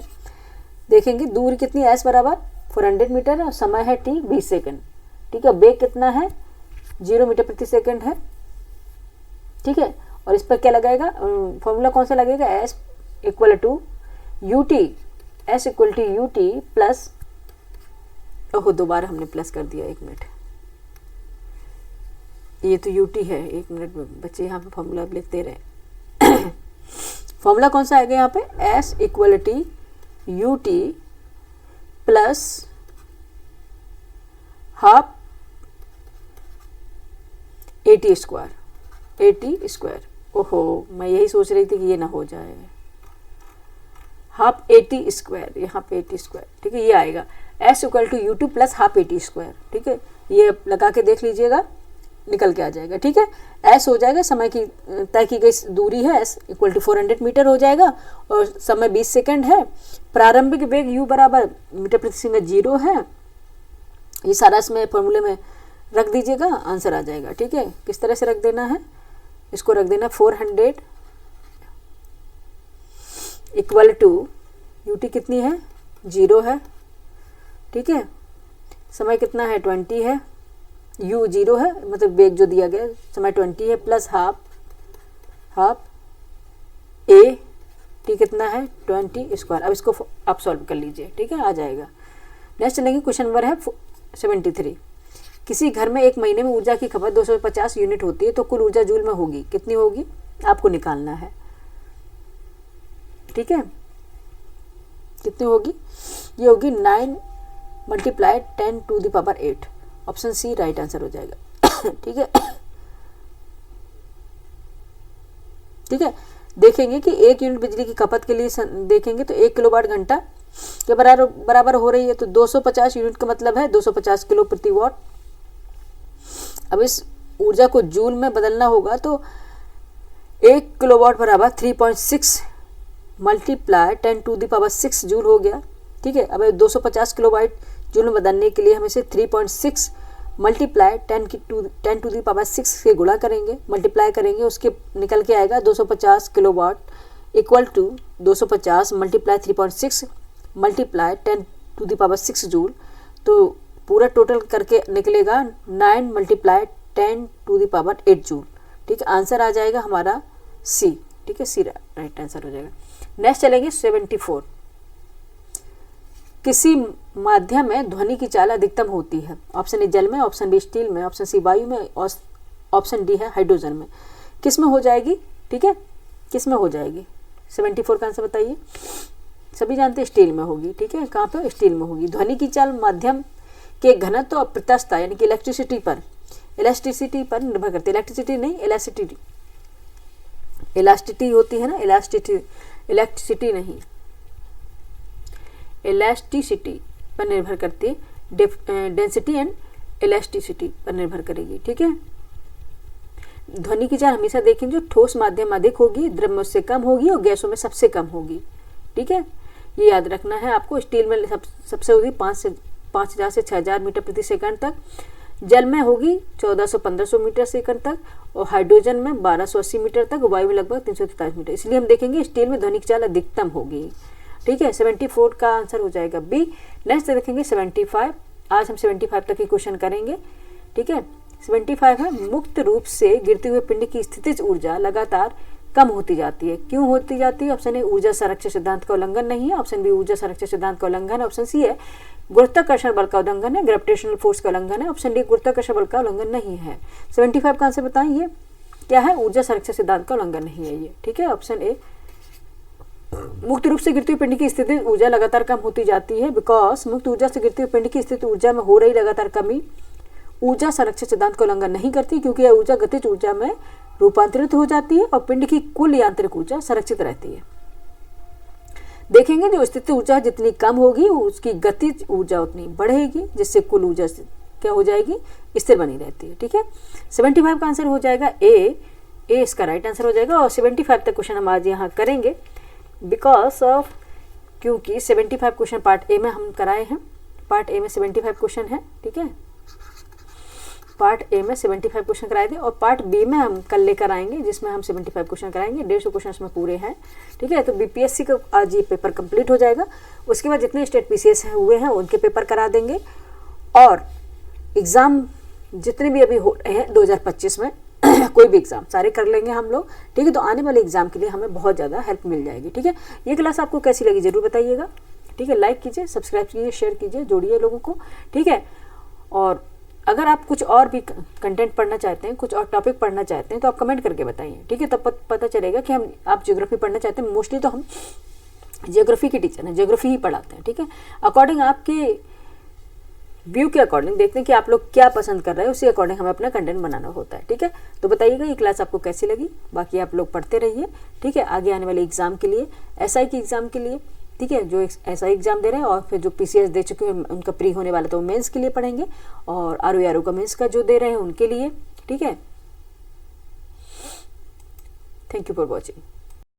देखेंगे दूरी कितनी है? एस बराबर 400 मीटर और समय है टी 20 सेकंड। ठीक है, वेग कितना है? 0 मीटर प्रति सेकंड है। ठीक है, और इस पर क्या लगाएगा? फॉर्मूला कौन सा लगेगा? S equal to U T, S equal to U T plus, ओहो दोबारा हमने प्लस कर दिया, 1 मिनट, ये तो यूटी है। 1 मिनट बच्चे यहाँ पे फॉर्मूला लिखते रहे। फॉर्मूला कौन सा आएगा यहाँ पे? S equal T U T plus half eighty square. ओहो, मैं यही सोच रही थी कि ये ना हो जाए। हाफ 80 स्क्वायर, यहाँ पे 80 स्क्वायर। ठीक है, ये आएगा S equal to U two plus half 80 square. ठीक है, ये लगा के देख लीजिएगा, निकल के आ जाएगा। ठीक है, एस हो जाएगा समय की तय की गई दूरी है, एस इक्वल टू 400 मीटर हो जाएगा और समय 20 सेकंड है। प्रारंभिक वेग यू बराबर मीटर प्रति सेकंड 0 है। ये सारा इसमें फॉर्मूले में रख दीजिएगा, आंसर आ जाएगा। ठीक है, किस तरह से रख देना है, इसको रख देना 400 इक्वल टू यूटी कितनी है, 0 है। ठीक है, समय कितना है, 20 है, यू 0 है, मतलब वेग जो दिया गया समय 20 है, प्लस हाफ ए टी कितना है 20 स्क्वायर। अब इसको आप सॉल्व कर लीजिए। ठीक है, आ जाएगा। नेक्स्ट चलेंगे, क्वेश्चन नंबर है 73। किसी घर में एक महीने में ऊर्जा की खपत 250 यूनिट होती है तो कुल ऊर्जा जूल में होगी, कितनी होगी आपको निकालना है। ठीक है, कितनी होगी, ये होगी 9 × 10⁸ ऑप्शन सी राइट आंसर हो जाएगा। ठीक है, ठीक है, देखेंगे कि 1 यूनिट बिजली की खपत के लिए देखेंगे तो 1 किलोवाट घंटा के बराबर हो रही है, तो 250 यूनिट का मतलब है 250 किलो प्रति वाट। अब इस ऊर्जा को जूल में बदलना होगा तो 1 किलोवाट बराबर 3.6 × 10⁶ जूल हो गया। ठीक है, अब 250 किलोवाट जूल में बदलने के लिए हम इसे 3.6 × 10⁶ से गुणा करेंगे, मल्टीप्लाई करेंगे, उसके निकल के आएगा 250 किलोवाट इक्वल टू 250 × 3.6 × 10⁶ जूल। तो पूरा टोटल करके निकलेगा 9 × 10⁸ जूल। ठीक है, आंसर आ जाएगा हमारा सी। ठीक है, सी राइट आंसर हो जाएगा। नेक्स्ट चलेंगे 74। किसी माध्यम में ध्वनि की चाल अधिकतम होती है, ऑप्शन ए जल में, ऑप्शन बी स्टील में, ऑप्शन सी वायु में, और ऑप्शन डी है हाइड्रोजन में। किस में हो जाएगी, ठीक है, किस में हो जाएगी, 74 का आंसर बताइए। सभी जानते हैं स्टील में होगी। ठीक है, कहाँ पे, स्टील में होगी। ध्वनि की चाल माध्यम के घनत्व और प्रत्यास्थता यानी कि इलेक्ट्रिसिटी पर निर्भर करती है। इलेक्ट्रिसिटी नहीं, इलास्टिसिटी होती है ना, इलेक्ट्रिसिटी नहीं, इलास्टिसिटी पर निर्भर करती है। डेंसिटी एंड इलास्टिसिटी पर निर्भर करेगी। ठीक है, ध्वनि की चाल हमेशा देखें जो ठोस माध्यम अधिक होगी, द्रव में उससे कम होगी और गैसों में सबसे कम होगी। ठीक है, ये याद रखना है आपको। स्टील में सबसे होगी 5000 से 6000 मीटर प्रति सेकंड तक, जल में होगी 1400-1500 मीटर सेकंड तक, और हाइड्रोजन में 1280 मीटर तक, वायु में लगभग 343 मीटर। इसलिए हम देखेंगे स्टील में ध्वनि की चाल अधिकतम होगी। ठीक है, 74 का आंसर हो जाएगा बी। नेक्स्ट देखेंगे 75। आज हम 75 तक ही क्वेश्चन करेंगे। ठीक है, 75 है, मुक्त रूप से गिरते हुए पिंड की स्थितिज ऊर्जा लगातार कम होती जाती है। क्यों होती जाती है, ऑप्शन ए ऊर्जा संरक्षण सिद्धांत का उल्लंघन नहीं है, ऑप्शन बी ऊर्जा संरक्षण सिद्धांत का उल्लंघन है, ऑप्शन सी है गुरुत्वाकर्षण बल का उल्लंघन है, ग्रेविटेशनल फोर्स का उल्लंघन है, ऑप्शन डी गुरुत्वाकर्षण बल का उल्लंघन नहीं है। 75 का आंसर बताइए क्या है, ऊर्जा संरक्षण सिद्धांत का उल्लंघन नहीं है ये। ठीक है, ऑप्शन ए मुक्त रूप से गिरती हुई पिंड की स्थिति ऊर्जा लगातार कम होती जाती है, बिकॉज मुक्त ऊर्जा से गिरती हुई पिंड की स्थिति ऊर्जा में हो रही लगातार कमी ऊर्जा संरक्षण सिद्धांत का उल्लंघन नहीं करती, क्योंकि यह ऊर्जा गतिज ऊर्जा में रूपांतरित हो जाती है और पिंड की कुल यांत्रिक ऊर्जा संरक्षित रहती है। देखेंगे जो स्थिति ऊर्जा जितनी कम होगी उसकी गतिज ऊर्जा उतनी बढ़ेगी, जिससे कुल ऊर्जा क्या हो जाएगी, स्थिर बनी रहती है। ठीक है, 75 का आंसर हो जाएगा ए इसका राइट आंसर हो जाएगा। और 75 तक क्वेश्चन हम आज यहाँ करेंगे बिकॉज ऑफ, क्योंकि 75 क्वेश्चन पार्ट ए में हम कराए हैं। पार्ट ए में 75 क्वेश्चन है। ठीक है, पार्ट ए में 75 क्वेश्चन कराए थे और पार्ट बी में हम कल लेकर आएंगे जिसमें हम 75 क्वेश्चन कराएंगे। 150 क्वेश्चन इसमें पूरे हैं। ठीक है, तो बीपीएससी का आज ये पेपर कंप्लीट हो जाएगा। उसके बाद जितने स्टेट पीसीएस हुए हैं उनके पेपर करा देंगे, और एग्ज़ाम जितने भी अभी हो रहे हैं 2025 में कोई भी एग्ज़ाम सारे कर लेंगे हम लोग। ठीक है, तो आने वाले एग्ज़ाम के लिए हमें बहुत ज़्यादा हेल्प मिल जाएगी। ठीक है, ये क्लास आपको कैसी लगी ज़रूर बताइएगा। ठीक है, लाइक कीजिए, सब्सक्राइब कीजिए, शेयर कीजिए, जोड़िए लोगों को। ठीक है, और अगर आप कुछ और भी कंटेंट पढ़ना चाहते हैं, कुछ और टॉपिक पढ़ना चाहते हैं तो आप कमेंट करके बताइए। ठीक है, तब पता चलेगा कि आप ज्योग्राफी पढ़ना चाहते हैं। मोस्टली तो हम ज्योग्राफी के टीचर हैं, ज्योग्राफी ही पढ़ाते हैं। ठीक है, अकॉर्डिंग आपके व्यू के अकॉर्डिंग देखते हैं कि आप लोग क्या पसंद कर रहे हैं, उसी अकॉर्डिंग हमें अपना कंटेंट बनाना होता है। ठीक है, तो बताइएगा ये क्लास आपको कैसी लगी। बाकी आप लोग पढ़ते रहिए। ठीक है, आगे आने वाले एग्जाम के लिए, एसआई की एग्जाम के लिए, ठीक है, जो एसआई एग्जाम दे रहे हैं और फिर जो पीसीएस दे चुके हैं उनका प्री होने वाला तो मेंस के लिए पढ़ेंगे, और आरओ का मेंस का जो दे रहे हैं उनके लिए। ठीक है, थैंक यू फॉर वॉचिंग।